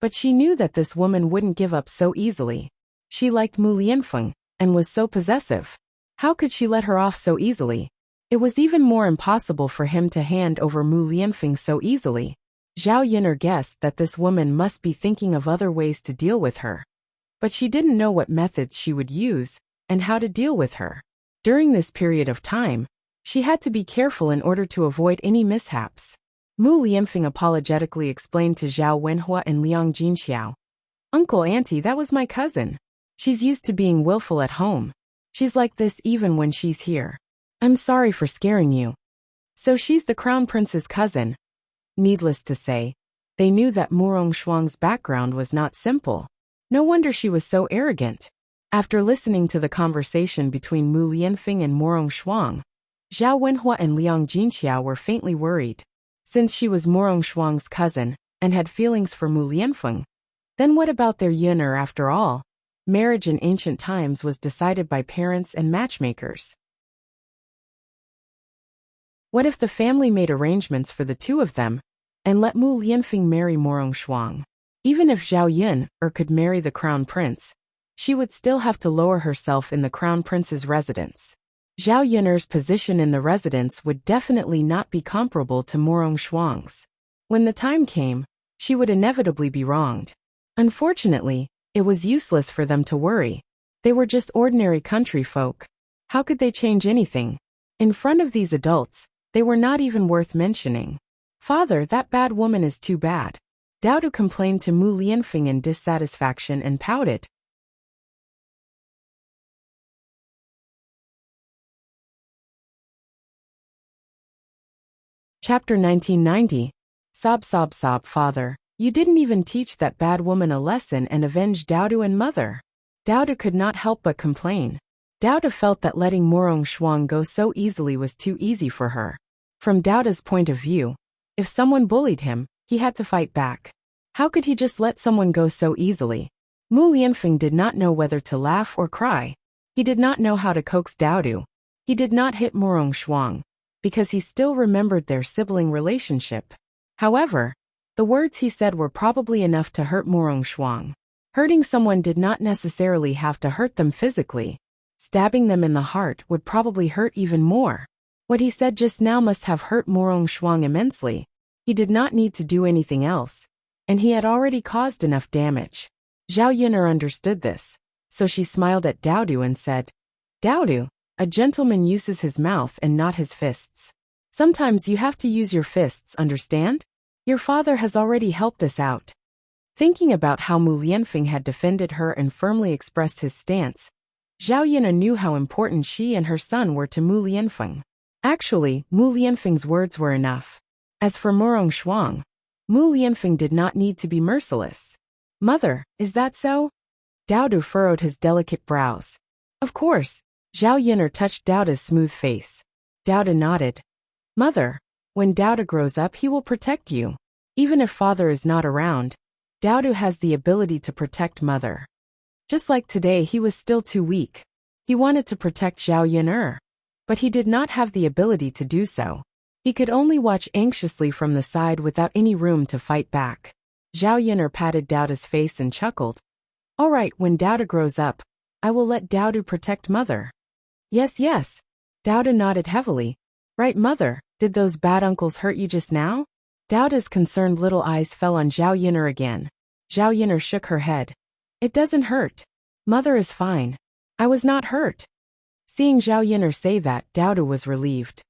but she knew that this woman wouldn't give up so easily. She liked Mu Lianfeng and was so possessive. How could she let her off so easily? It was even more impossible for him to hand over Mu Lianfeng so easily. Zhao Yiner guessed that this woman must be thinking of other ways to deal with her. But she didn't know what methods she would use and how to deal with her. During this period of time, she had to be careful in order to avoid any mishaps. Mu Lianfeng apologetically explained to Zhao Wenhua and Liang Jinxiao, "Uncle, Auntie, that was my cousin. She's used to being willful at home. She's like this even when she's here. I'm sorry for scaring you." So she's the crown prince's cousin. Needless to say, they knew that Morong Shuang's background was not simple. No wonder she was so arrogant. After listening to the conversation between Mu Lianfeng and Morong Shuang, Zhao Wenhua and Liang Jinxiao were faintly worried. Since she was Morong Shuang's cousin and had feelings for Mu Lianfeng, then what about their Yun'er after all? Marriage in ancient times was decided by parents and matchmakers. What if the family made arrangements for the two of them and let Mu Lianfeng marry Morong Shuang? Even if Zhao Yun'er could marry the crown prince, she would still have to lower herself in the crown prince's residence. Zhao Yun'er's position in the residence would definitely not be comparable to Morong Shuang's. When the time came, she would inevitably be wronged. Unfortunately, it was useless for them to worry. They were just ordinary country folk. How could they change anything? In front of these adults, they were not even worth mentioning. "Father, that bad woman is too bad." Daodu complained to Mu Lianfeng in dissatisfaction and pouted. Chapter 1990. Sob, sob, sob, father. You didn't even teach that bad woman a lesson and avenge Daodu and mother. Daodu could not help but complain. Daodu felt that letting Morong Shuang go so easily was too easy for her. From Daodu's point of view, if someone bullied him, he had to fight back. How could he just let someone go so easily? Mu Lianfeng did not know whether to laugh or cry. He did not know how to coax Daodu. He did not hit Murong Shuang, because he still remembered their sibling relationship. However, the words he said were probably enough to hurt Murong Shuang. Hurting someone did not necessarily have to hurt them physically. Stabbing them in the heart would probably hurt even more. What he said just now must have hurt Murong Shuang immensely. He did not need to do anything else, and he had already caused enough damage. Zhao Yun'er understood this, so she smiled at Daodu and said, "Daodu, a gentleman uses his mouth and not his fists. Sometimes you have to use your fists, understand? Your father has already helped us out." Thinking about how Mu Lianfeng had defended her and firmly expressed his stance, Zhao Yun'er knew how important she and her son were to Mu Lianfeng. Actually, Mu Lianfeng's words were enough. As for Murong Shuang, Mu Lianfeng did not need to be merciless. "Mother, is that so?" Daodu furrowed his delicate brows. "Of course." Zhao Yun'er touched Daoda's smooth face. Daoda nodded. "Mother, when Daoda grows up he will protect you. Even if father is not around, Daodu has the ability to protect mother." Just like today, he was still too weak. He wanted to protect Zhao Yun'er, but he did not have the ability to do so. He could only watch anxiously from the side without any room to fight back. Zhao Yun'er patted Daoda's face and chuckled. "All right, when Daoda grows up, I will let Daodu protect mother." Yes, yes. Daoda nodded heavily. "Right, mother, did those bad uncles hurt you just now?" Daoda's concerned little eyes fell on Zhao Yun'er again. Zhao Yun'er shook her head. "It doesn't hurt. Mother is fine. I was not hurt." Seeing Zhao Yun'er say that, Daoda was relieved.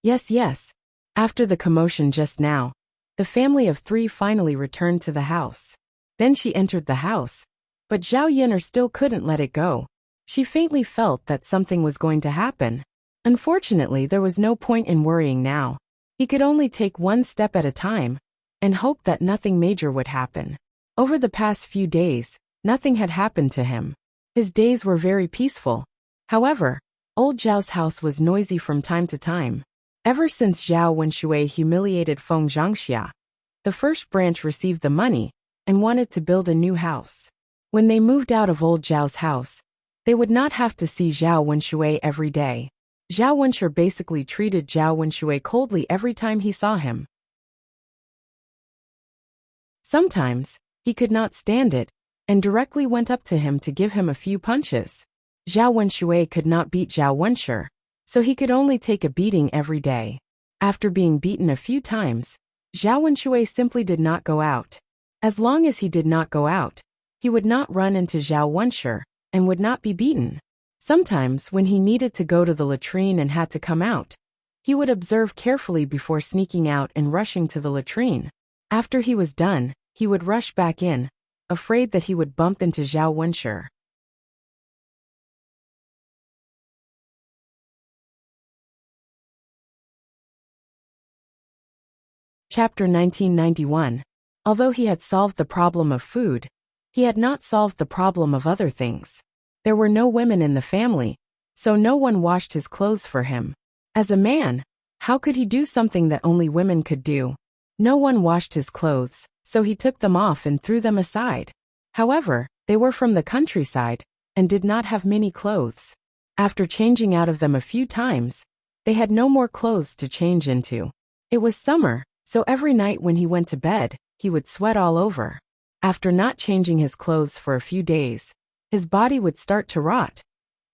Yes, yes. After the commotion just now, the family of three finally returned to the house. Then she entered the house, but Zhao Yun'er still couldn't let it go. She faintly felt that something was going to happen. Unfortunately, there was no point in worrying now. He could only take one step at a time and hope that nothing major would happen. Over the past few days, nothing had happened to him. His days were very peaceful. However, old Zhao's house was noisy from time to time. Ever since Zhao Wenshui humiliated Feng Zhangxia, the first branch received the money and wanted to build a new house. When they moved out of old Zhao's house, they would not have to see Zhao Wenshui every day. Zhao Wenshui basically treated Zhao Wenshui coldly every time he saw him. Sometimes, he could not stand it, and directly went up to him to give him a few punches. Zhao Wenshui could not beat Zhao Wenshui, so he could only take a beating every day. After being beaten a few times, Zhao Wenshui simply did not go out. As long as he did not go out, he would not run into Zhao Wenshui and would not be beaten. Sometimes, when he needed to go to the latrine and had to come out, he would observe carefully before sneaking out and rushing to the latrine. After he was done, he would rush back in, afraid that he would bump into Zhao Wenshui. Chapter 1991. Although he had solved the problem of food, he had not solved the problem of other things. There were no women in the family, so no one washed his clothes for him. As a man, how could he do something that only women could do? No one washed his clothes, so he took them off and threw them aside. However, they were from the countryside and did not have many clothes. After changing out of them a few times, they had no more clothes to change into. It was summer, so every night when he went to bed, he would sweat all over. After not changing his clothes for a few days, his body would start to rot,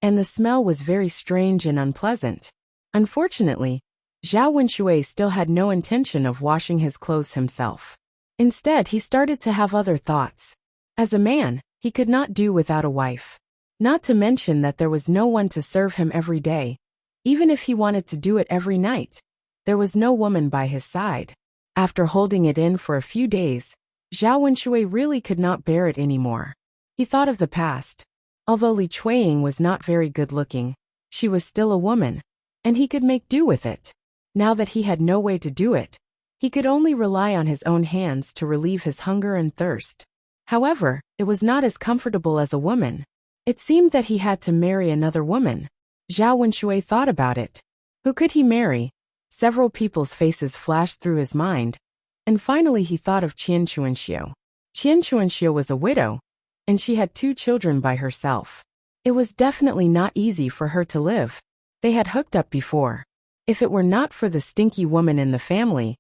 and the smell was very strange and unpleasant. Unfortunately, Zhao Wenshui still had no intention of washing his clothes himself. Instead, he started to have other thoughts. As a man, he could not do without a wife. Not to mention that there was no one to serve him every day. Even if he wanted to do it every night, there was no woman by his side. After holding it in for a few days, Zhao Wenshui really could not bear it anymore. He thought of the past. Although Li Chuiying was not very good-looking, she was still a woman, and he could make do with it. Now that he had no way to do it, he could only rely on his own hands to relieve his hunger and thirst. However, it was not as comfortable as a woman. It seemed that he had to marry another woman. Zhao Wenshui thought about it. Who could he marry? Several people's faces flashed through his mind, and finally he thought of Qian Chuanxiu. Qian Chuanxiu was a widow, and she had 2 children by herself. It was definitely not easy for her to live. They had hooked up before. If it were not for the stinky woman in the family,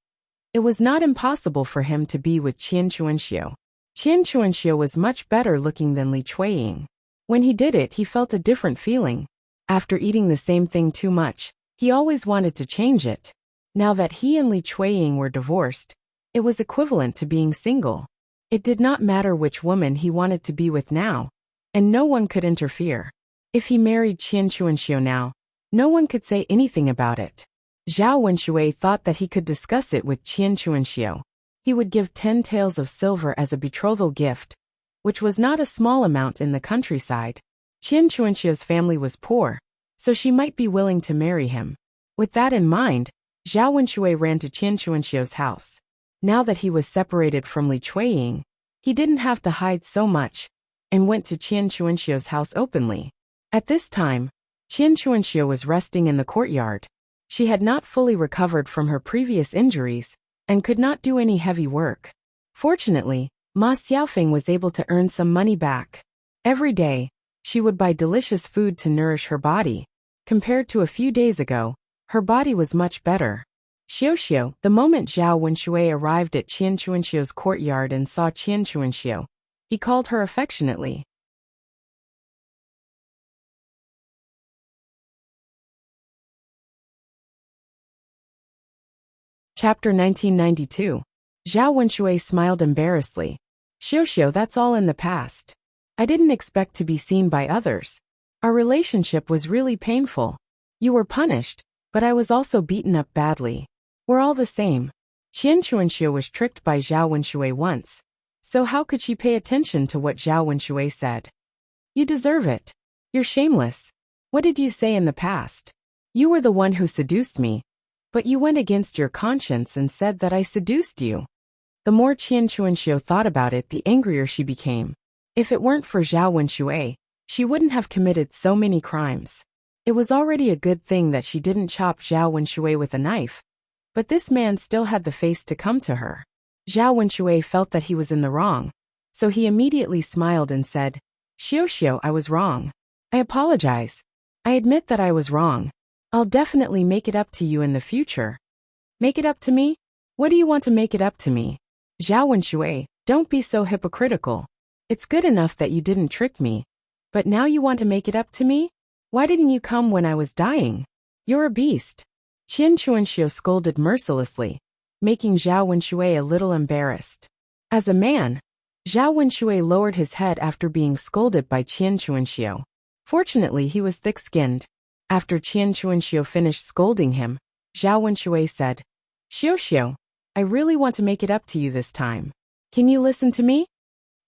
it was not impossible for him to be with Qian Chuanxiu. Qian Chuanxiu was much better looking than Li Chuiying. When he did it, he felt a different feeling. After eating the same thing too much, he always wanted to change it. Now that he and Li Chuiying were divorced, it was equivalent to being single. It did not matter which woman he wanted to be with now, and no one could interfere. If he married Qian Chuanxiu now, no one could say anything about it. Zhao Wenshui thought that he could discuss it with Qian Chuanxiu. He would give 10 taels of silver as a betrothal gift, which was not a small amount in the countryside. Qian Chuanxiu's family was poor, so she might be willing to marry him. With that in mind, Zhao Wenshui ran to Qian Chuanxiu's house. Now that he was separated from Li Chuiying, he didn't have to hide so much, and went to Qian Chuanxiu's house openly. At this time, Qian Chuanxiu was resting in the courtyard. She had not fully recovered from her previous injuries, and could not do any heavy work. Fortunately, Ma Xiaofeng was able to earn some money back. Every day, she would buy delicious food to nourish her body. Compared to a few days ago, her body was much better. Xiuxiu, the moment Zhao Wenshui arrived at Qian Chuanxiu's courtyard and saw Qian Chuanxiu, he called her affectionately. Chapter 1992. Zhao Wenshui smiled embarrassedly. Xiuxiu, that's all in the past. I didn't expect to be seen by others. Our relationship was really painful. You were punished, but I was also beaten up badly. We're all the same. Qian Chuanxiu was tricked by Zhao Wenshui once, so how could she pay attention to what Zhao Wenshui said? You deserve it. You're shameless. What did you say in the past? You were the one who seduced me, but you went against your conscience and said that I seduced you. The more Qian Chuanxiu thought about it, the angrier she became. If it weren't for Zhao Wenshui, she wouldn't have committed so many crimes. It was already a good thing that she didn't chop Zhao Wenshui with a knife, but this man still had the face to come to her. Zhao Wenshui felt that he was in the wrong, so he immediately smiled and said, Xiuxiu, I was wrong. I apologize. I admit that I was wrong. I'll definitely make it up to you in the future. Make it up to me? What do you want to make it up to me? Zhao Wenshui, don't be so hypocritical. It's good enough that you didn't trick me, but now you want to make it up to me? Why didn't you come when I was dying? You're a beast. Qian Chuanxiu scolded mercilessly, making Zhao Wenshui a little embarrassed. As a man, Zhao Wenshui lowered his head after being scolded by Qian Chuanxiu. Fortunately, he was thick-skinned. After Qian Chuanxiu finished scolding him, Zhao Wenshui said, Xiuxiu, I really want to make it up to you this time. Can you listen to me?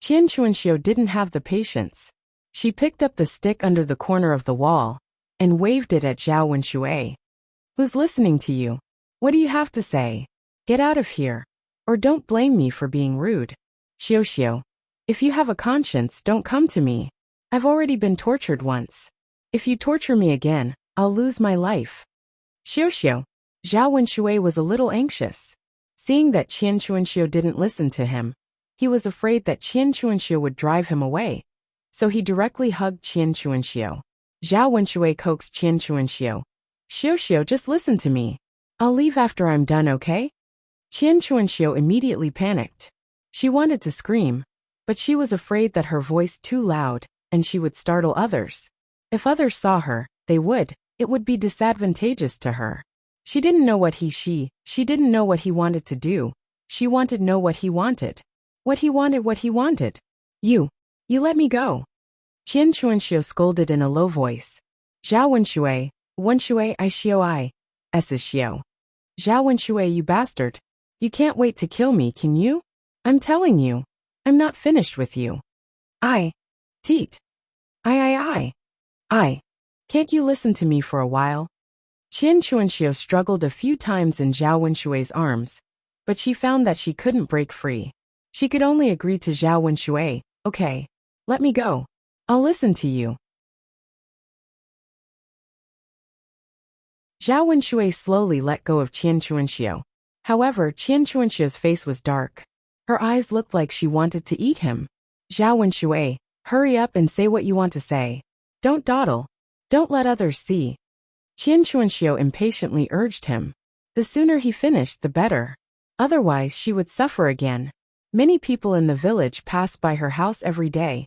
Qian Chuanxiu didn't have the patience. She picked up the stick under the corner of the wall and waved it at Zhao Wenshui. Who's listening to you? What do you have to say? Get out of here. Or don't blame me for being rude. Xiuxiu, if you have a conscience, don't come to me. I've already been tortured once. If you torture me again, I'll lose my life. Xiuxiu. Zhao Wenshui was a little anxious. Seeing that Qian Chuanxiu didn't listen to him, he was afraid that Qian Chuanxiu would drive him away, so he directly hugged Qian Chuanxiu. Zhao Wenshui coaxed Qian Chuanxiu. Xiuxiu, just listen to me. I'll leave after I'm done, okay? Qian Chuanxiu immediately panicked. She wanted to scream, but she was afraid that her voice too loud, and she would startle others. If others saw her, it would be disadvantageous to her. She didn't know what she didn't know what he wanted to do. She wanted to know what he wanted. What he wanted. You let me go. Qian Chuanxiu scolded in a low voice. Zhao Wenshui, I xiu is xiu. Zhao Wenshui, you bastard. You can't wait to kill me, can you? I'm telling you, I'm not finished with you. Teat. Can't you listen to me for a while? Qian Chuanxiu struggled a few times in Zhao Wenshui's arms, but she found that she couldn't break free. She could only agree to Zhao Wenshui, okay, let me go. I'll listen to you. Zhao Wenshui slowly let go of Qian Chuanxiu. However, Qian Chuanxiu's face was dark. Her eyes looked like she wanted to eat him. Zhao Wenshui, hurry up and say what you want to say. Don't dawdle. Don't let others see. Qian Chuanxiu impatiently urged him. The sooner he finished, the better. Otherwise, she would suffer again. Many people in the village passed by her house every day.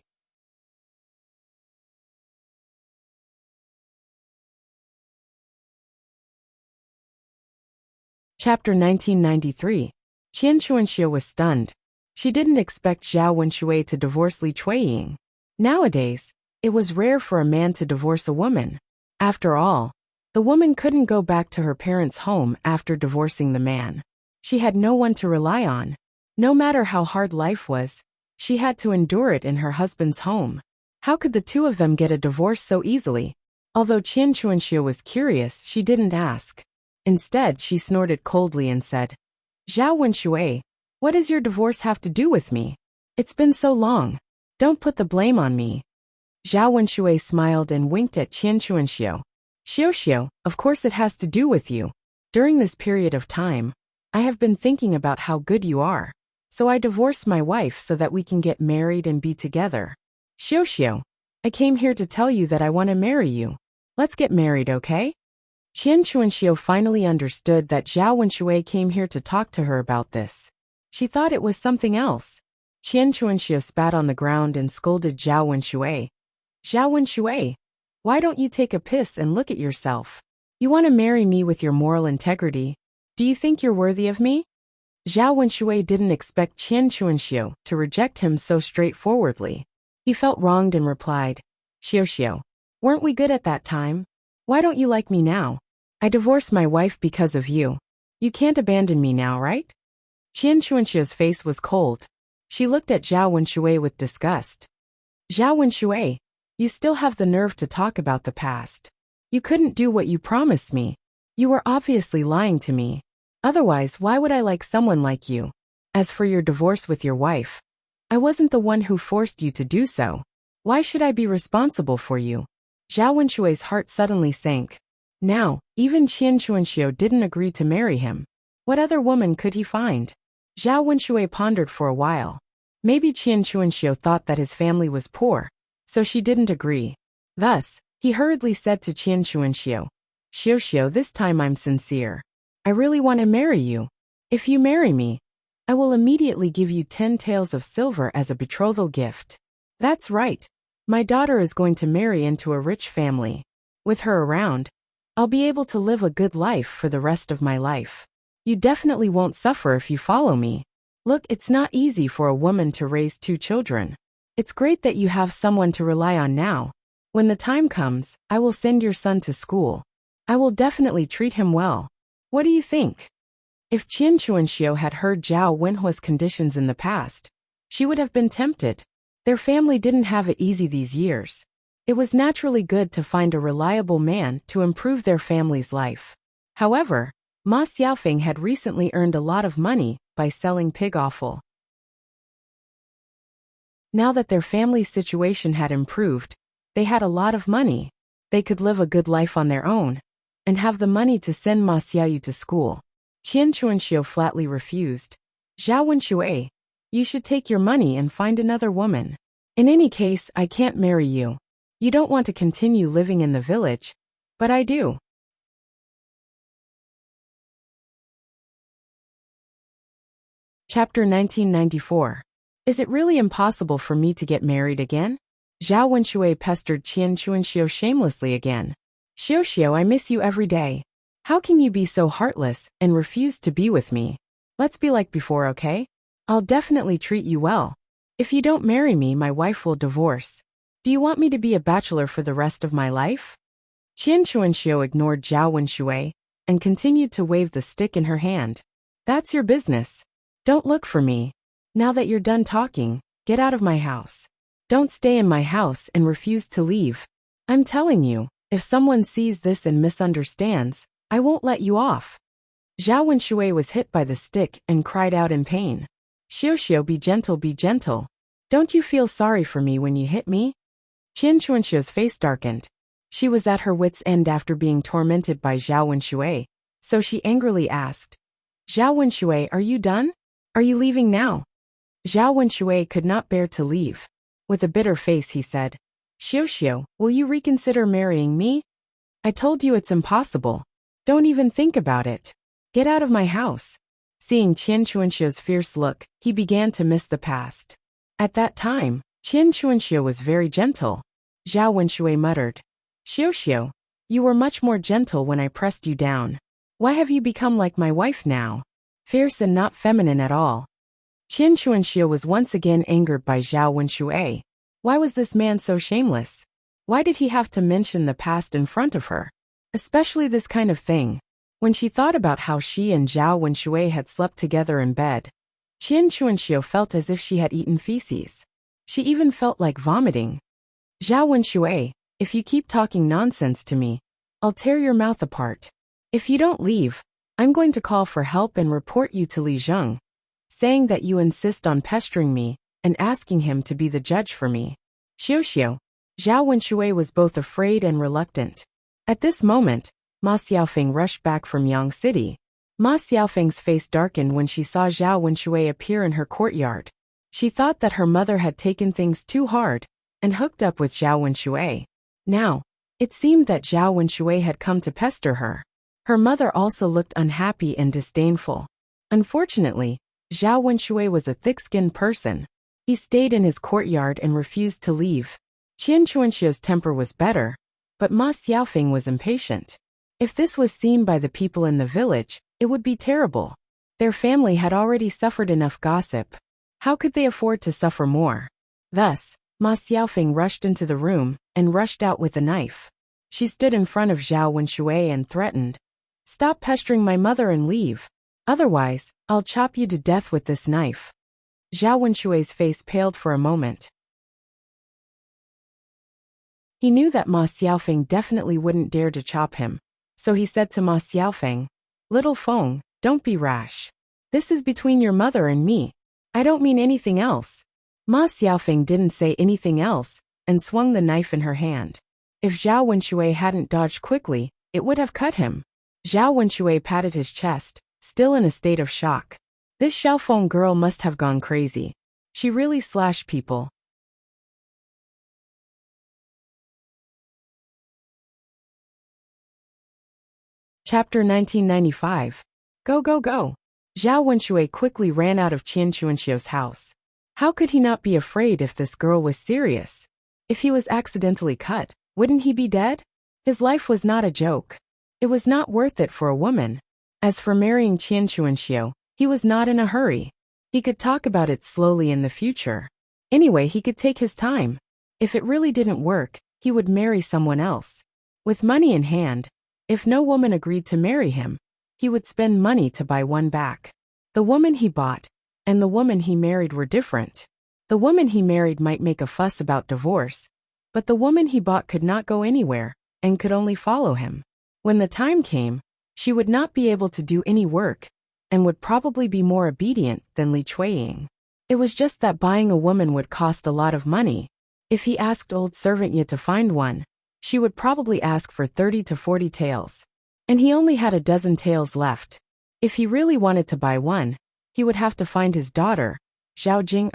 Chapter 1993. Qian Chuanxiu was stunned. She didn't expect Zhao Wenshui to divorce Li Chuiying. Nowadays, it was rare for a man to divorce a woman. After all, the woman couldn't go back to her parents' home after divorcing the man. She had no one to rely on. No matter how hard life was, she had to endure it in her husband's home. How could the two of them get a divorce so easily? Although Qian Chuanxiu was curious, she didn't ask. Instead, she snorted coldly and said, Zhao Wenshui, what does your divorce have to do with me? It's been so long. Don't put the blame on me. Zhao Wenshui smiled and winked at Qian Chuanxiu. Xiu, of course it has to do with you. During this period of time, I have been thinking about how good you are. So I divorced my wife so that we can get married and be together. Xiu, I came here to tell you that I want to marry you. Let's get married, okay? Qian Chuanxiu finally understood that Zhao Wenshui came here to talk to her about this. She thought it was something else. Qian Chuanxiu spat on the ground and scolded Zhao Wenshui. Zhao Wenshui, why don't you take a piss and look at yourself? You want to marry me with your moral integrity? Do you think you're worthy of me? Zhao Wenshui didn't expect Qian Chuanxiu to reject him so straightforwardly. He felt wronged and replied, Xiu, weren't we good at that time? Why don't you like me now? I divorced my wife because of you. You can't abandon me now, right? Qian Chuanxiu's face was cold. She looked at Zhao Wenshui with disgust. Zhao Wenshui, you still have the nerve to talk about the past. You couldn't do what you promised me. You were obviously lying to me. Otherwise, why would I like someone like you? As for your divorce with your wife, I wasn't the one who forced you to do so. Why should I be responsible for you? Zhao Wenshui's heart suddenly sank. Now, even Qian Chuanxiu didn't agree to marry him. What other woman could he find? Zhao Wenshui pondered for a while. Maybe Qian Chuanxiu thought that his family was poor, so she didn't agree. Thus, he hurriedly said to Qian Chuanxiu, Xiu, this time I'm sincere. I really want to marry you. If you marry me, I will immediately give you 10 taels of silver as a betrothal gift. That's right. My daughter is going to marry into a rich family. With her around, I'll be able to live a good life for the rest of my life. You definitely won't suffer if you follow me. Look, it's not easy for a woman to raise 2 children. It's great that you have someone to rely on now. When the time comes, I will send your son to school. I will definitely treat him well. What do you think? If Qian Chuanxiu had heard Zhao Wenhua's conditions in the past, she would have been tempted. Their family didn't have it easy these years. It was naturally good to find a reliable man to improve their family's life. However, Ma Xiaofeng had recently earned a lot of money by selling pig offal. Now that their family's situation had improved, they had a lot of money. They could live a good life on their own and have the money to send Ma Xiaoyu to school. Qian Chuanxiu flatly refused. Zhao Wenshui, you should take your money and find another woman. In any case, I can't marry you. You don't want to continue living in the village, but I do. Chapter 1994. Is it really impossible for me to get married again? Zhao Wenshui pestered Qian Chuanxiu shamelessly again. Xiu, I miss you every day. How can you be so heartless and refuse to be with me? Let's be like before, okay? I'll definitely treat you well. If you don't marry me, my wife will divorce. Do you want me to be a bachelor for the rest of my life? Qian Chuanxiu ignored Zhao Wenshui and continued to wave the stick in her hand. That's your business. Don't look for me. Now that you're done talking, get out of my house. Don't stay in my house and refuse to leave. I'm telling you, if someone sees this and misunderstands, I won't let you off. Zhao Wenshui was hit by the stick and cried out in pain. Xiu, be gentle, be gentle. Don't you feel sorry for me when you hit me? Qian Chuanxiu's face darkened. She was at her wit's end after being tormented by Zhao Wenshui, so she angrily asked, Zhao Wenshui, are you done? Are you leaving now? Zhao Wenshui could not bear to leave. With a bitter face he said, Xiao, will you reconsider marrying me? I told you it's impossible. Don't even think about it. Get out of my house. Seeing Qian Chuanxiu's fierce look, he began to miss the past. At that time, Qian Chuanxiu was very gentle. Zhao Wenshui muttered, Xiao, you were much more gentle when I pressed you down. Why have you become like my wife now? Fierce and not feminine at all. Qian Chuanxiu was once again angered by Zhao Wenshui. Why was this man so shameless? Why did he have to mention the past in front of her? Especially this kind of thing. When she thought about how she and Zhao Wenshui had slept together in bed, Qian Chuanxiu felt as if she had eaten feces. She even felt like vomiting. Zhao Wenshui, if you keep talking nonsense to me, I'll tear your mouth apart. If you don't leave, I'm going to call for help and report you to Li Zheng, saying that you insist on pestering me and asking him to be the judge for me. Xiao, Zhao Wenshui was both afraid and reluctant. At this moment, Ma Xiaofeng rushed back from Yang City. Ma Xiaofeng's face darkened when she saw Zhao Wenshui appear in her courtyard. She thought that her mother had taken things too hard and hooked up with Zhao Wenshui. Now, it seemed that Zhao Wenshui had come to pester her. Her mother also looked unhappy and disdainful. Unfortunately, Zhao Wenshui was a thick-skinned person. He stayed in his courtyard and refused to leave. Qian Chuanxiu's temper was better, but Ma Xiaofeng was impatient. If this was seen by the people in the village, it would be terrible. Their family had already suffered enough gossip. How could they afford to suffer more? Thus, Ma Xiaofeng rushed into the room and rushed out with a knife. She stood in front of Zhao Wenshui and threatened, Stop pestering my mother and leave. Otherwise, I'll chop you to death with this knife. Zhao Wenshui's face paled for a moment. He knew that Ma Xiaofeng definitely wouldn't dare to chop him. So he said to Ma Xiaofeng, Little Feng, don't be rash. This is between your mother and me. I don't mean anything else. Ma Xiaofeng didn't say anything else and swung the knife in her hand. If Zhao Wenshui hadn't dodged quickly, it would have cut him. Zhao Wenshui patted his chest, still in a state of shock. This Xiaofeng girl must have gone crazy. She really slashed people. Chapter 1995. Go, go, go. Zhao Wenshui quickly ran out of Qian Chuanxiu's house. How could he not be afraid if this girl was serious? If he was accidentally cut, wouldn't he be dead? His life was not a joke. It was not worth it for a woman. As for marrying Qian Chuanxiu, he was not in a hurry. He could talk about it slowly in the future. Anyway, he could take his time. If it really didn't work, he would marry someone else. With money in hand, if no woman agreed to marry him, he would spend money to buy one back. The woman he bought and the woman he married were different. The woman he married might make a fuss about divorce, but the woman he bought could not go anywhere and could only follow him. When the time came, she would not be able to do any work and would probably be more obedient than Li Chuiying. It was just that buying a woman would cost a lot of money. If he asked old servant Ye to find one, she would probably ask for 30 to 40 taels. And he only had a dozen taels left. If he really wanted to buy one, he would have to find his daughter, Zhao Jing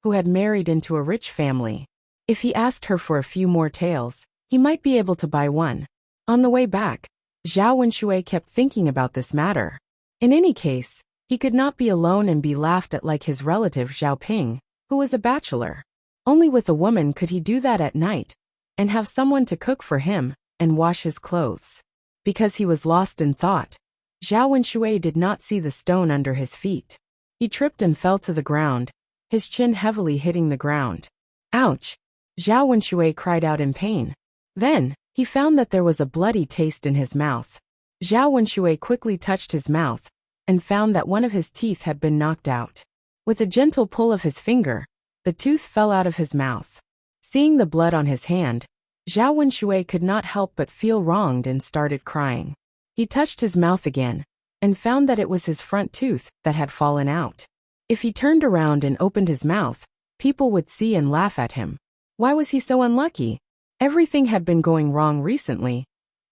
who had married into a rich family. If he asked her for a few more taels, he might be able to buy one. On the way back, Zhao Wenshui kept thinking about this matter. In any case, he could not be alone and be laughed at like his relative Zhao Ping, who was a bachelor. Only with a woman could he do that at night, and have someone to cook for him and wash his clothes. Because he was lost in thought, Zhao Wenshui did not see the stone under his feet. He tripped and fell to the ground, his chin heavily hitting the ground. Ouch! Zhao Wenshui cried out in pain. Then, he found that there was a bloody taste in his mouth. Zhao Wenshui quickly touched his mouth and found that one of his teeth had been knocked out. With a gentle pull of his finger, the tooth fell out of his mouth. Seeing the blood on his hand, Zhao Wenshui could not help but feel wronged and started crying. He touched his mouth again and found that it was his front tooth that had fallen out. If he turned around and opened his mouth, people would see and laugh at him. Why was he so unlucky? Everything had been going wrong recently,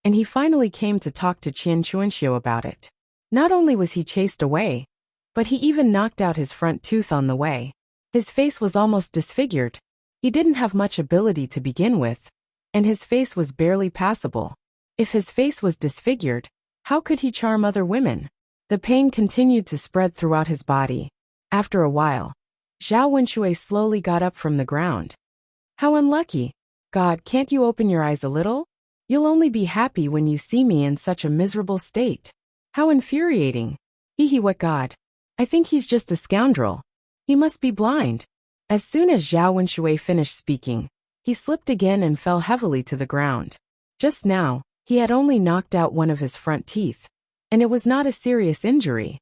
and he finally came to talk to Qian Chuanxiu about it. Not only was he chased away, but he even knocked out his front tooth on the way. His face was almost disfigured. He didn't have much ability to begin with, and his face was barely passable. If his face was disfigured, how could he charm other women? The pain continued to spread throughout his body. After a while, Zhao Wenshui slowly got up from the ground. How unlucky. God, can't you open your eyes a little? You'll only be happy when you see me in such a miserable state. How infuriating. What God. I think he's just a scoundrel. He must be blind. As soon as Zhao Wenshui finished speaking, he slipped again and fell heavily to the ground. Just now, he had only knocked out one of his front teeth, and it was not a serious injury.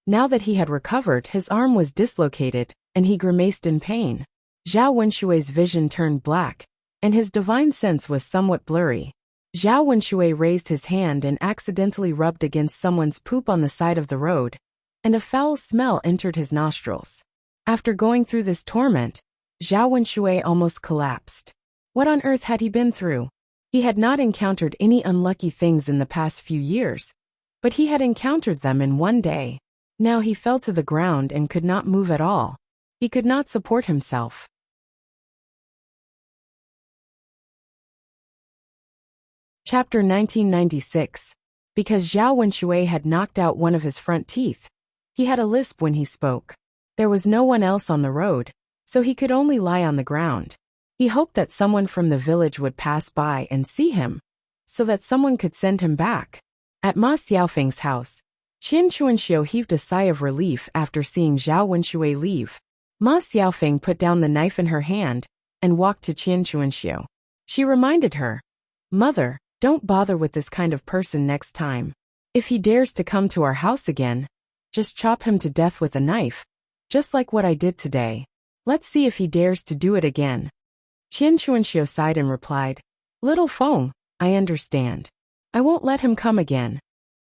Now that he had recovered, his arm was dislocated, and he grimaced in pain. Zhao Wenshui's vision turned black, and his divine sense was somewhat blurry. Zhao Wenshui raised his hand and accidentally rubbed against someone's poop on the side of the road, and a foul smell entered his nostrils. After going through this torment, Zhao Wenshui almost collapsed. What on earth had he been through? He had not encountered any unlucky things in the past few years, but he had encountered them in one day. Now he fell to the ground and could not move at all. He could not support himself. Chapter 1996. Because Zhao Wenshui had knocked out one of his front teeth, he had a lisp when he spoke. There was no one else on the road, so he could only lie on the ground. He hoped that someone from the village would pass by and see him, so that someone could send him back. At Ma Xiaofeng's house, Qian Chuanxiu heaved a sigh of relief after seeing Zhao Wenshui leave. Ma Xiaofeng put down the knife in her hand and walked to Qian Chuanxiu. She reminded her, "Mother, don't bother with this kind of person next time. If he dares to come to our house again, just chop him to death with a knife, just like what I did today. Let's see if he dares to do it again." Qian Chuanxiu sighed and replied, "Little Feng, I understand. I won't let him come again."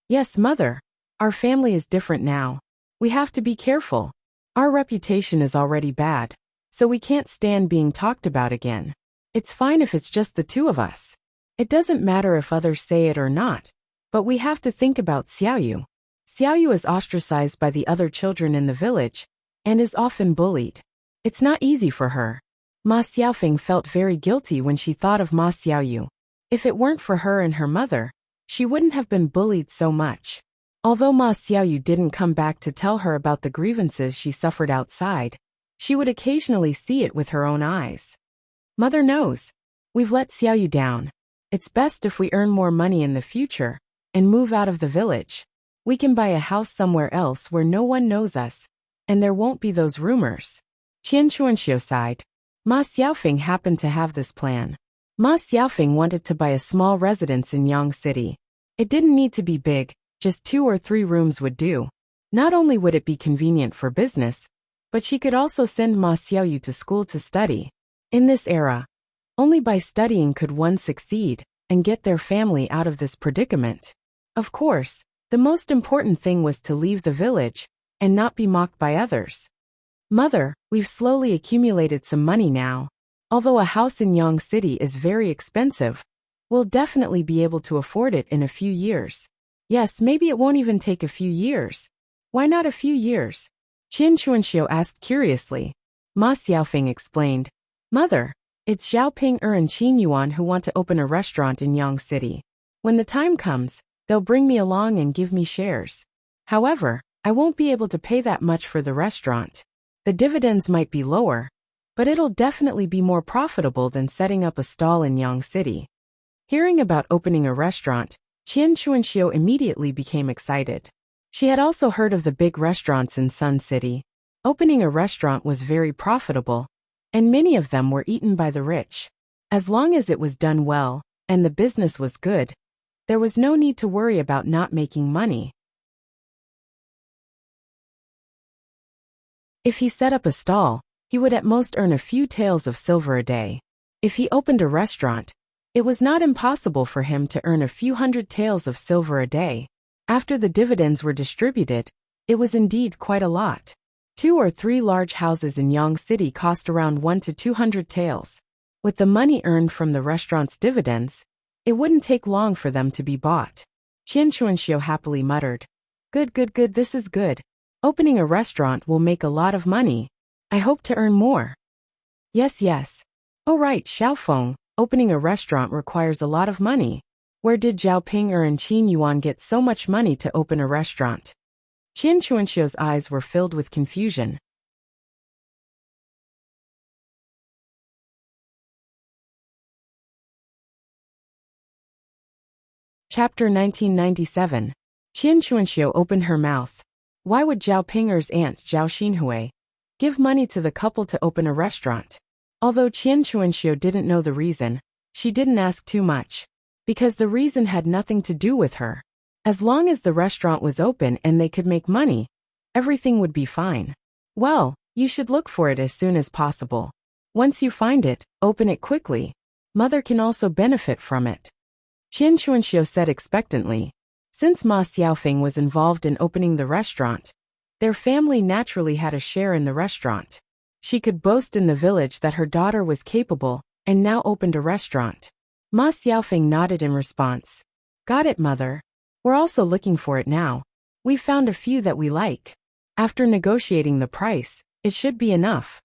"Yes, mother. Our family is different now. We have to be careful. Our reputation is already bad, so we can't stand being talked about again. It's fine if it's just the two of us. It doesn't matter if others say it or not, but we have to think about Xiaoyu. Xiaoyu is ostracized by the other children in the village and is often bullied. It's not easy for her." Ma Xiaofeng felt very guilty when she thought of Ma Xiaoyu. If it weren't for her and her mother, she wouldn't have been bullied so much. Although Ma Xiaoyu didn't come back to tell her about the grievances she suffered outside, she would occasionally see it with her own eyes. "Mother knows. We've let Xiaoyu down. It's best if we earn more money in the future and move out of the village. We can buy a house somewhere else where no one knows us, and there won't be those rumors." Qian Chuanxiu sighed. Ma Xiaofeng happened to have this plan. Ma Xiaofeng wanted to buy a small residence in Yang City. It didn't need to be big, just 2 or 3 rooms would do. Not only would it be convenient for business, but she could also send Ma Xiaoyu to school to study. In this era, only by studying could one succeed and get their family out of this predicament. Of course, the most important thing was to leave the village and not be mocked by others. "Mother, we've slowly accumulated some money now. Although a house in Yang City is very expensive, we'll definitely be able to afford it in a few years." "Yes, maybe it won't even take a few years." "Why not a few years?" Qian Chuanxiu asked curiously. Ma Xiaofeng explained, "Mother, it's Zhao Ping'er and Qin Yuan who want to open a restaurant in Yang City. When the time comes, they'll bring me along and give me shares. However, I won't be able to pay that much for the restaurant. The dividends might be lower, but it'll definitely be more profitable than setting up a stall in Yang City." Hearing about opening a restaurant, Qian Chuanxiu immediately became excited. She had also heard of the big restaurants in Sun City. Opening a restaurant was very profitable, and many of them were eaten by the rich. As long as it was done well, and the business was good, there was no need to worry about not making money. If he set up a stall, he would at most earn a few taels of silver a day. If he opened a restaurant, it was not impossible for him to earn a few hundred taels of silver a day. After the dividends were distributed, it was indeed quite a lot. 2 or 3 large houses in Yang City cost around 1 to 200 taels. With the money earned from the restaurant's dividends, it wouldn't take long for them to be bought. Qian Chuanxiu happily muttered, Good, good, good, this is good. Opening a restaurant will make a lot of money. I hope to earn more. Yes, yes. Oh right, Xiaofeng, opening a restaurant requires a lot of money. Where did Zhao Ping'er and Qin Yuan get so much money to open a restaurant? Qian Chuanxiu's eyes were filled with confusion. Chapter 1997. Qian Chuanxiu opened her mouth. Why would Zhao Ping'er's aunt Zhao Xinhui give money to the couple to open a restaurant? Although Qian Chuanxiu didn't know the reason, she didn't ask too much, because the reason had nothing to do with her. As long as the restaurant was open and they could make money, everything would be fine. Well, you should look for it as soon as possible. Once you find it, open it quickly. Mother can also benefit from it. Qian Chuanxiu said expectantly. Since Ma Xiaofeng was involved in opening the restaurant, their family naturally had a share in the restaurant. She could boast in the village that her daughter was capable and now opened a restaurant. Ma Xiaofeng nodded in response. Got it, mother. We're also looking for it now. We found a few that we like. After negotiating the price, it should be enough.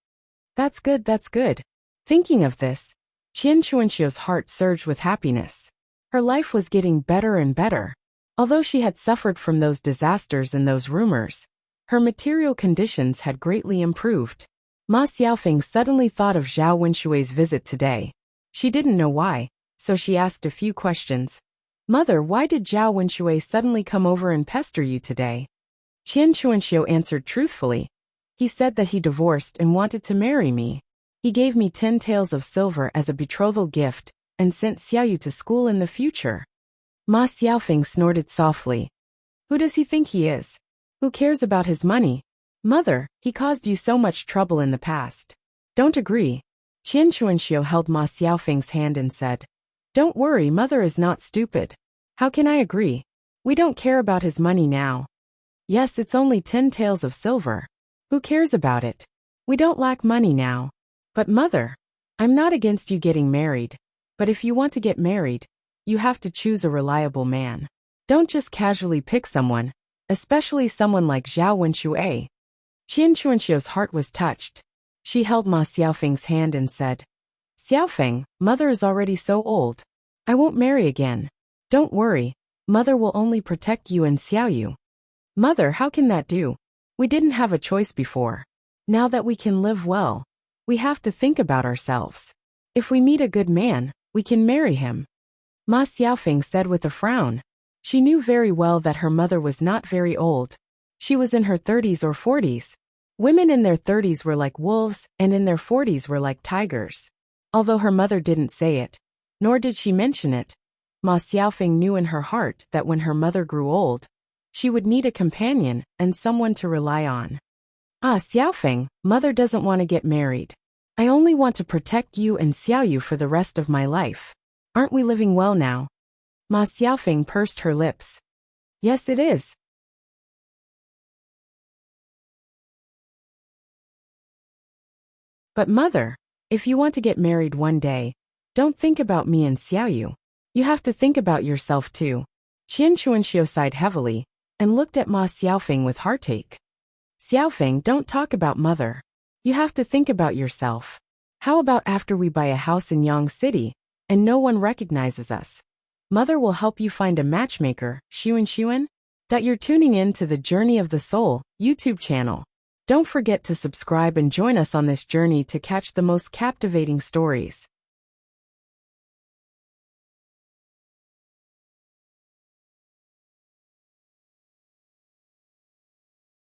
That's good, that's good. Thinking of this, Qian Chuanxiu's heart surged with happiness. Her life was getting better and better. Although she had suffered from those disasters and those rumors, her material conditions had greatly improved. Ma Xiaofeng suddenly thought of Zhao Wenshui's visit today. She didn't know why, so she asked a few questions. Mother, why did Zhao Wenshui suddenly come over and pester you today? Qian Chuanxiu answered truthfully. He said that he divorced and wanted to marry me. He gave me 10 taels of silver as a betrothal gift and sent Xiaoyu to school in the future. Ma Xiaofeng snorted softly. Who does he think he is? Who cares about his money? Mother, he caused you so much trouble in the past. Don't agree. Qian Chuanxiu held Ma Xiaofeng's hand and said, Don't worry, mother is not stupid. How can I agree? We don't care about his money now. Yes, it's only 10 taels of silver. Who cares about it? We don't lack money now. But mother, I'm not against you getting married. But if you want to get married, you have to choose a reliable man. Don't just casually pick someone, especially someone like Zhao Wenshui. Qian Chuanxiu's heart was touched. She held Ma Xiaofeng's hand and said, Xiaofeng, mother is already so old. I won't marry again. Don't worry, mother will only protect you and Xiaoyu. Mother, how can that do? We didn't have a choice before. Now that we can live well, we have to think about ourselves. If we meet a good man, we can marry him. Ma Xiaofeng said with a frown. She knew very well that her mother was not very old. She was in her 30s or 40s. Women in their 30s were like wolves and in their 40s were like tigers. Although her mother didn't say it, nor did she mention it, Ma Xiaofeng knew in her heart that when her mother grew old, she would need a companion and someone to rely on. Ah, Xiaofeng, mother doesn't want to get married. I only want to protect you and Xiaoyu for the rest of my life. Aren't we living well now? Ma Xiaofeng pursed her lips. Yes, it is. But mother, if you want to get married one day, don't think about me and Xiaoyu. You have to think about yourself too. Qian Chuanxiu sighed heavily and looked at Ma Xiaofeng with heartache. Xiaofeng, don't talk about mother. You have to think about yourself. How about after we buy a house in Yang City, and no one recognizes us? Mother will help you find a matchmaker, Xuan. That you're tuning in to the Journey of the Soul YouTube channel. Don't forget to subscribe and join us on this journey to catch the most captivating stories.